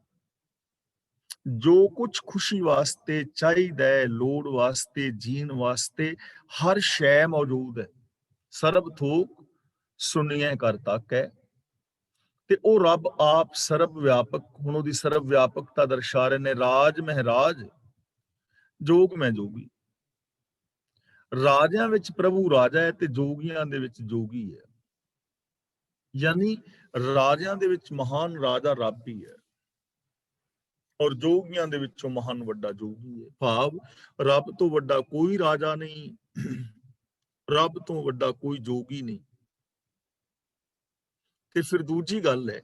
[SPEAKER 1] ਜੋ ਕੁਝ ਖੁਸ਼ੀ ਵਾਸਤੇ ਚਾਹੀਦਾ ਹੈ, ਲੋੜ ਵਾਸਤੇ, ਜੀਣ ਵਾਸਤੇ, ਹਰ ਸ਼ੈ ਮੌਜੂਦ ਹੈ। ਸਰਬ ਥੋਕ ਸੁਣੀਏ ਘਰ ਤਾਕੈ। ਤੇ ਉਹ ਰੱਬ ਆਪ ਸਰਬ ਵਿਆਪਕ, ਹੁਣ ਉਹਦੀ ਸਰਬ ਵਿਆਪਕਤਾ ਦਰਸਾ ਰਹੇ ਨੇ। ਰਾਜ ਮਹਿਰਾਜ, ਜੋਗ ਮੈਂ ਜੋਗੀ। ਰਾਜਿਆਂ ਵਿੱਚ ਪ੍ਰਭੂ ਰਾਜਾ ਹੈ ਤੇ ਜੋਗੀਆਂ ਦੇ ਵਿੱਚ ਜੋਗੀ ਹੈ। ਯਾਨੀ ਰਾਜਿਆਂ ਦੇ ਵਿੱਚ ਮਹਾਨ ਰਾਜਾ ਰੱਬ ਹੀ ਹੈ, ਔਰ ਜੋਗੀਆਂ ਦੇ ਵਿੱਚੋਂ ਮਹਾਨ ਵੱਡਾ ਜੋਗੀ ਹੈ। ਭਾਵ ਰੱਬ ਤੋਂ ਵੱਡਾ ਕੋਈ ਰਾਜਾ ਨਹੀਂ, ਰੱਬ ਤੋਂ ਵੱਡਾ ਕੋਈ ਜੋਗੀ ਨਹੀਂ। ਤੇ ਫਿਰ ਦੂਜੀ ਗੱਲ ਹੈ,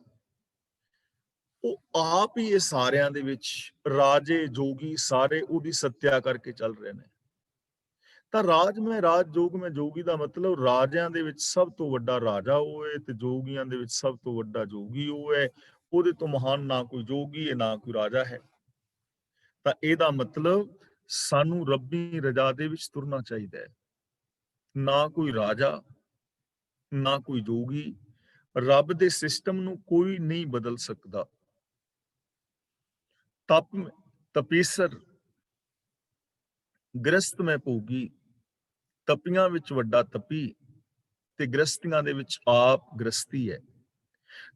[SPEAKER 1] ਉਹ ਆਪ ਹੀ ਇਹ ਸਾਰਿਆਂ ਦੇ ਵਿੱਚ ਰਾਜੇ ਜੋਗੀ ਸਾਰੇ ਉਹਦੀ ਸੱਤਿਆ ਕਰਕੇ ਚੱਲ ਰਹੇ ਨੇ। ਤਾਂ ਰਾਜਮय ਰਾਜ ਜੋਗਮय ਜੋਗੀ ਦਾ ਮਤਲਬ ਰਾਜਿਆਂ ਦੇ ਵਿੱਚ ਸਭ ਤੋਂ ਵੱਡਾ ਰਾਜਾ ਉਹ ਹੈ ਤੇ ਜੋਗੀਆਂ ਦੇ ਵਿੱਚ ਸਭ ਤੋਂ ਵੱਡਾ ਜੋਗੀ ਉਹ ਹੈ। ਉਹਦੇ ਤੋਂ ਮਹਾਨ ਨਾ ਕੋਈ ਜੋਗੀ ਹੈ ਨਾ ਕੋਈ ਰਾਜਾ ਹੈ। ਤਾਂ ਇਹਦਾ ਮਤਲਬ ਸਾਨੂੰ ਰੱਬੀ ਰਜ਼ਾ ਦੇ ਵਿੱਚ ਤੁਰਨਾ ਚਾਹੀਦਾ ਹੈ। ਨਾ ਕੋਈ ਰਾਜਾ ਨਾ ਕੋਈ ਜੋਗੀ, ਰੱਬ ਦੇ ਸਿਸਟਮ ਨੂੰ ਕੋਈ ਨਹੀਂ ਬਦਲ ਸਕਦਾ। ਤਪੀਸਰ ਗ੍ਰਸਤ ਮੈਂ ਭੋਗੀ, ਤਪੀਆਂ ਵਿੱਚ ਵੱਡਾ ਤਪੀ ਤੇ ਗ੍ਰਸਤੀਆਂ ਦੇ ਵਿੱਚ ਆਪ ਗ੍ਰਸਤੀ ਹੈ।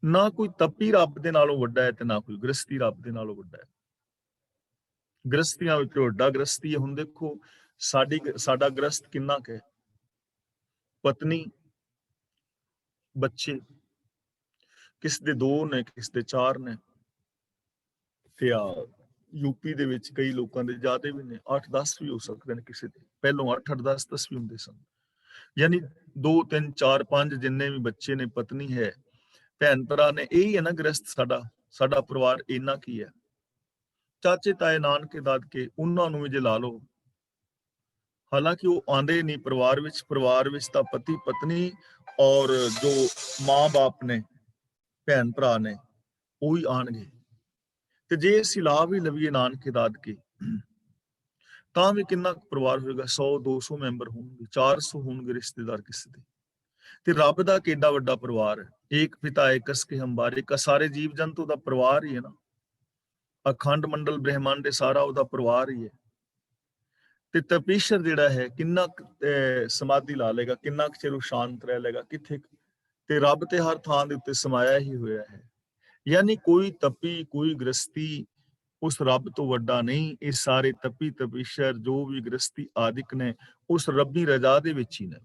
[SPEAKER 1] ਨਾ ਕੋਈ ਤਪੀ ਰੱਬ ਦੇ ਨਾਲੋਂ ਵੱਡਾ ਹੈ ਤੇ ਨਾ ਕੋਈ ਗ੍ਰਸਤੀ ਰੱਬ ਦੇ ਨਾਲੋਂ ਵੱਡਾ ਹੈ। ਗ੍ਰਸਤੀਆਂ ਵਿੱਚ ਵੱਡਾ ਗ੍ਰਸਤੀ ਹੈ। ਹੁਣ ਦੇਖੋ ਸਾਡਾ ਗ੍ਰਸਤ ਕਿੰਨਾ ਕੁ ਹੈ, ਪਤਨੀ ਬੱਚੇ, ਕਿਸ ਦੇ 2 ਨੇ ਕਿਸ ਦੇ 4 ਨੇ ਤੇ ਯੂਪੀ ਦੇ ਵਿੱਚ ਕਈ ਲੋਕਾਂ ਦੇ ਜ਼ਿਆਦੇ ਵੀ ਨੇ, 8-10 ਵੀ ਹੋ ਸਕਦੇ ਨੇ ਕਿਸੇ ਦੇ। ਪਹਿਲੋਂ 8-8 10-10 ਵੀ ਹੁੰਦੇ ਸਨ। ਯਾਨੀ 2 3 4 5 ਜਿੰਨੇ ਵੀ ਬੱਚੇ ਨੇ, ਪਤਨੀ ਹੈ, ਭੈਣ ਭਰਾ ਨੇ, ਇਹੀ ਹੈ ਨਾ ਗ੍ਰਸਤ ਸਾਡਾ ਪਰਿਵਾਰ। ਇੰਨਾ ਕੀ ਹੈ, ਚਾਚੇ ਤਾਏ ਨਾਨਕੇ ਦਾਦਕੇ ਉਹਨਾਂ ਨੂੰ ਵੀ ਜੇ ਲਾ ਲਓ, ਹਾਲਾਂਕਿ ਉਹ ਆਂਦੇ ਨਹੀਂ ਪਰਿਵਾਰ ਵਿੱਚ ਤਾਂ ਪਤੀ ਪਤਨੀ ਔਰ ਜੋ ਮਾਂ-ਬਾਪ ਨੇ, ਭੈਣ ਭਰਾ ਨੇ, ਉਹ ਹੀ ਆਣਗੇ। ਤੇ ਜੇ ਅਸੀਂ ਲਾ ਵੀ ਲਵੀਏ ਨਾਨਕੇ ਦਾਦਕੇ, ਤਾਂ ਵੀ ਕਿੰਨਾ ਪਰਿਵਾਰ ਹੋਏਗਾ, 100-200 ਮੈਂਬਰ ਹੋਣਗੇ, 400 ਹੋਣਗੇ ਰਿਸ਼ਤੇਦਾਰ ਕਿਸੇ ਦੇ। ਤੇ ਰੱਬ ਦਾ ਕਿੱਡਾ ਵੱਡਾ ਪਰਿਵਾਰ ਹੈ। ਏਕ ਪਿਤਾ ਏਕਸ ਕੇ ਹਮ ਬਾਰੇ, ਸਾਰੇ ਜੀਵ ਜੰਤੂ ਦਾ ਪਰਿਵਾਰ ਹੀ ਹੈ ਨਾ। ਅਖੰਡ ਮੰਡਲ ਬ੍ਰਹਿਮੰਡ ਸਾਰਾ ਉਹਦਾ ਪਰਿਵਾਰ ਹੀ ਹੈ। ਤੇ ਤਪੀਸ਼ਰ ਜਿਹੜਾ ਹੈ, ਕਿੰਨਾ ਸਮਾਧੀ ਲਾ ਲੇਗਾ, ਕਿੰਨਾ ਕੁ ਚਿਰ ਸ਼ਾਂਤ ਰਹਿ ਲੇਗਾ, ਕਿੱਥੇ। ਤੇ ਰੱਬ ਤੇ ਹਰ ਥਾਂ ਦੇ ਉੱਤੇ ਸਮਾਇਆ ਹੀ ਹੋਇਆ ਹੈ। ਯਾਨੀ ਕੋਈ ਤਪੀ ਕੋਈ ਗ੍ਰਸਤੀ ਉਸ ਰੱਬ ਤੋਂ ਵੱਡਾ ਨਹੀਂ। ਇਹ ਸਾਰੇ ਤਪੀ ਤਪੀਸ਼ਰ ਜੋ ਵੀ ਗ੍ਰਸਤੀ ਆਦਿਕ ਨੇ, ਉਸ ਰੱਬੀ ਰਜ਼ਾ ਦੇ ਵਿੱਚ ਹੀ ਨੇ।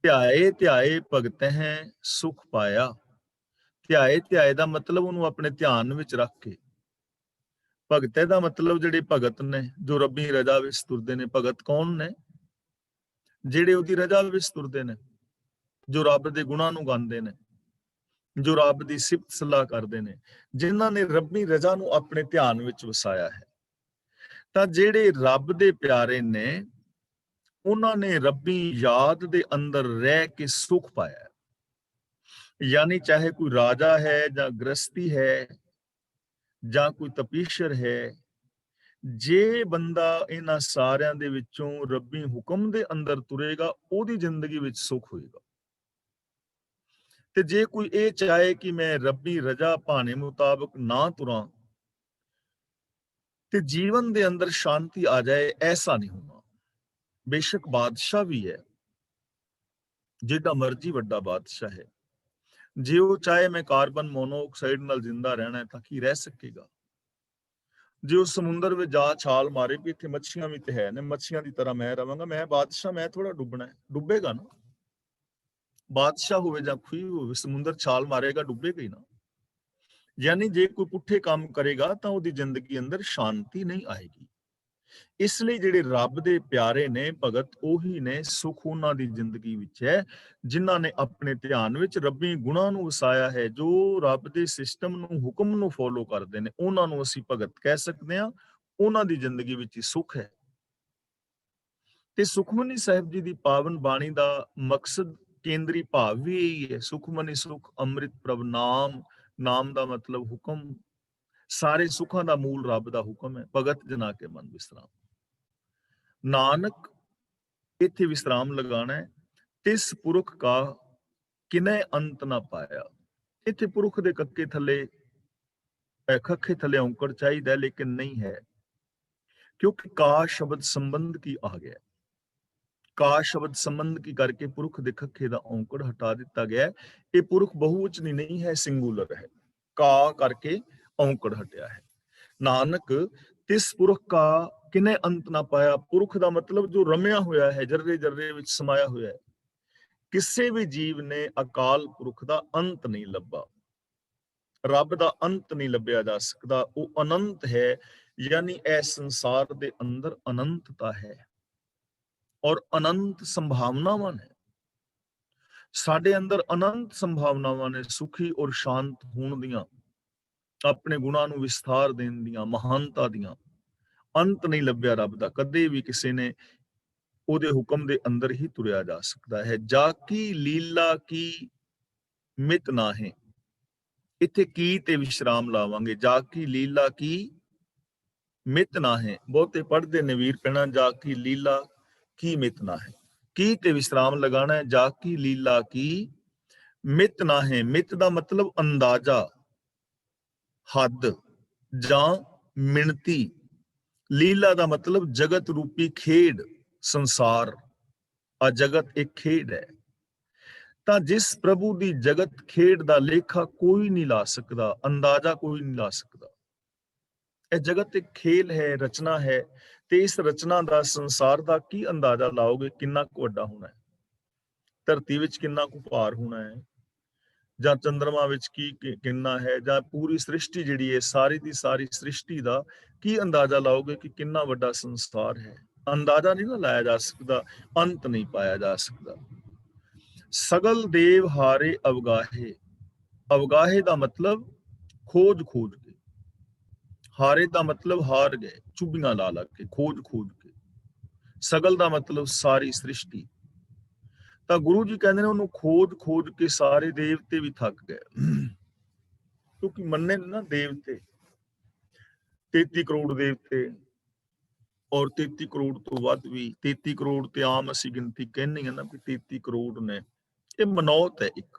[SPEAKER 1] ਧਿਆਏ ਧਿਆਏ ਭਗਤ ਹੈ ਸੁਖ ਪਾਇਆ। ਧਿਆਏ ਦਾ ਮਤਲਬ ਉਹਨੂੰ ਆਪਣੇ ਧਿਆਨ ਵਿੱਚ ਰੱਖ ਕੇ। ਭਗਤ ਦਾ ਮਤਲਬ ਜਿਹੜੇ ਭਗਤ ਨੇ, ਜੋ ਰੱਬੀ ਰਜ਼ਾ ਵਿੱਚ ਤੁਰਦੇ ਨੇ। ਭਗਤ ਕੌਣ ਨੇ? ਜਿਹੜੇ ਉਹਦੀ ਰਜ਼ਾ ਵਿੱਚ ਤੁਰਦੇ ਨੇ, ਜੋ ਰੱਬ ਦੇ ਗੁਣਾਂ ਨੂੰ ਗਾਉਂਦੇ ਨੇ, ਜੋ ਰੱਬ ਦੀ ਸਿਫਤ ਸਲਾਹ ਕਰਦੇ ਨੇ, ਜਿਨ੍ਹਾਂ ਨੇ ਰੱਬੀ ਰਜ਼ਾ ਨੂੰ ਆਪਣੇ ਧਿਆਨ ਵਿੱਚ ਵਸਾਇਆ ਹੈ। ਤਾਂ ਜਿਹੜੇ ਰੱਬ ਦੇ ਪਿਆਰੇ ਨੇ, ਉਹਨਾਂ ਨੇ ਰੱਬੀ ਯਾਦ ਦੇ ਅੰਦਰ ਰਹਿ ਕੇ ਸੁਖ ਪਾਇਆ। ਯਾਨੀ ਚਾਹੇ ਕੋਈ ਰਾਜਾ ਹੈ ਜਾਂ ਗ੍ਰਸਤੀ ਹੈ ਜਾਂ ਕੋਈ ਤਪੀਸ਼ਰ ਹੈ, ਜੇ ਬੰਦਾ ਇਹਨਾਂ ਸਾਰਿਆਂ ਦੇ ਵਿੱਚੋਂ ਰੱਬੀ ਹੁਕਮ ਦੇ ਅੰਦਰ ਤੁਰੇਗਾ, ਉਹਦੀ ਜ਼ਿੰਦਗੀ ਵਿੱਚ ਸੁਖ ਹੋਏਗਾ। ਤੇ ਜੇ ਕੋਈ ਇਹ ਚਾਹੇ ਕਿ ਮੈਂ ਰੱਬੀ ਰਜ਼ਾ ਭਾਣੇ ਮੁਤਾਬਕ ਨਾ ਤੁਰਾਂ ਤੇ ਜੀਵਨ ਦੇ ਅੰਦਰ ਸ਼ਾਂਤੀ ਆ ਜਾਏ, ਐਸਾ ਨਹੀਂ ਹੋਣਾ। ਬੇਸ਼ੱਕ ਬਾਦਸ਼ਾਹ ਵੀ ਹੈ, ਜਿਹੜਾ ਮਰਜ਼ੀ ਵੱਡਾ ਬਾਦਸ਼ਾਹ ਹੈ, ਜੇ ਉਹ ਚਾਹੇ ਮੈਂ ਕਾਰਬਨ ਮੋਨੋਆਕਸਾਈਡ ਨਾਲ ਜ਼ਿੰਦਾ ਰਹਿਣਾ ਹੈ ਤਾਂ ਕੀ ਰਹਿ ਸਕੇਗਾ? ਜੇ ਉਹ ਸਮੁੰਦਰ ਵਿੱਚ ਜਾ ਛਾਲ ਮਾਰੇ ਵੀ ਇੱਥੇ ਮੱਛੀਆਂ ਵੀ ਤੇ ਹੈ ਨੇ, ਮੱਛੀਆਂ ਦੀ ਤਰ੍ਹਾਂ ਮੈਂ ਰਵਾਂਗਾ, ਮੈਂ ਬਾਦਸ਼ਾਹ, ਮੈਂ ਥੋੜਾ ਡੁੱਬਣਾ ਹੈ, ਡੁੱਬੇਗਾ ਨਾ। ਬਾਦਸ਼ਾਹ ਹੋਵੇ ਜਾਂ ਖੁਈ ਹੋਵੇ, ਸਮੁੰਦਰ ਛਾਲ ਮਾਰੇਗਾ, ਡੁੱਬੇਗਾ ਹੀ ਨਾ। ਯਾਨੀ ਜੇ ਕੋਈ ਪੁੱਠੇ ਕੰਮ ਕਰੇਗਾ ਤਾਂ ਉਹਦੀ ਜ਼ਿੰਦਗੀ ਅੰਦਰ ਸ਼ਾਂਤੀ ਨਹੀਂ ਆਏਗੀ। ਇਸ ਲਈ ਜਿਹੜੇ ਰੱਬ ਦੇ ਪਿਆਰੇ ਨੇ, ਭਗਤ ਉਹੀ ਨੇ, ਸੁਖ ਉਹਨਾਂ ਦੀ ਜ਼ਿੰਦਗੀ ਵਿੱਚ ਹੈ, ਜਿਨ੍ਹਾਂ ਨੇ ਆਪਣੇ ਧਿਆਨ ਵਿੱਚ ਰੱਬੀ ਗੁਣਾਂ ਨੂੰ ਵਸਾਇਆ ਹੈ, ਜੋ ਰੱਬ ਦੇ ਸਿਸਟਮ ਨੂੰ, ਹੁਕਮ ਨੂੰ ਫੋਲੋ ਕਰਦੇ ਨੇ, ਉਹਨਾਂ ਨੂੰ ਅਸੀਂ ਭਗਤ ਕਹਿ ਸਕਦੇ ਹਾਂ। ਉਹਨਾਂ ਦੀ ਜ਼ਿੰਦਗੀ ਵਿੱਚ ਹੀ ਸੁਖ ਹੈ। ਤੇ ਸੁਖਮਨੀ ਸਾਹਿਬ ਜੀ ਦੀ ਪਾਵਨ ਬਾਣੀ ਦਾ ਮਕਸਦ, ਕੇਂਦਰੀ ਭਾਵ ਵੀ ਇਹੀ ਹੈ। ਸੁਖਮਨੀ ਸੁਖ ਅੰਮ੍ਰਿਤ ਪ੍ਰਭ ਨਾਮ, ਨਾਮ ਦਾ ਮਤਲਬ ਹੁਕਮ। ਸਾਰੇ ਸੁੱਖਾਂ ਦਾ ਮੂਲ ਰੱਬ ਦਾ ਹੁਕਮ ਹੈ। ਭਗਤ ਜਨਾ ਕੇ ਮਨ ਵਿਸਰਾਮ। ਨਾਨਕ ਇੱਥੇ ਵਿਸਰਾਮ ਲਗਾਣਾ ਹੈ। ਤਿਸ ਪੁਰਖ ਕਾ ਕਿਨੈ ਅੰਤ ਨਾ ਪਾਇਆ। ਇੱਥੇ ਪੁਰਖ ਦੇ ਕੱਕੇ ਥੱਲੇ, ਖੱਖੇ ਥੱਲੇ ਔਂਕੜ ਚਾਹੀਦਾ, ਲੇਕਿਨ ਨਹੀਂ ਹੈ, ਕਿਉਂਕਿ ਕਾ ਸ਼ਬਦ ਸੰਬੰਧ ਕੀ ਆ ਗਿਆ। ਕਾ ਸ਼ਬਦ ਸੰਬੰਧ ਕੀ ਕਰਕੇ ਪੁਰਖ ਦੇ ਖੱਖੇ ਦਾ ਔਂਕੜ ਹਟਾ ਦਿੱਤਾ ਗਿਆ। ਇਹ ਪੁਰਖ ਬਹੁਵਚਨੀ ਨਹੀਂ ਹੈ, ਸਿੰਗੂਲਰ ਹੈ। ਕਾ ਕਰਕੇ ਔਂਕੜ ਹਟਿਆ ਹੈ। ਨਾਨਕ ਤਿਸ ਪੁਰਖ ਕਾ ਕਿਨੇ ਅੰਤ ਨਾ ਪਾਇਆ। ਪੁਰਖ ਦਾ ਮਤਲਬ ਜੋ ਰਮਿਆ ਹੋਇਆ ਹੈ, ਜਰਰੇ ਜਰਰੇ ਵਿੱਚ ਸਮਾਇਆ ਹੋਇਆ ਹੈ। ਕਿਸੇ ਵੀ ਜੀਵ ਨੇ ਅਕਾਲ ਪੁਰਖ ਦਾ ਅੰਤ ਨਹੀਂ ਲੱਭਾ। ਰੱਬ ਦਾ ਅੰਤ ਨਹੀਂ ਲੱਭਿਆ ਜਾ ਸਕਦਾ। ਉਹ ਅਨੰਤ ਹੈ, ਯਾਨੀ ਇਸ ਸੰਸਾਰ ਦੇ ਅੰਦਰ ਅਨੰਤਤਾ ਹੈ। ਔਰ ਅਨੰਤ ਸੰਭਾਵਨਾਵਾਂ ਨੇ। ਸਾਡੇ ਅੰਦਰ ਅਨੰਤ ਸੰਭਾਵਨਾਵਾਂ ਨੇ ਸੁਖੀ ਔਰ ਸ਼ਾਂਤ ਹੋਣ ਦੀਆਂ, ਆਪਣੇ ਗੁਣਾਂ ਨੂੰ ਵਿਸਥਾਰ ਦੇਣ ਦੀਆਂ, ਮਹਾਨਤਾ ਦੀਆਂ। ਅੰਤ ਨਹੀਂ ਲੱਭਿਆ ਰੱਬ ਦਾ, ਕਦੇ ਵੀ ਕਿਸੇ ਨੇ ਉਹਦੇ ਹੁਕਮ ਦੇ ਅੰਦਰ ਹੀ ਤੁਰਿਆ ਜਾ ਸਕਦਾ ਹੈ। ਜਾ ਕੀ ਲੀਲਾ ਕੀ ਮਿਤ ਨਾਹੀਂ, ਇੱਥੇ ਕੀ ਤੇ ਵਿਸ਼ਰਾਮ ਲਾਵਾਂਗੇ। ਜਾ ਕੀ ਲੀਲਾ ਕੀ ਮਿਤ ਨਾਹੀਂ, ਬਹੁਤੇ ਪੜ੍ਹਦੇ ਨੇ ਵੀਰ ਕਹਿਣਾ ਜਾ ਕੀ ਲੀਲਾ ਕੀ ਮਿਤ ਨਾਹੀਂ, ਕੀ ਤੇ ਵਿਸ਼ਰਾਮ ਲਗਾਣਾ ਹੈ। ਜਾ ਕੀ ਲੀਲਾ ਕੀ ਮਿਤ ਨਾਹੀਂ, ਮਿਤ ਦਾ ਮਤਲਬ ਅੰਦਾਜ਼ਾ, ਹੱਦ ਜਾਂ ਮਿਣਤੀ। ਲੀਲਾ ਦਾ ਮਤਲਬ ਜਗਤ ਰੂਪੀ ਖੇਡ, ਸੰਸਾਰ। ਆ ਜਗਤ ਇੱਕ ਖੇਡ ਹੈ। ਤਾਂ ਜਿਸ ਪ੍ਰਭੂ ਦੀ ਜਗਤ ਖੇਡ ਦਾ ਲੇਖਾ ਕੋਈ ਨਹੀਂ ਲਾ ਸਕਦਾ, ਅੰਦਾਜ਼ਾ ਕੋਈ ਨਹੀਂ ਲਾ ਸਕਦਾ। ਇਹ ਜਗਤ ਇੱਕ ਖੇਲ ਹੈ, ਰਚਨਾ ਹੈ, ਤੇ ਇਸ ਰਚਨਾ ਦਾ, ਸੰਸਾਰ ਦਾ ਕੀ ਅੰਦਾਜ਼ਾ ਲਾਓਗੇ? ਕਿੰਨਾ ਕੁ ਵੱਡਾ ਹੋਣਾ ਹੈ, ਧਰਤੀ ਵਿੱਚ ਕਿੰਨਾ ਕੁ ਭਾਰ ਹੋਣਾ ਹੈ, ਜਾਂ ਚੰਦਰਮਾ ਵਿੱਚ ਕੀ ਕਿੰਨਾ ਹੈ, ਜਾਂ ਪੂਰੀ ਸ੍ਰਿਸ਼ਟੀ ਜਿਹੜੀ ਹੈ, ਸਾਰੀ ਦੀ ਸਾਰੀ ਸ੍ਰਿਸ਼ਟੀ ਦਾ ਕੀ ਅੰਦਾਜ਼ਾ ਲਾਓਗੇ ਕਿ ਕਿੰਨਾ ਵੱਡਾ ਸੰਸਾਰ ਹੈ? ਅੰਦਾਜ਼ਾ ਨਹੀਂ ਨਾ ਲਾਇਆ ਜਾ ਸਕਦਾ, ਅੰਤ ਨਹੀਂ ਪਾਇਆ ਜਾ ਸਕਦਾ। ਸਗਲ ਦੇਵ ਹਾਰੇ ਅਵਗਾਹੇ, ਅਵਗਾਹੇ ਦਾ ਮਤਲਬ ਖੋਜ ਖੋਜ ਕੇ, ਹਾਰੇ ਦਾ ਮਤਲਬ ਹਾਰ ਗਏ, ਚੁੱਭੀਆਂ ਲਾ ਲਾ ਕੇ, ਖੋਜ ਖੋਜ ਕੇ। ਸਗਲ ਦਾ ਮਤਲਬ ਸਾਰੀ ਸ੍ਰਿਸ਼ਟੀ। ਤਾਂ ਗੁਰੂ ਜੀ ਕਹਿੰਦੇ ਨੇ ਉਹਨੂੰ ਖੋਜ ਖੋਜ ਕੇ ਸਾਰੇ ਦੇਵਤੇ ਵੀ ਥੱਕ ਗਏ, ਕਿਉਂਕਿ ਮੰਨੇ ਨੇ ਨਾ ਦੇਵਤੇ 33 ਕਰੋੜ ਦੇਵਤੇ, ਔਰ 33 ਕਰੋੜ ਤੋਂ ਵੱਧ ਵੀ। 33 ਕਰੋੜ ਤੇ ਆਮ ਅਸੀਂ ਗਿਣਤੀ ਕਹਿੰਦੇ ਹਾਂ ਨਾ ਵੀ 33 ਕਰੋੜ ਨੇ, ਇਹ ਮਨੌਤ ਹੈ ਇੱਕ।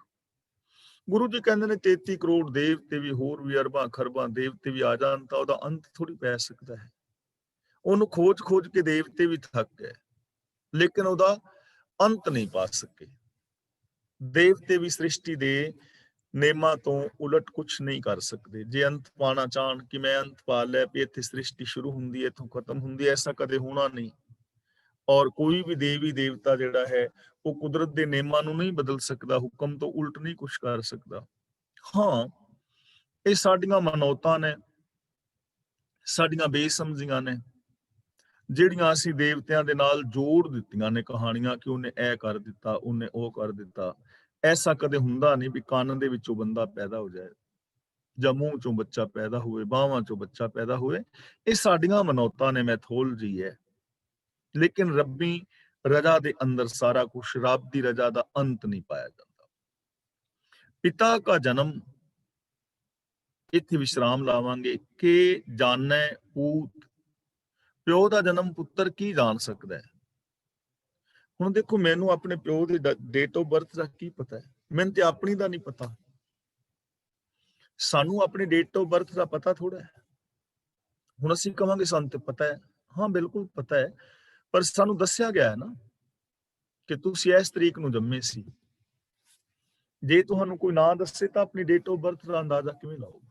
[SPEAKER 1] ਗੁਰੂ ਜੀ ਕਹਿੰਦੇ ਨੇ 33 ਕਰੋੜ ਦੇਵਤੇ ਵੀ, ਹੋਰ ਵੀ ਅਰਬਾਂ ਖਰਬਾਂ ਦੇਵਤੇ ਵੀ ਆ ਜਾਣ ਤਾਂ ਉਹਦਾ ਅੰਤ ਥੋੜੀ ਪੈ ਸਕਦਾ ਹੈ। ਉਹਨੂੰ ਖੋਜ ਖੋਜ ਕੇ ਦੇਵਤੇ ਵੀ ਥੱਕ ਗਏ, ਲੇਕਿਨ ਉਹਦਾ ਅੰਤ ਨਹੀਂ ਪਾ ਸਕੇ। ਦੇਵਤੇ ਵੀ ਸ੍ਰਿਸ਼ਟੀ ਦੇ ਨੇਮਾਂ ਤੋਂ ਉਲਟ ਕੁਛ ਨਹੀਂ ਕਰ ਸਕਦੇ। ਜੇ ਅੰਤ ਪਾਣਾ ਚਾਹਣ ਕਿ ਮੈਂ ਅੰਤ ਪਾ ਲਿਆ ਵੀ ਇੱਥੇ ਸ੍ਰਿਸ਼ਟੀ ਸ਼ੁਰੂ ਹੁੰਦੀ ਹੈ ਇੱਥੋਂ ਖਤਮ ਹੁੰਦੀ ਹੈ, ਐਸਾ ਕਦੇ ਹੋਣਾ ਨਹੀਂ। ਔਰ ਕੋਈ ਵੀ ਦੇਵੀ ਦੇਵਤਾ ਜਿਹੜਾ ਹੈ ਉਹ ਕੁਦਰਤ ਦੇ ਨੇਮਾਂ ਨੂੰ ਨਹੀਂ ਬਦਲ ਸਕਦਾ, ਹੁਕਮ ਤੋਂ ਉਲਟ ਨਹੀਂ ਕੁਛ ਕਰ ਸਕਦਾ। ਹਾਂ, ਇਹ ਸਾਡੀਆਂ ਮਨੌਤਾਂ ਨੇ, ਸਾਡੀਆਂ ਬੇਸਮਝੀਆਂ ਨੇ, ਜਿਹੜੀਆਂ ਅਸੀਂ ਦੇਵਤਿਆਂ ਦੇ ਨਾਲ ਜੋੜ ਦਿੱਤੀਆਂ ਨੇ ਕਹਾਣੀਆਂ ਕਿ ਉਹਨੇ ਇਹ ਕਰ ਦਿੱਤਾ, ਉਹਨੇ ਉਹ ਕਰ ਦਿੱਤਾ। ਐਸਾ ਕਦੇ ਹੁੰਦਾ ਨਹੀਂ ਵੀ ਕੰਨ ਦੇ ਵਿੱਚੋਂ ਬੰਦਾ ਪੈਦਾ ਹੋ ਜਾਏ, ਜਾਂ ਮੂੰਹ ਚੋਂ ਬੱਚਾ ਪੈਦਾ ਹੋਵੇ, ਬਾਹਾਂ ਚੋਂ ਬੱਚਾ ਪੈਦਾ ਹੋਵੇ। ਇਹ ਸਾਡੀਆਂ ਮਨੌਤਾਂ ਨੇ, ਮੈਥੋਲਜੀ ਹੈ। ਲੇਕਿਨ ਰੱਬੀ ਰਜਾ ਦੇ ਅੰਦਰ ਸਾਰਾ ਕੁਝ, ਰੱਬ ਦੀ ਰਜਾ ਦਾ ਅੰਤ ਨਹੀਂ ਪਾਇਆ ਜਾਂਦਾ। ਪਿਤਾ ਕਾ ਜਨਮ, ਇੱਥੇ ਵਿਸ਼ਰਾਮ ਲਾਵਾਂਗੇ ਕਿ ਜਾਣੈ ਪੂਤ, ਪਿਓ ਦਾ ਜਨਮ ਪੁੱਤਰ ਕੀ ਜਾਣ ਸਕਦਾ ਹੈ? ਹੁਣ ਦੇਖੋ, ਮੈਨੂੰ ਆਪਣੇ ਪਿਓ ਦੀ ਡੇਟ ਆਫ ਬਰਥ ਦਾ ਕੀ ਪਤਾ ਹੈ? ਮੈਨੂੰ ਤੇ ਆਪਣੀ ਦਾ ਨਹੀਂ ਪਤਾ। ਸਾਨੂੰ ਆਪਣੀ ਡੇਟ ਆਫ ਬਰਥ ਦਾ ਪਤਾ ਥੋੜਾ ਹੈ। ਹੁਣ ਅਸੀਂ ਕਵਾਂਗੇ ਸਾਨੂੰ ਤੇ ਪਤਾ ਹੈ, ਹਾਂ ਬਿਲਕੁਲ ਪਤਾ ਹੈ, ਪਰ ਸਾਨੂੰ ਦੱਸਿਆ ਗਿਆ ਹੈ ਨਾ ਕਿ ਤੁਸੀਂ ਇਸ ਤਰੀਕ ਨੂੰ ਜੰਮੇ ਸੀ। ਜੇ ਤੁਹਾਨੂੰ ਕੋਈ ਨਾ ਦੱਸੇ ਤਾਂ ਆਪਣੀ ਡੇਟ ਆਫ ਬਰਥ ਦਾ ਅੰਦਾਜ਼ਾ ਕਿਵੇਂ ਲਾਓਗੇ?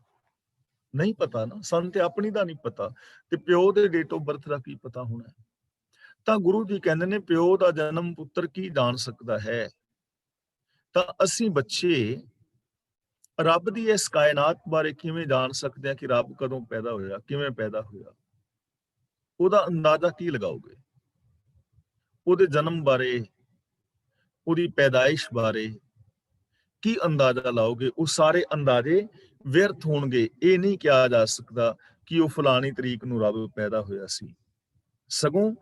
[SPEAKER 1] ਨਹੀਂ ਪਤਾ ਨਾ, ਸਾਨੂੰ ਤੇ ਆਪਣੀ ਦਾ ਨਹੀਂ ਪਤਾ, ਤੇ ਪਿਓ ਦੇ ਡੇਟ ਆਫ ਬਰਥ ਦਾ ਕੀ ਪਤਾ ਹੋਣਾ? ਤਾਂ ਗੁਰੂ ਜੀ ਕਹਿੰਦੇ ਨੇ ਪਿਓ ਦਾ ਜਨਮ ਪੁੱਤਰ ਕੀ ਜਾਣ ਸਕਦਾ ਹੈ। ਤਾਂ ਅਸੀਂ ਬੱਚੇ ਰੱਬ ਦੀ ਇਸ ਕਾਇਨਾਤ ਬਾਰੇ ਕਿਵੇਂ ਜਾਣ ਸਕਦੇ ਹਾਂ ਕਿ ਰੱਬ ਕਦੋਂ ਪੈਦਾ ਹੋਇਆ, ਕਿਵੇਂ ਪੈਦਾ ਹੋਇਆ? ਉਹਦਾ ਅੰਦਾਜ਼ਾ ਕੀ ਲਗਾਓਗੇ? ਉਹਦੇ ਜਨਮ ਬਾਰੇ, ਉਹਦੀ ਪੈਦਾਇਸ਼ ਬਾਰੇ ਕੀ ਅੰਦਾਜ਼ਾ ਲਾਓਗੇ? ਉਹ ਸਾਰੇ ਅੰਦਾਜ਼ੇ ਵਿਅਰਥ ਹੋਣਗੇ। ਇਹ ਨਹੀਂ ਕਿਹਾ ਜਾ ਸਕਦਾ ਕਿ ਉਹ ਫਲਾਣੀ ਤਰੀਕ ਨੂੰ ਰੱਬ ਪੈਦਾ ਹੋਇਆ ਸੀ, ਸਗੋਂ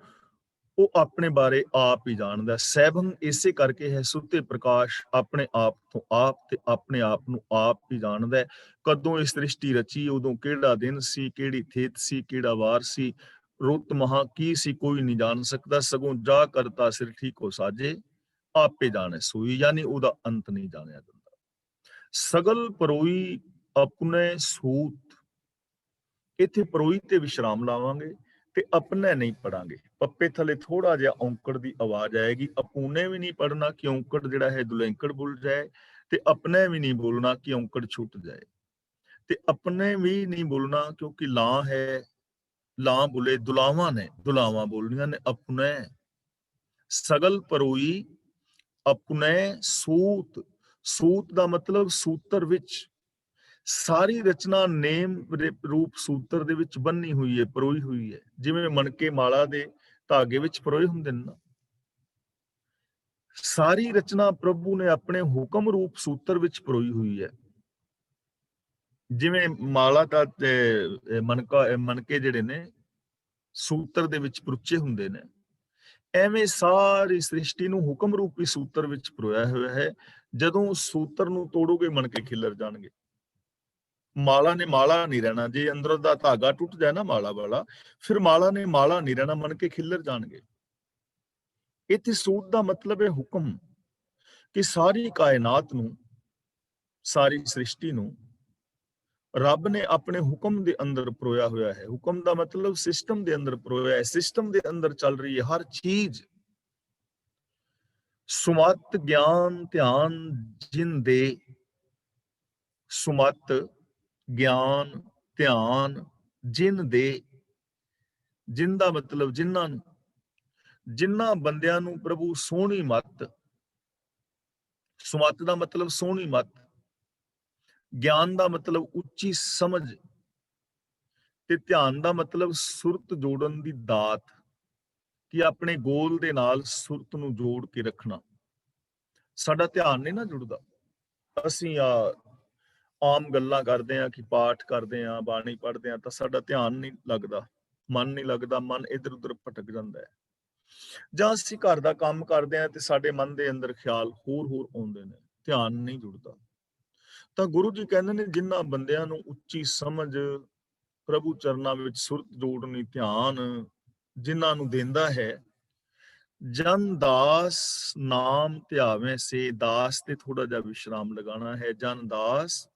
[SPEAKER 1] ਉਹ ਆਪਣੇ ਬਾਰੇ ਆਪ ਹੀ ਜਾਣਦਾ। ਸੈਭੰ ਇਸੇ ਕਰਕੇ ਹੈ ਸੁੱਤੇ ਪ੍ਰਕਾਸ਼, ਆਪਣੇ ਆਪ ਤੋਂ ਆਪ ਤੇ ਆਪਣੇ ਆਪ ਨੂੰ ਆਪ ਹੀ ਜਾਣਦਾ। ਕਦੋਂ ਇਹ ਸ੍ਰਿਸ਼ਟੀ ਰਚੀ, ਉਦੋਂ ਕਿਹੜਾ ਦਿਨ ਸੀ, ਕਿਹੜੀ ਥੇਤ ਸੀ, ਕਿਹੜਾ ਵਾਰ ਸੀ, ਰੁੱਤ ਮਹਾ ਕੀ ਸੀ, ਕੋਈ ਨਹੀਂ ਜਾਣ ਸਕਦਾ। ਸਗੋਂ ਜਾ ਕਰਤਾ ਸਿਰ ਠੀਕ ਹੋ ਸਾਜੇ, ਆਪੇ ਜਾਣੇ ਸੋਈ, ਯਾਨੀ ਉਹਦਾ ਅੰਤ ਨਹੀਂ ਜਾਣਿਆ ਜਾਂਦਾ। ਸਗਲ ਪਰੋਈ ਆਪਣੇ ਸੂਤ, ਇੱਥੇ ਪਰੋਈ ਤੇ ਵਿਸ਼ਰਾਮ ਲਾਵਾਂਗੇ ਤੇ ਆਪਣੇ ਨਹੀਂ ਪੜਾਂਗੇ। ਪੱਪੇ ਥੱਲੇ ਥੋੜਾ ਜਿਹਾ ਔਂਕੜ ਦੀ ਆਵਾਜ਼ ਆਏਗੀ। ਅਪੂਨੇ ਵੀ ਨਹੀਂ ਪੜਨਾ ਕਿ ਔਂਕੜ ਜਿਹੜਾ ਹੈ ਦੁਲੈਂਕੜ ਬੁੱਲ ਜਾਏ, ਤੇ ਆਪਣੇ ਵੀ ਨਹੀਂ ਬੋਲਣਾ ਕਿ ਔਂਕੜ ਛੁੱਟ ਜਾਏ, ਤੇ ਆਪਣੇ ਵੀ ਨਹੀਂ ਬੋਲਣਾ ਕਿਉਂਕਿ ਲਾਂ ਹੈ, ਲਾਂ ਬੁਲੇ ਦੁਲਾਵਾਂ ਨੇ, ਦੁਲਾਵਾਂ ਬੋਲਣੀਆਂ ਨੇ। ਆਪਣੇ ਸਗਲ ਪਰੋਈ ਆਪਣੇ ਸੂਤ, ਸੂਤ ਦਾ ਮਤਲਬ ਸੂਤਰ ਵਿੱਚ। ਸਾਰੀ ਰਚਨਾ ਨੇਮ ਰੂਪ ਸੂਤਰ ਦੇ ਵਿੱਚ ਬੰਨੀ ਹੋਈ ਹੈ, ਪਰੋਈ ਹੋਈ ਹੈ। ਜਿਵੇਂ ਮਣਕੇ ਮਾਲਾ ਦੇ ਧਾਗੇ ਵਿੱਚ ਪਰੋਏ ਹੁੰਦੇ ਨੇ ਨਾ, ਸਾਰੀ ਰਚਨਾ ਪ੍ਰਭੂ ਨੇ ਆਪਣੇ ਹੁਕਮ ਰੂਪ ਸੂਤਰ ਵਿੱਚ ਪਰੋਈ ਹੋਈ ਹੈ। ਜਿਵੇਂ ਮਾਲਾ ਦਾ ਤੇ ਮਣਕੇ ਜਿਹੜੇ ਨੇ ਸੂਤਰ ਦੇ ਵਿੱਚ ਪਰੁੱਚੇ ਹੁੰਦੇ ਨੇ, ਐਵੇਂ ਸਾਰੀ ਸ੍ਰਿਸ਼ਟੀ ਨੂੰ ਹੁਕਮ ਰੂਪੀ ਸੂਤਰ ਵਿੱਚ ਪਰੋਇਆ ਹੋਇਆ ਹੈ। ਜਦੋਂ ਉਸ ਸੂਤਰ ਨੂੰ ਤੋੜੋਗੇ ਮਣਕੇ ਖਿਲਰ ਜਾਣਗੇ। ਮਾਲਾ ਨੇ ਮਾਲਾ ਨਹੀਂ ਰਹਿਣਾ। ਜੇ ਅੰਦਰੋਂ ਦਾ ਧਾਗਾ ਟੁੱਟ ਜਾਏ ਨਾ ਮਾਲਾ ਵਾਲਾ, ਫਿਰ ਮਾਲਾ ਨੇ ਮਾਲਾ ਨਹੀਂ ਰਹਿਣਾ, ਮਣਕੇ ਖਿਲਰ ਜਾਣਗੇ। ਇੱਥੇ ਸੂਤ ਦਾ ਮਤਲਬ ਹੈ ਹੁਕਮ, ਕਿ ਸਾਰੀ ਕਾਇਨਾਤ ਨੂੰ, ਸਾਰੀ ਸ੍ਰਿਸ਼ਟੀ ਨੂੰ ਰੱਬ ਨੇ ਆਪਣੇ ਹੁਕਮ ਦੇ ਅੰਦਰ ਪਰੋਇਆ ਹੋਇਆ ਹੈ। ਹੁਕਮ ਦਾ ਮਤਲਬ ਸਿਸਟਮ ਦੇ ਅੰਦਰ ਪਰੋਇਆ ਹੈ। ਸਿਸਟਮ ਦੇ ਅੰਦਰ ਚੱਲ ਰਹੀ ਹੈ ਹਰ ਚੀਜ਼। ਸੁਮਤ ਗਿਆਨ ਧਿਆਨ ਜਿਨ ਦੇ, ਸੁਮਤ ਗਿਆਨ ਧਿਆਨ ਜਿਨ ਦੇ, ਜਿਨ ਦਾ ਮਤਲਬ ਜਿਨ੍ਹਾਂ ਨੂੰ, ਜਿਨ੍ਹਾਂ ਬੰਦਿਆਂ ਨੂੰ ਪ੍ਰਭੂ ਸੋਹਣੀ ਮੱਤ, ਸੁਮਤ ਦਾ ਮਤਲਬ ਸੋਹਣੀ ਮੱਤ, ਗਿਆਨ ਦਾ ਮਤਲਬ ਉੱਚੀ ਸਮਝ, ਤੇ ਧਿਆਨ ਦਾ ਮਤਲਬ ਸੁਰਤ ਜੋੜਨ ਦੀ ਦਾਤ, ਕਿ ਆਪਣੇ ਗੋਲ ਦੇ ਨਾਲ ਸੁਰਤ ਨੂੰ ਜੋੜ ਕੇ ਰੱਖਣਾ। ਸਾਡਾ ਧਿਆਨ ਨਹੀਂ ਨਾ ਜੁੜਦਾ। ਅਸੀਂ ਆਮ ਗੱਲਾਂ ਕਰਦੇ ਆ, ਕਿ ਪਾਠ ਕਰਦੇ ਆ, ਬਾਣੀ ਪੜ੍ਹਦੇ ਆ, ਤਾਂ ਸਾਡਾ ਧਿਆਨ ਨਹੀਂ ਲੱਗਦਾ, ਮਨ ਨਹੀਂ ਲੱਗਦਾ, ਮਨ ਇੱਧਰ ਉੱਧਰ ਭਟਕ ਜਾਂਦਾ ਹੈ। ਜਾਂ ਅਸੀਂ ਘਰ ਦਾ ਕੰਮ ਕਰਦੇ ਆ ਤੇ ਸਾਡੇ ਮਨ ਦੇ ਅੰਦਰ ਖਿਆਲ ਹੋਰ ਆਉਂਦੇ ਨੇ, ਧਿਆਨ ਨਹੀਂ ਜੁੜਦਾ। ਤਾਂ ਗੁਰੂ ਜੀ ਕਹਿੰਦੇ ਨੇ, ਜਿਨ੍ਹਾਂ ਬੰਦਿਆਂ ਨੂੰ ਉੱਚੀ ਸਮਝ, ਪ੍ਰਭੂ ਚਰਨਾਂ ਵਿੱਚ ਸੁਰਤ ਜੋੜਨੀ, ਧਿਆਨ ਜਿਨ੍ਹਾਂ ਨੂੰ ਦਿੰਦਾ ਹੈ, ਜਨ ਦਾਸ ਨਾਮ ਧਿਆਵੇਂ ਸੇ, ਦਾਸ ਤੇ ਥੋੜਾ ਜਿਹਾ ਵਿਸ਼ਰਾਮ ਲਗਾਣਾ ਹੈ। ਜਨ ਦਾਸ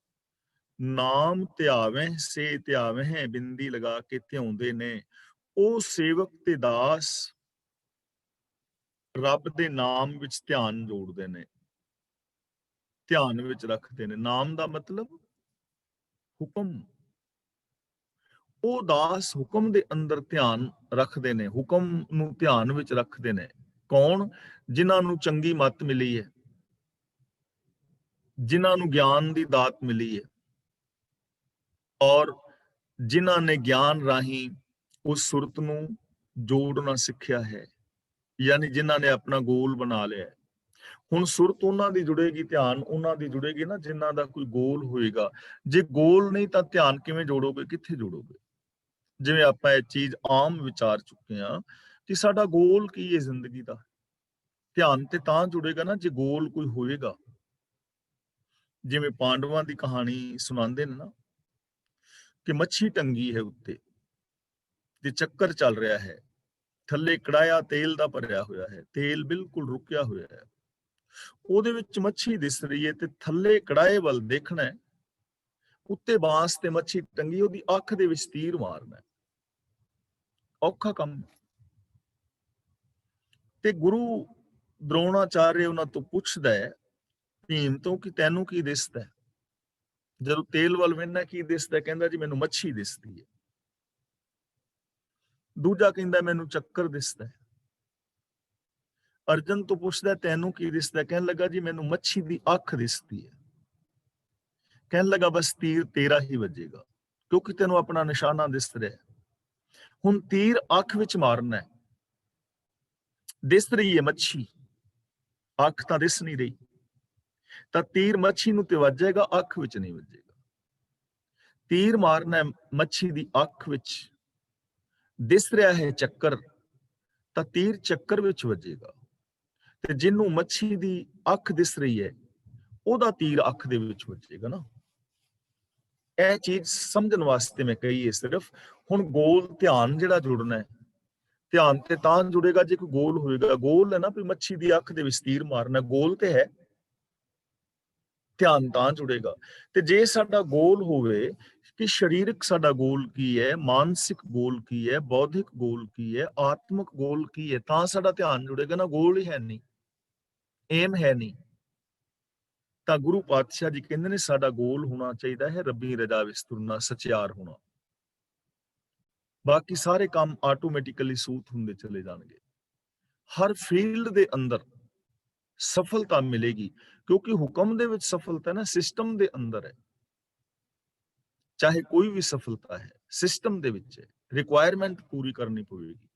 [SPEAKER 1] ਨਾਮ ਧਿਆਵੇਂ ਸੇ, ਧਿਆਵੇਂ ਹੈ ਬਿੰਦੀ ਲਗਾ ਕੇ ਧਿਆਉਂਦੇ ਨੇ। ਉਹ ਸੇਵਕ ਤੇ ਦਾਸ ਰੱਬ ਦੇ ਨਾਮ ਵਿੱਚ ਧਿਆਨ ਜੋੜਦੇ ਨੇ, ਧਿਆਨ ਵਿੱਚ ਰੱਖਦੇ ਨੇ। ਨਾਮ ਦਾ ਮਤਲਬ ਹੁਕਮ। ਉਹ ਦਾਸ ਹੁਕਮ ਦੇ ਅੰਦਰ ਧਿਆਨ ਰੱਖਦੇ ਨੇ, ਹੁਕਮ ਨੂੰ ਧਿਆਨ ਵਿੱਚ ਰੱਖਦੇ ਨੇ। ਕੌਣ? ਜਿਨ੍ਹਾਂ ਨੂੰ ਚੰਗੀ ਮੱਤ ਮਿਲੀ ਹੈ, ਜਿਨ੍ਹਾਂ ਨੂੰ ਗਿਆਨ ਦੀ ਦਾਤ ਮਿਲੀ ਹੈ, ਔਰ ਜਿਨ੍ਹਾਂ ਨੇ ਗਿਆਨ ਰਾਹੀਂ ਉਸ ਸੁਰਤ ਨੂੰ ਜੋੜਨਾ ਸਿੱਖਿਆ ਹੈ, ਯਾਨੀ ਜਿਨ੍ਹਾਂ ਨੇ ਆਪਣਾ ਗੋਲ ਬਣਾ ਲਿਆ ਹੈ। ਹੁਣ ਸੁਰਤ ਉਹਨਾਂ ਦੀ ਜੁੜੇਗੀ, ਧਿਆਨ ਉਹਨਾਂ ਦੀ ਜੁੜੇਗੀ ਨਾ ਜਿਨ੍ਹਾਂ ਦਾ ਕੋਈ ਗੋਲ ਹੋਏਗਾ। ਜੇ ਗੋਲ ਨਹੀਂ ਤਾਂ ਧਿਆਨ ਕਿਵੇਂ ਜੋੜੋਗੇ, ਕਿੱਥੇ ਜੋੜੋਗੇ? ਜਿਵੇਂ ਆਪਾਂ ਇਹ ਚੀਜ਼ ਆਮ ਵਿਚਾਰ ਚੁੱਕੇ ਹਾਂ ਕਿ ਸਾਡਾ ਗੋਲ ਕੀ ਹੈ ਜ਼ਿੰਦਗੀ ਦਾ। ਧਿਆਨ ਤੇ ਤਾਂ ਜੁੜੇਗਾ ਨਾ ਜੇ ਗੋਲ ਕੋਈ ਹੋਏਗਾ। ਜਿਵੇਂ ਪਾਂਡਵਾਂ ਦੀ ਕਹਾਣੀ ਸੁਣਾਉਂਦੇ ਨੇ ਨਾ, ਕਿ ਮੱਛੀ ਟੰਗੀ ਹੈ ਉੱਤੇ ਤੇ ਚੱਕਰ ਚੱਲ ਰਿਹਾ ਹੈ, ਥੱਲੇ ਕੜਾਇਆ ਤੇਲ ਦਾ ਭਰਿਆ ਹੋਇਆ ਹੈ, ਤੇਲ ਬਿਲਕੁਲ ਰੁਕਿਆ ਹੋਇਆ ਹੈ, ਉਹਦੇ ਵਿੱਚ ਮੱਛੀ ਦਿਸ ਰਹੀ ਹੈ ਤੇ ਥੱਲੇ ਕੜਾਏ ਵੱਲ ਦੇਖਣਾ ਹੈ, ਉੱਤੇ ਬਾਂਸ ਤੇ ਮੱਛੀ ਟੰਗੀ, ਉਹਦੀ ਅੱਖ ਦੇ ਵਿੱਚ ਤੀਰ ਮਾਰਨਾ। ਔਖਾ ਕੰਮ। ਤੇ ਗੁਰੂ ਦ੍ਰੋਣਾਚਾਰਿਆ ਉਹਨਾਂ ਤੋਂ ਪੁੱਛਦਾ ਹੈ ਭੀਮ ਤੋਂ, ਕਿ ਤੈਨੂੰ ਕੀ ਦਿਸਦਾ? ਜਦੋਂ ਤੇਲ ਵੱਲ ਵੇਖਣਾ ਕੀ ਦਿਸਦਾ? ਕਹਿੰਦਾ ਜੀ ਮੈਨੂੰ ਮੱਛੀ ਦਿਸਦੀ ਹੈ। ਦੂਜਾ ਕਹਿੰਦਾ ਮੈਨੂੰ ਚੱਕਰ ਦਿਸਦਾ ਹੈ। ਅਰਜਨ ਤੋਂ ਪੁੱਛਦਾ ਤੈਨੂੰ ਕੀ ਦਿਸਦਾ? ਕਹਿਣ ਲੱਗਾ ਜੀ ਮੈਨੂੰ ਮੱਛੀ ਦੀ ਅੱਖ ਦਿਸਦੀ ਹੈ। ਕਹਿਣ ਲੱਗਾ ਬਸ ਤੀਰ ਤੇਰਾ ਹੀ ਵੱਜੇਗਾ, ਕਿਉਂਕਿ ਤੈਨੂੰ ਆਪਣਾ ਨਿਸ਼ਾਨਾ ਦਿਸ ਰਿਹਾ। ਹੁਣ ਤੀਰ ਅੱਖ ਵਿੱਚ ਮਾਰਨਾ ਹੈ, ਦਿਸ ਰਹੀ ਹੈ ਮੱਛੀ, ਅੱਖ ਤਾਂ ਦਿਸ ਨਹੀਂ ਰਹੀ, ਤਾਂ ਤੀਰ ਮੱਛੀ ਨੂੰ ਤੇ ਵੱਜੇਗਾ, ਅੱਖ ਵਿੱਚ ਨਹੀਂ ਵੱਜੇਗਾ। ਤੀਰ ਮਾਰਨਾ ਹੈ ਮੱਛੀ ਦੀ ਅੱਖ ਵਿੱਚ, ਦਿਸ ਰਿਹਾ ਹੈ ਚੱਕਰ, ਤਾਂ ਤੀਰ ਚੱਕਰ ਵਿੱਚ ਵੱਜੇਗਾ। ਤੇ ਜਿਹਨੂੰ ਮੱਛੀ ਦੀ ਅੱਖ ਦਿਸ ਰਹੀ ਹੈ, ਉਹਦਾ ਤੀਰ ਅੱਖ ਦੇ ਵਿੱਚ ਵੱਜੇਗਾ ਨਾ। ਇਹ ਚੀਜ਼ ਸਮਝਣ ਵਾਸਤੇ ਮੈਂ ਕਹੀ ਹੈ ਸਿਰਫ। ਹੁਣ ਗੋਲ ਧਿਆਨ ਜਿਹੜਾ ਜੁੜਨਾ ਹੈ, ਧਿਆਨ ਤੇ ਤਾਂ ਜੁੜੇਗਾ ਜੇ ਕੋਈ ਗੋਲ ਹੋਏਗਾ। ਗੋਲ ਹੈ ਨਾ ਵੀ ਮੱਛੀ ਦੀ ਅੱਖ ਦੇ ਵਿੱਚ ਤੀਰ ਮਾਰਨਾ, ਗੋਲ ਤੇ ਹੈ, ਧਿਆਨ ਤਾਂ ਜੁੜੇਗਾ। ਤੇ ਜੇ ਸਾਡਾ ਗੋਲ ਹੋਵੇ ਕਿ ਸਰੀਰਕ ਸਾਡਾ ਗੋਲ ਕੀ ਹੈ, ਮਾਨਸਿਕ ਗੋਲ ਕੀ ਹੈ, ਬੌਧਿਕ ਗੋਲ ਕੀ ਹੈ, ਆਤਮਿਕ ਗੋਲ ਕੀ ਹੈ, ਤਾਂ ਸਾਡਾ ਧਿਆਨ ਜੁੜੇਗਾ ਨਾ। ਗੋਲ ਹੀ ਹੈ ਨਹੀਂ, ਏਮ ਹੈ ਨਹੀਂ, ਤਾਂ ਗੁਰੂ ਪਾਤਸ਼ਾਹ ਜੀ ਕਹਿੰਦੇ ਨੇ ਸਾਡਾ ਗੋਲ ਹੋਣਾ ਚਾਹੀਦਾ ਹੈ ਰੱਬੀ ਰਜ਼ਾ ਵਿੱਚ ਤੁਰਨਾ, ਸਚਿਆਰ ਹੋਣਾ। ਬਾਕੀ ਸਾਰੇ ਕੰਮ ਆਟੋਮੈਟਿਕਲੀ ਸੂਤ ਹੁੰਦੇ ਚਲੇ ਜਾਣਗੇ। ਹਰ ਫੀਲਡ ਦੇ ਅੰਦਰ ਸਫਲਤਾ ਮਿਲੇਗੀ, ਕਿਉਂਕਿ ਹੁਕਮ ਦੇ ਵਿੱਚ ਸਫਲਤਾ ਨਾ ਸਿਸਟਮ ਦੇ ਅੰਦਰ ਹੈ। ਚਾਹੇ ਕੋਈ ਵੀ ਸਫਲਤਾ ਹੈ ਸਿਸਟਮ ਦੇ ਵਿੱਚ ਹੈ, ਰਿਕੁਆਇਰਮੈਂਟ ਪੂਰੀ ਕਰਨੀ ਪਵੇਗੀ।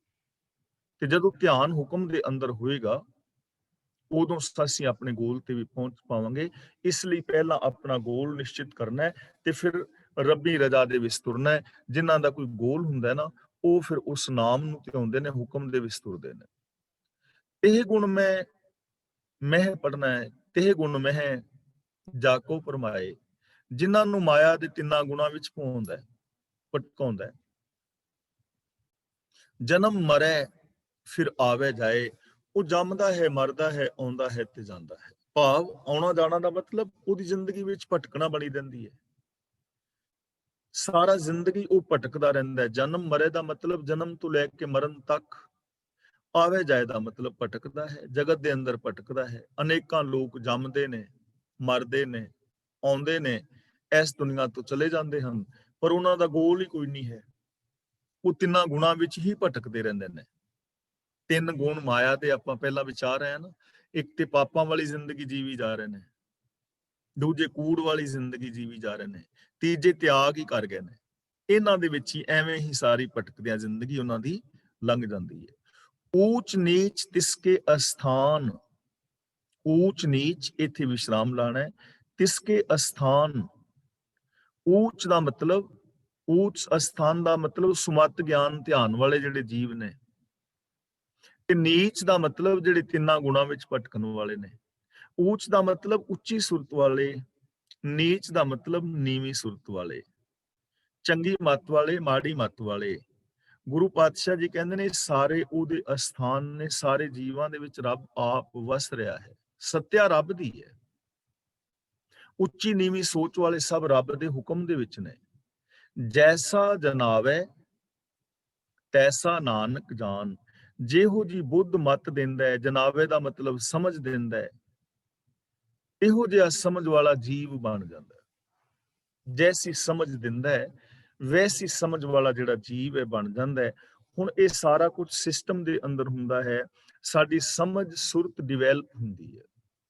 [SPEAKER 1] ਤੇ ਜਦੋਂ ਧਿਆਨ ਹੁਕਮ ਦੇ ਅੰਦਰ ਹੋਏਗਾ, ਉਦੋਂ ਅਸੀਂ ਆਪਣੇ ਗੋਲ ਤੇ ਵੀ ਪਹੁੰਚ ਪਾਵਾਂਗੇ। ਇਸ ਲਈ ਪਹਿਲਾਂ ਆਪਣਾ ਗੋਲ ਨਿਸ਼ਚਿਤ ਕਰਨਾ ਹੈ ਤੇ ਫਿਰ ਰੱਬੀ ਰਜ਼ਾ ਦੇ ਵਿੱਚ ਤੁਰਨਾ ਹੈ। ਜਿਨ੍ਹਾਂ ਦਾ ਕੋਈ ਗੋਲ ਹੁੰਦਾ ਹੈ ਨਾ, ਉਹ ਫਿਰ ਉਸ ਨਾਮ ਨੂੰ ਧਿਆਉਂਦੇ ਨੇ, ਹੁਕਮ ਦੇ ਵਿੱਚ ਤੁਰਦੇ ਨੇ। ਇਹ ਗੁਣ ਮੈਂ ਮਹਿ ਪੜਨਾ ਹੈ, ਤੇ ਗੁਣ ਮਹਿ ਜਾਕੋ ਪਰਮਾਏ, ਜਿਨ੍ਹਾਂ ਨੂੰ ਮਾਇਆ ਦੇ ਤਿੰਨਾਂ ਗੁਣਾਂ ਵਿੱਚ ਪਾਉਂਦਾ ਹੈ, ਭਟਕਾਉਂਦਾ ਹੈ। ਜਨਮ ਮਰੈ ਫਿਰ ਆਵੇ ਜਾਏ, ਉਹ ਜੰਮਦਾ ਹੈ, ਮਰਦਾ ਹੈ, ਆਉਂਦਾ ਹੈ ਤੇ ਜਾਂਦਾ ਹੈ। ਭਾਵ ਆਉਣਾ ਜਾਣਾ ਦਾ ਮਤਲਬ ਉਹਦੀ ਜ਼ਿੰਦਗੀ ਵਿੱਚ ਭਟਕਣਾ ਬਣੀ ਰਹਿੰਦੀ ਹੈ। ਸਾਰਾ ਜ਼ਿੰਦਗੀ ਉਹ ਭਟਕਦਾ ਰਹਿੰਦਾ ਹੈ। ਜਨਮ ਮਰੇ ਦਾ ਮਤਲਬ ਜਨਮ ਤੋਂ ਲੈ ਕੇ ਮਰਨ ਤੱਕ, ਆਵੇ ਜਾਏ ਦਾ ਮਤਲਬ ਭਟਕਦਾ ਹੈ, ਜਗਤ ਦੇ ਅੰਦਰ ਭਟਕਦਾ ਹੈ। ਅਨੇਕਾਂ ਲੋਕ ਜੰਮਦੇ ਨੇ, ਮਰਦੇ ਨੇ, ਆਉਂਦੇ ਨੇ, ਇਸ ਦੁਨੀਆ ਤੋਂ ਚਲੇ ਜਾਂਦੇ ਹਨ, ਪਰ ਉਹਨਾਂ ਦਾ ਗੋਲ ਹੀ ਕੋਈ ਨਹੀਂ ਹੈ। ਉਹ ਤਿੰਨਾਂ ਗੁਣਾਂ ਵਿੱਚ ਹੀ ਭਟਕਦੇ ਰਹਿੰਦੇ ਨੇ। ਤਿੰਨ ਗੁਣ ਮਾਇਆ ਦੇ ਆਪਾਂ ਪਹਿਲਾਂ ਵਿਚਾਰ ਰਹੇ ਹਾਂ ਨਾ। ਇੱਕ ਤੇ ਪਾਪਾਂ ਵਾਲੀ ਜ਼ਿੰਦਗੀ ਜੀਵੀ ਜਾ ਰਹੇ ਨੇ, ਦੂਜੇ ਕੂੜ ਵਾਲੀ ਜ਼ਿੰਦਗੀ ਜੀਵੀ ਜਾ ਰਹੇ ਨੇ, ਤੀਜੇ ਤਿਆਗ ਹੀ ਕਰ ਗਏ ਨੇ। ਇਹਨਾਂ ਦੇ ਵਿੱਚ ਹੀ ਐਵੇਂ ਹੀ ਸਾਰੀ ਭਟਕਦਿਆਂ ਜ਼ਿੰਦਗੀ ਉਹਨਾਂ ਦੀ ਲੰਘ ਜਾਂਦੀ ਹੈ। ਊਚ ਨੀਚ ਤਿਸਕੇ ਅਸਥਾਨ, ਊਚ ਨੀਚ ਇੱਥੇ ਵਿਸ਼ਰਾਮ ਲਾਣਾ ਹੈ। ਤਿਸਕੇ ਅਸਥਾਨ, ਊਚ ਦਾ ਮਤਲਬ, ਊਚ ਅਸਥਾਨ ਦਾ ਮਤਲਬ ਸੁਮਤ ਗਿਆਨ ਧਿਆਨ ਵਾਲੇ ਜਿਹੜੇ ਜੀਵ ਨੇ, ਤੇ ਨੀਚ ਦਾ ਮਤਲਬ ਜਿਹੜੇ ਤਿੰਨਾਂ ਗੁਣਾਂ ਵਿੱਚ ਭਟਕਣ ਵਾਲੇ ਨੇ। ਊਚ ਦਾ ਮਤਲਬ ਉੱਚੀ ਸੁਰਤ ਵਾਲੇ, ਨੀਚ ਦਾ ਮਤਲਬ ਨੀਵੀਂ ਸੁਰਤ ਵਾਲੇ, ਚੰਗੀ ਮੱਤ ਵਾਲੇ, ਮਾੜੀ ਮੱਤ ਵਾਲੇ। ਗੁਰੂ ਪਾਤਸ਼ਾਹ ਜੀ ਕਹਿੰਦੇ ਨੇ ਸਾਰੇ ਉਹਦੇ ਅਸਥਾਨ ਨੇ, ਸਾਰੇ ਜੀਵਾਂ ਦੇ ਵਿੱਚ ਰੱਬ ਆਪ ਵਸ ਰਿਹਾ ਹੈ। ਸੱਤਿਆ ਰੱਬ ਦੀ ਹੈ। ਉੱਚੀ ਨੀਵੀਂ ਸੋਚ ਵਾਲੇ ਸਭ ਰੱਬ ਦੇ ਹੁਕਮ ਦੇ ਵਿੱਚ ਨੇ। ਜੈਸਾ ਜਨਾਵੇ ਤੈਸਾ ਨਾਨਕ ਜਾਨ, ਜਿਹੋ ਜੀ ਬੁੱਧ ਮਤ ਦਿੰਦਾ ਹੈ, ਜਨਾਵੇ ਦਾ ਮਤਲਬ ਸਮਝ ਦਿੰਦਾ ਹੈ, ਇਹੋ ਜਿਹਾ ਸਮਝ ਵਾਲਾ ਜੀਵ ਬਣ ਜਾਂਦਾ ਹੈ। ਜੈਸੀ ਸਮਝ ਦਿੰਦਾ ਹੈ ਵੈਸੀ ਸਮਝ ਵਾਲਾ ਜਿਹੜਾ ਜੀਵ ਹੈ ਬਣ ਜਾਂਦਾ ਹੈ। ਹੁਣ ਇਹ ਸਾਰਾ ਕੁਝ ਸਿਸਟਮ ਦੇ ਅੰਦਰ ਹੁੰਦਾ ਹੈ। ਸਾਡੀ ਸਮਝ ਸੁਰਤ ਡਿਵੈਲਪ ਹੁੰਦੀ ਹੈ।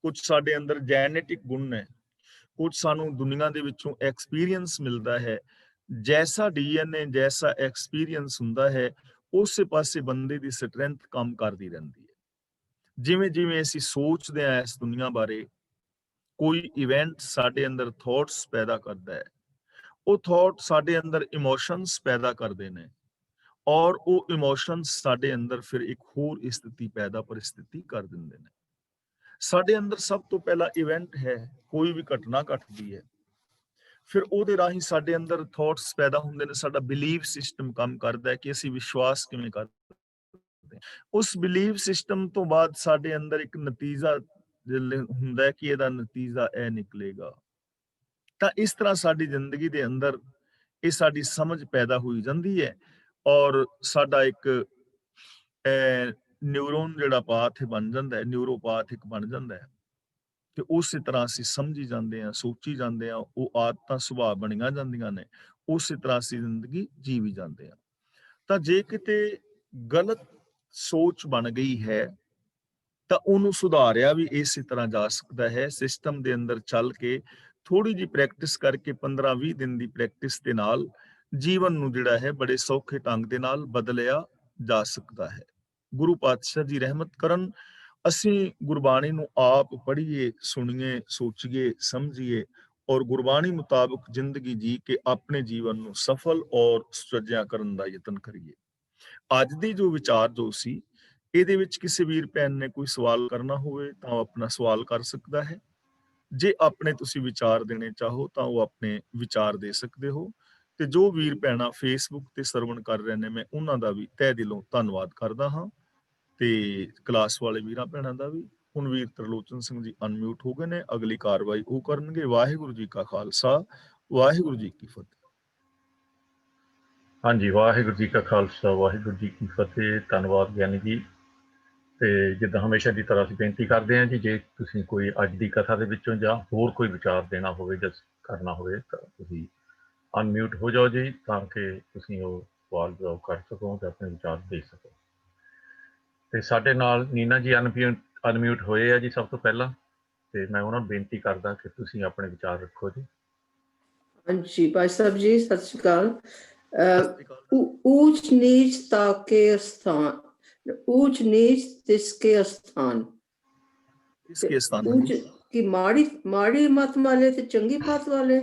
[SPEAKER 1] ਕੁਝ ਸਾਡੇ ਅੰਦਰ ਜੈਨੇਟਿਕ ਗੁਣ ਨੇ, ਕੁਝ ਸਾਨੂੰ ਦੁਨੀਆ ਦੇ ਵਿੱਚੋਂ ਐਕਸਪੀਰੀਅੰਸ ਮਿਲਦਾ ਹੈ। ਜੈਸਾ DNA ਜੈਸਾ ਐਕਸਪੀਰੀਅੰਸ ਹੁੰਦਾ ਹੈ, ਉਸੇ ਪਾਸੇ ਬੰਦੇ ਦੀ ਸਟਰੈਂਥ ਕੰਮ ਕਰਦੀ ਰਹਿੰਦੀ ਹੈ। ਜਿਵੇਂ ਜਿਵੇਂ ਅਸੀਂ ਸੋਚਦੇ ਹਾਂ ਇਸ ਦੁਨੀਆ ਬਾਰੇ, ਕੋਈ ਇਵੈਂਟ ਸਾਡੇ ਅੰਦਰ ਥਾਟਸ ਪੈਦਾ ਕਰਦਾ ਹੈ। ਉਹ ਥਾਟ ਸਾਡੇ ਅੰਦਰ ਇਮੋਸ਼ਨਸ ਪੈਦਾ ਕਰਦੇ ਨੇ, ਔਰ ਉਹ ਇਮੋਸ਼ਨਸ ਸਾਡੇ ਅੰਦਰ ਫਿਰ ਇੱਕ ਹੋਰ ਸਥਿਤੀ ਪੈਦਾ ਪਰਿਸਥਿਤੀ ਕਰ ਦਿੰਦੇ ਨੇ। ਸਾਡੇ ਅੰਦਰ ਸਭ ਤੋਂ ਪਹਿਲਾ ਇਵੈਂਟ ਹੈ, ਕੋਈ ਵੀ ਘਟਨਾ ਘਟਦੀ ਹੈ, ਫਿਰ ਉਹਦੇ ਰਾਹੀਂ ਸਾਡੇ ਅੰਦਰ ਥਾਟਸ ਪੈਦਾ ਹੁੰਦੇ ਨੇ। ਸਾਡਾ ਬਿਲੀਫ ਸਿਸਟਮ ਕੰਮ ਕਰਦਾ ਹੈ ਕਿ ਅਸੀਂ ਵਿਸ਼ਵਾਸ ਕਿਵੇਂ ਕਰਦੇ ਹਾਂ। ਉਸ ਬਿਲੀਫ ਸਿਸਟਮ ਤੋਂ ਬਾਅਦ ਸਾਡੇ ਅੰਦਰ ਇੱਕ ਨਤੀਜਾ ਹੁੰਦਾ ਹੈ ਕਿ ਇਹਦਾ ਨਤੀਜਾ ਇਹ ਨਿਕਲੇਗਾ। ਤਾਂ ਇਸ ਤਰ੍ਹਾਂ ਸਾਡੀ ਜ਼ਿੰਦਗੀ ਦੇ ਅੰਦਰ ਇਹ ਸਾਡੀ ਸਮਝ ਪੈਦਾ ਹੋਈ ਜਾਂਦੀ ਹੈ, ਔਰ ਸਾਡਾ ਇੱਕ ਨਿਊਰੋਨ ਜਿਹੜਾ ਪਾਥ ਬਣ ਜਾਂਦਾ ਹੈ, ਨਿਊਰੋਪਾਥ ਇੱਕ ਬਣ ਜਾਂਦਾ ਹੈ, ਤੇ ਉਸੇ ਤਰ੍ਹਾਂ ਅਸੀਂ ਸਮਝੀ ਜਾਂਦੇ ਹਾਂ, ਸੋਚੀ ਜਾਂਦੇ ਹਾਂ, ਉਹ ਆਦਤਾਂ ਸੁਭਾਅ ਬਣੀਆਂ ਜਾਂਦੀਆਂ ਨੇ, ਉਸੇ ਤਰ੍ਹਾਂ ਅਸੀਂ ਜ਼ਿੰਦਗੀ ਜੀਵੀ ਜਾਂਦੇ ਹਾਂ। ਤਾਂ ਜੇ ਕਿਤੇ ਗਲਤ ਸੋਚ ਬਣ ਗਈ ਹੈ ਤਾਂ ਉਹਨੂੰ ਸੁਧਾਰਿਆ ਵੀ ਇਸੇ ਤਰ੍ਹਾਂ ਜਾ ਸਕਦਾ ਹੈ। ਸਿਸਟਮ ਦੇ ਅੰਦਰ ਚੱਲ ਕੇ ਥੋੜੀ ਜਿਹੀ ਪ੍ਰੈਕਟਿਸ ਕਰਕੇ 15-20 ਦਿਨ ਦੀ ਪ੍ਰੈਕਟਿਸ ਦੇ ਨਾਲ ਜੀਵਨ ਨੂੰ ਜਿਹੜਾ ਹੈ ਬੜੇ ਸੌਖੇ ਢੰਗ ਦੇ ਨਾਲ ਬਦਲਿਆ ਜਾ ਸਕਦਾ ਹੈ। ਗੁਰੂ ਪਾਤਸ਼ਾਹ ਜੀ ਰਹਿਮਤ ਕਰਨ, ਅਸੀਂ ਗੁਰਬਾਣੀ ਨੂੰ ਆਪ ਪੜ੍ਹੀਏ, ਸੁਣੀਏ, ਸੋਚੀਏ, ਸਮਝੀਏ, ਔਰ ਗੁਰਬਾਣੀ ਮੁਤਾਬਕ ਜ਼ਿੰਦਗੀ ਜੀ ਕੇ ਆਪਣੇ ਜੀਵਨ ਨੂੰ ਸਫਲ ਔਰ ਸੁਚੱਜਿਆ ਕਰਨ ਦਾ ਯਤਨ ਕਰੀਏ। ਅੱਜ ਦੀ ਜੋ ਵਿਚਾਰ ਜੋ ਸੀ, ਇਹਦੇ ਵਿੱਚ ਕਿਸੇ ਵੀਰ ਭੈਣ ਨੇ ਕੋਈ ਸਵਾਲ ਕਰਨਾ ਹੋਵੇ ਤਾਂ ਉਹ ਆਪਣਾ ਸਵਾਲ ਕਰ ਸਕਦਾ ਹੈ। ਜੇ ਆਪਣੇ ਤੁਸੀਂ ਵਿਚਾਰ ਦੇਣੇ ਚਾਹੋ ਤਾਂ ਉਹ ਆਪਣੇ ਵਿਚਾਰ ਦੇ ਸਕਦੇ ਹੋ। ਤੇ ਜੋ ਵੀਰ ਭੈਣਾਂ ਫੇਸਬੁੱਕ ਤੇ ਸਰਵਣ ਕਰ ਰਹੇ ਨੇ, ਮੈਂ ਉਹਨਾਂ ਦਾ ਵੀ ਤਹਿ ਦਿਲੋਂ ਧੰਨਵਾਦ ਕਰਦਾ ਹਾਂ, ਤੇ ਕਲਾਸ ਵਾਲੇ ਵੀਰਾਂ ਭੈਣਾਂ ਦਾ ਵੀ। ਹੁਣ ਵੀਰ ਤਰਲੋਚਨ ਸਿੰਘ ਜੀ ਅਨਮਿਊਟ ਹੋ ਗਏ ਨੇ, ਅਗਲੀ ਕਾਰਵਾਈ ਉਹ ਕਰਨਗੇ। ਵਾਹਿਗੁਰੂ ਜੀ ਕਾ ਖਾਲਸਾ, ਵਾਹਿਗੁਰੂ ਜੀ ਕੀ ਫਤਿਹ।
[SPEAKER 2] ਹਾਂਜੀ, ਵਾਹਿਗੁਰੂ ਜੀ ਕਾ ਖਾਲਸਾ, ਵਾਹਿਗੁਰੂ ਜੀ ਕੀ ਫਤਿਹ। ਧੰਨਵਾਦ ਗਿਆਨੀ ਜੀ। ਤੇ ਜਿੱਦਾਂ ਹਮੇਸ਼ਾ ਦੀ ਤਰ੍ਹਾਂ ਅਸੀਂ ਬੇਨਤੀ ਕਰਦੇ ਹਾਂ ਜੀ, ਜੇ ਤੁਸੀਂ ਕੋਈ ਅੱਜ ਦੀ ਕਥਾ ਦੇ ਵਿੱਚੋਂ ਜਾਂ ਹੋਰ ਕੋਈ ਵਿਚਾਰ ਦੇਣਾ ਹੋਵੇ ਜਾਂ ਕਰਨਾ ਹੋਵੇ ਤਾਂ ਤੁਸੀਂ ਅਨਮਿਊਟ ਹੋ ਜਾਓ ਜੀ, ਤਾਂ ਕਿ ਤੁਸੀਂ ਉਹ ਸਵਾਲ ਜਵਾਬ ਕਰ ਸਕੋ ਤੇ ਆਪਣੇ ਵਿਚਾਰ ਦੇ ਸਕੋ। ਤੇ ਸਾਡੇ ਨਾਲ ਨੀਨਾ ਜੀ ਅਨਮਿਊਟ ਹੋਏ ਆ ਜੀ ਸਭ ਤੋਂ ਪਹਿਲਾਂ, ਤੇ ਮੈਂ ਉਹਨਾਂ ਨੂੰ ਬੇਨਤੀ ਕਰਦਾ ਕਿ ਤੁਸੀਂ ਆਪਣੇ ਵਿਚਾਰ ਰੱਖੋ ਜੀ।
[SPEAKER 3] ਹਾਂਜੀ ਭਾਈ ਸਾਹਿਬ ਜੀ, ਸਤਿ ਸ਼੍ਰੀ ਅਕਾਲ। ऊंच नीच ताके स्थान, ऊंच नीच तिसके स्थान।
[SPEAKER 1] किसके स्थान है
[SPEAKER 3] ऊंच
[SPEAKER 1] जी?
[SPEAKER 3] की माड़ी माड़ी मत वाले ते चंगी मत वाले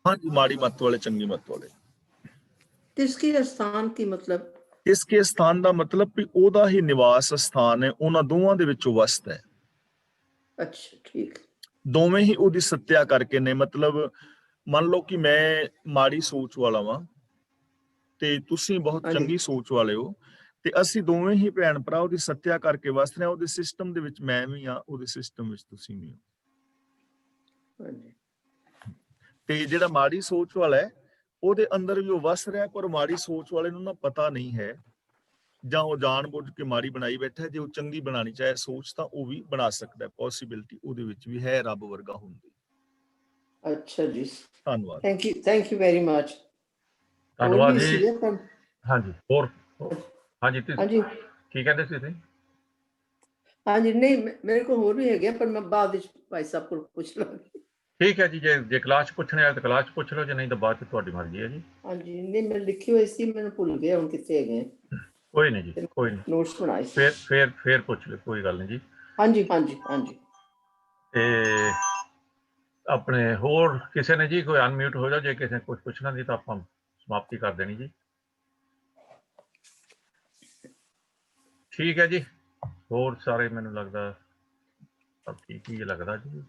[SPEAKER 1] हाँ जी, माड़ी मत वाले चंगी मत वाले।
[SPEAKER 3] किसकी स्थान की मतलब
[SPEAKER 1] इसके स्थान ਦਾ ਮਤਲਬ ਵੀ ਉਹਦਾ ਹੀ ਨਿਵਾਸ ਸਥਾਨ ਹੈ, ਉਹਨਾਂ ਦੋਵਾਂ ਦੇ ਵਿੱਚੋਂ ਵਸਤ ਹੈ।
[SPEAKER 3] अच्छा ठीक
[SPEAKER 1] ਦੋਵੇਂ ਹੀ ਉਹਦੀ ਸੱਤਿਆ ਕਰਕੇ ਨੇ। ਮਤਲਬ ਮੰਨ ਲਓ ਕਿ ਮੈਂ ਮਾੜੀ ਸੋਚ ਵਾਲਾ ਵਾਂ ਤੇ ਤੁਸੀਂ ਬਹੁਤ
[SPEAKER 3] ਹਾਂਜੀ।
[SPEAKER 1] ਚੰਗੀ ਸੋਚ ਵਾਲੇ ਹੋ, ਤੇ ਅਸੀਂ ਦੋਵੇਂ ਹੀ ਭੈਣ ਭਰਾ ਉਹਦੀ ਸੱਤਿਆ ਕਰਕੇ ਵਸਦੇ ਹਾਂ। ਉਹਦੇ ਸਿਸਟਮ ਦੇ ਵਿੱਚ ਮੈਂ ਵੀ ਹਾਂ, ਉਹਦੇ ਸਿਸਟਮ ਵਿੱਚ ਤੁਸੀਂ ਵੀ ਹੋ।
[SPEAKER 3] ਹਾਂਜੀ
[SPEAKER 1] ਤੇ ਜਿਹੜਾ ਮਾੜੀ ਸੋਚ ਵਾਲਾ ਹੈ ਉਹਦੇ ਅੰਦਰ ਵੀ ਉਹ ਵਸ ਰਿਹਾ, ਪਰ ਮਾੜੀ ਸੋਚ ਵਾਲੇ ਨੂੰ ਨਾ ਪਤਾ ਨਹੀਂ ਹੈ, ਜਾਂ ਉਹ ਜਾਣ ਬੁੱਝ ਕੇ ਮਾੜੀ ਬਣਾਈ ਬੈਠਾ। ਜੇ ਉਹ ਚੰਗੀ ਬਣਾਣੀ ਚਾਹੇ ਸੋਚ ਤਾਂ ਉਹ ਵੀ ਬਣਾ ਸਕਦਾ, ਪੋਸੀਬਿਲਿਟੀ ਉਹਦੇ ਵਿੱਚ ਵੀ ਹੈ, ਰੱਬ ਵਰਗਾ ਹੋਣ ਦੀ।
[SPEAKER 3] अच्छा जी
[SPEAKER 1] ਧੰਨਵਾਦ।
[SPEAKER 3] थैंक यू वेरी मच
[SPEAKER 2] ਧੰਨਵਾਦ ਜੀ। ਹਾਂਜੀ ਹੋਰ ਹਾਂਜੀ ਤੁਸੀਂ
[SPEAKER 3] ਹਾਂਜੀ
[SPEAKER 2] ਕੀ ਕਹਿੰਦੇ ਸੀ ਤੁਸੀਂ?
[SPEAKER 3] ਹਾਂਜੀ नहीं मेरे को होर भी है पर मैं बाद विच भाई साहब को पूछ लूंगी।
[SPEAKER 2] ਠੀਕ ਹੈ ਜੀ, ਜੇ ਕਲਾਸ 'ਚ ਪੁੱਛਣੇ ਆ ਤਾਂ ਕਲਾਸ 'ਚ ਪੁੱਛ ਲਓ, ਜੇ ਨਹੀਂ ਤਾਂ ਬਾਅਦ 'ਚ ਤੁਹਾਡੀ ਮਰਜ਼ੀ ਹੈ ਜੀ।
[SPEAKER 3] ਹਾਂਜੀ नहीं मैं लिखी हुई सी मैंने भूल गया हुन किथे है
[SPEAKER 2] ਕੋਈ ਨਹੀਂ ਜੀ, ਕੋਈ ਨਹੀਂ,
[SPEAKER 3] नोट्स बनाए सी।
[SPEAKER 2] ਫੇਰ ਪੁੱਛ ਲਿਓ, ਕੋਈ ਗੱਲ ਨਹੀਂ ਜੀ।
[SPEAKER 3] ਹਾਂਜੀ ਹਾਂਜੀ ਹਾਂਜੀ
[SPEAKER 2] ਤੇ ਆਪਣੇ ਹੋਰ ਕਿਸੇ ਨੇ ਜੀ ਕੋਈ ਅਨਮਿਊਟ ਹੋ ਜਾਓ, ਜੇ ਕਿਸੇ ਨੇ ਕੁਝ ਪੁੱਛਣਾ ਨਹੀਂ ਤਾਂ ਆਪਾਂ ਸਮਾਪਤੀ ਕਰ ਦੇਣੀ ਜੀ। ਠੀਕ ਹੈ ਜੀ, ਹੋਰ ਸਾਰੇ ਮੈਨੂੰ ਲੱਗਦਾ ਸਭ ਠੀਕ ਹੀ ਲੱਗਦਾ ਜੀ।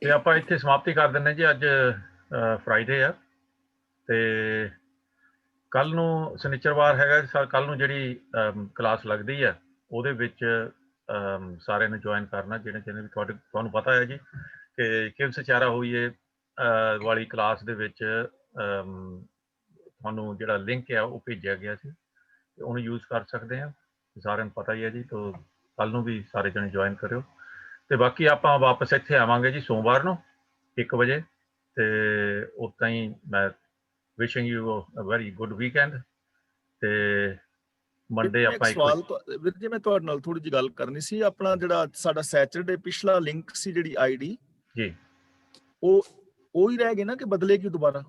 [SPEAKER 2] ਤੇ ਆਪਾਂ ਇੱਥੇ ਸਮਾਪਤੀ ਕਰ ਦਿੰਦੇ ਜੀ। ਅੱਜ ਫਰਾਈਡੇ ਆ ਤੇ ਕੱਲ ਨੂੰ ਸ਼ਨੀਚਰਵਾਰ ਹੈਗਾ। ਕੱਲ ਨੂੰ ਜਿਹੜੀ ਕਲਾਸ ਲੱਗਦੀ ਹੈ ਉਹਦੇ ਵਿੱਚ ਸਾਰਿਆਂ ਨੇ ਜੁਆਇਨ ਕਰਨਾ, ਜਿਹਨੇ ਵੀ ਤੁਹਾਨੂੰ ਪਤਾ ਹੈ ਜੀ ਕਿ ਕਿਵ ਸਚਾਰਾ ਹੋਈਏ ਵਾਲੀ ਕਲਾਸ ਦੇ ਵਿੱਚ ਤੁਹਾਨੂੰ ਜਿਹੜਾ ਲਿੰਕ ਹੈ ਉਹ ਭੇਜਿਆ ਗਿਆ ਸੀ, ਤੇ ਉਹਨੂੰ ਯੂਜ਼ ਕਰ ਸਕਦੇ ਆ। ਸਾਰਿਆਂ ਨੂੰ ਪਤਾ ਹੀ ਹੈ ਜੀ। ਤੋਂ ਕੱਲ ਨੂੰ ਵੀ ਸਾਰੇ ਜਣੇ ਜੁਆਇਨ ਕਰਿਓ। ਤੇ ਬਾਕੀ ਆਪਾਂ ਵਾਪਸ ਇੱਥੇ ਆਵਾਂਗੇ ਜੀ ਸੋਮਵਾਰ ਨੂੰ 1 ਵਜੇ। ਤੇ ਉੱਦਾਂ ਹੀ ਮੈਂ wishing you a very good weekend. ਤੇ ਮੰਡੇ ਆਪਾਂ
[SPEAKER 1] ਸਵਾਲ ਵੀਰ ਜੀ, ਮੈਂ ਤੁਹਾਡੇ ਨਾਲ ਥੋੜੀ ਜਿਹੀ ਗੱਲ ਕਰਨੀ ਸੀ। ਆਪਣਾ ਜਿਹੜਾ ਸਾਡਾ ਸੈਚਰਡੇ ਪਿਛਲਾ ਲਿੰਕ ਸੀ, ਜਿਹੜੀ ਆਈਡੀ
[SPEAKER 2] ਜੀ,
[SPEAKER 1] ਉਹ ਹੀ ਰਹਿ ਗਏ ਨਾ ਕਿ ਬਦਲੇਗੀ ਦੁਬਾਰਾ?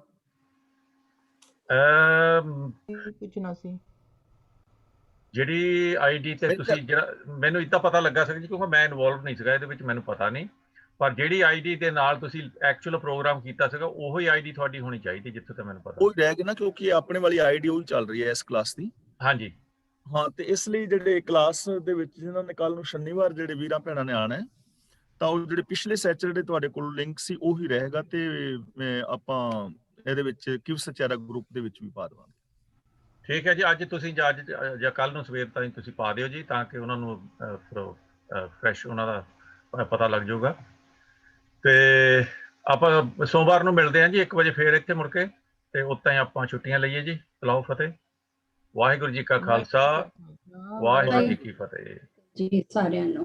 [SPEAKER 4] ਪੁੱਛਣਾ ਸੀ
[SPEAKER 2] ਜਿਹੜੀ ਆਈਡੀ ਤੇ ਤੁਸੀਂ ਜਿਹੜਾ ਮੈਨੂੰ ਇੱਦਾਂ ਪਤਾ ਲੱਗਾ ਸੀ ਜੀ, ਕਿਉਂਕਿ ਮੈਂ ਇਨਵੋਲਵ ਨਹੀਂ ਸੀਗਾ ਇਹਦੇ ਵਿੱਚ, ਮੈਨੂੰ ਪਤਾ ਨਹੀਂ। ਪਰ ਜਿਹੜੀ ਆਈਡੀ ਦੇ ਨਾਲ ਤੁਸੀਂ ਐਕਚੁਅਲ ਪ੍ਰੋਗਰਾਮ ਕੀਤਾ ਸੀਗਾ ਉਹੀ ਆਈਡੀ ਤੁਹਾਡੀ ਹੋਣੀ ਚਾਹੀਦੀ, ਜਿੱਥੇ ਤੱਕ ਮੈਨੂੰ ਪਤਾ।
[SPEAKER 1] ਉਹ ਰਹਿ ਗਏ ਨਾ, ਕਿਉਂਕਿ ਆਪਣੇ ਵਾਲੀ ਆਈਡੀ ਉਹ ਚੱਲ ਰਹੀ ਹੈ ਇਸ ਕਲਾਸ ਦੀ।
[SPEAKER 2] ਹਾਂਜੀ
[SPEAKER 1] ਹਾਂ, ਤੇ ਇਸ ਲਈ ਜਿਹੜੇ ਕਲਾਸ ਦੇ ਵਿੱਚ ਜਿਨ੍ਹਾਂ ਨੇ ਕੱਲ ਨੂੰ ਸ਼ਨੀਵਾਰ ਜਿਹੜੇ ਵੀਰਾਂ ਭੈਣਾਂ ਨੇ ਆਣਾ, ਤਾਂ ਉਹ ਜਿਹੜੇ ਪਿਛਲੇ ਸੈਚਰਡੇ ਤੁਹਾਡੇ ਕੋਲ ਲਿੰਕ ਸੀ ਉਹੀ ਰਹੇਗਾ। ਤੇ ਆਪਾਂ ਇਹਦੇ ਵਿੱਚ ਕਿਵ ਸਚਾਰਾ ਗਰੁੱਪ ਦੇ ਵਿੱਚ ਵੀ ਪਾ ਦੇਵਾਂਗੇ।
[SPEAKER 2] ਠੀਕ ਹੈ ਜੀ। ਅੱਜ ਤੁਸੀਂ ਜਾਂ ਕੱਲ ਨੂੰ ਸਵੇਰ ਤਾਈਂ ਤੁਸੀਂ ਪਾ ਦਿਓ ਜੀ, ਤਾਂ ਕਿ ਉਹਨਾਂ ਨੂੰ ਫਰੈਸ਼ ਉਹਨਾਂ ਦਾ ਪਤਾ ਲੱਗ ਜਾਊਗਾ। ਤੇ ਆਪਾਂ ਸੋਮਵਾਰ ਨੂੰ ਮਿਲਦੇ ਹਾਂ ਜੀ 1 ਵਜੇ ਫੇਰ ਇੱਥੇ ਮੁੜ ਕੇ। ਤੇ ਉੱਦਾਂ ਹੀ ਆਪਾਂ ਛੁੱਟੀਆਂ ਲਈਏ ਜੀ। ਚਲਾਓ ਫਤਿਹ। ਵਾਹਿਗੁਰੂ ਜੀ ਕਾ ਖਾਲਸਾ, ਵਾਹਿਗੁਰੂ ਜੀ ਕੀ ਫਤਿਹ
[SPEAKER 4] ਜੀ ਸਾਰਿਆਂ ਨੂੰ।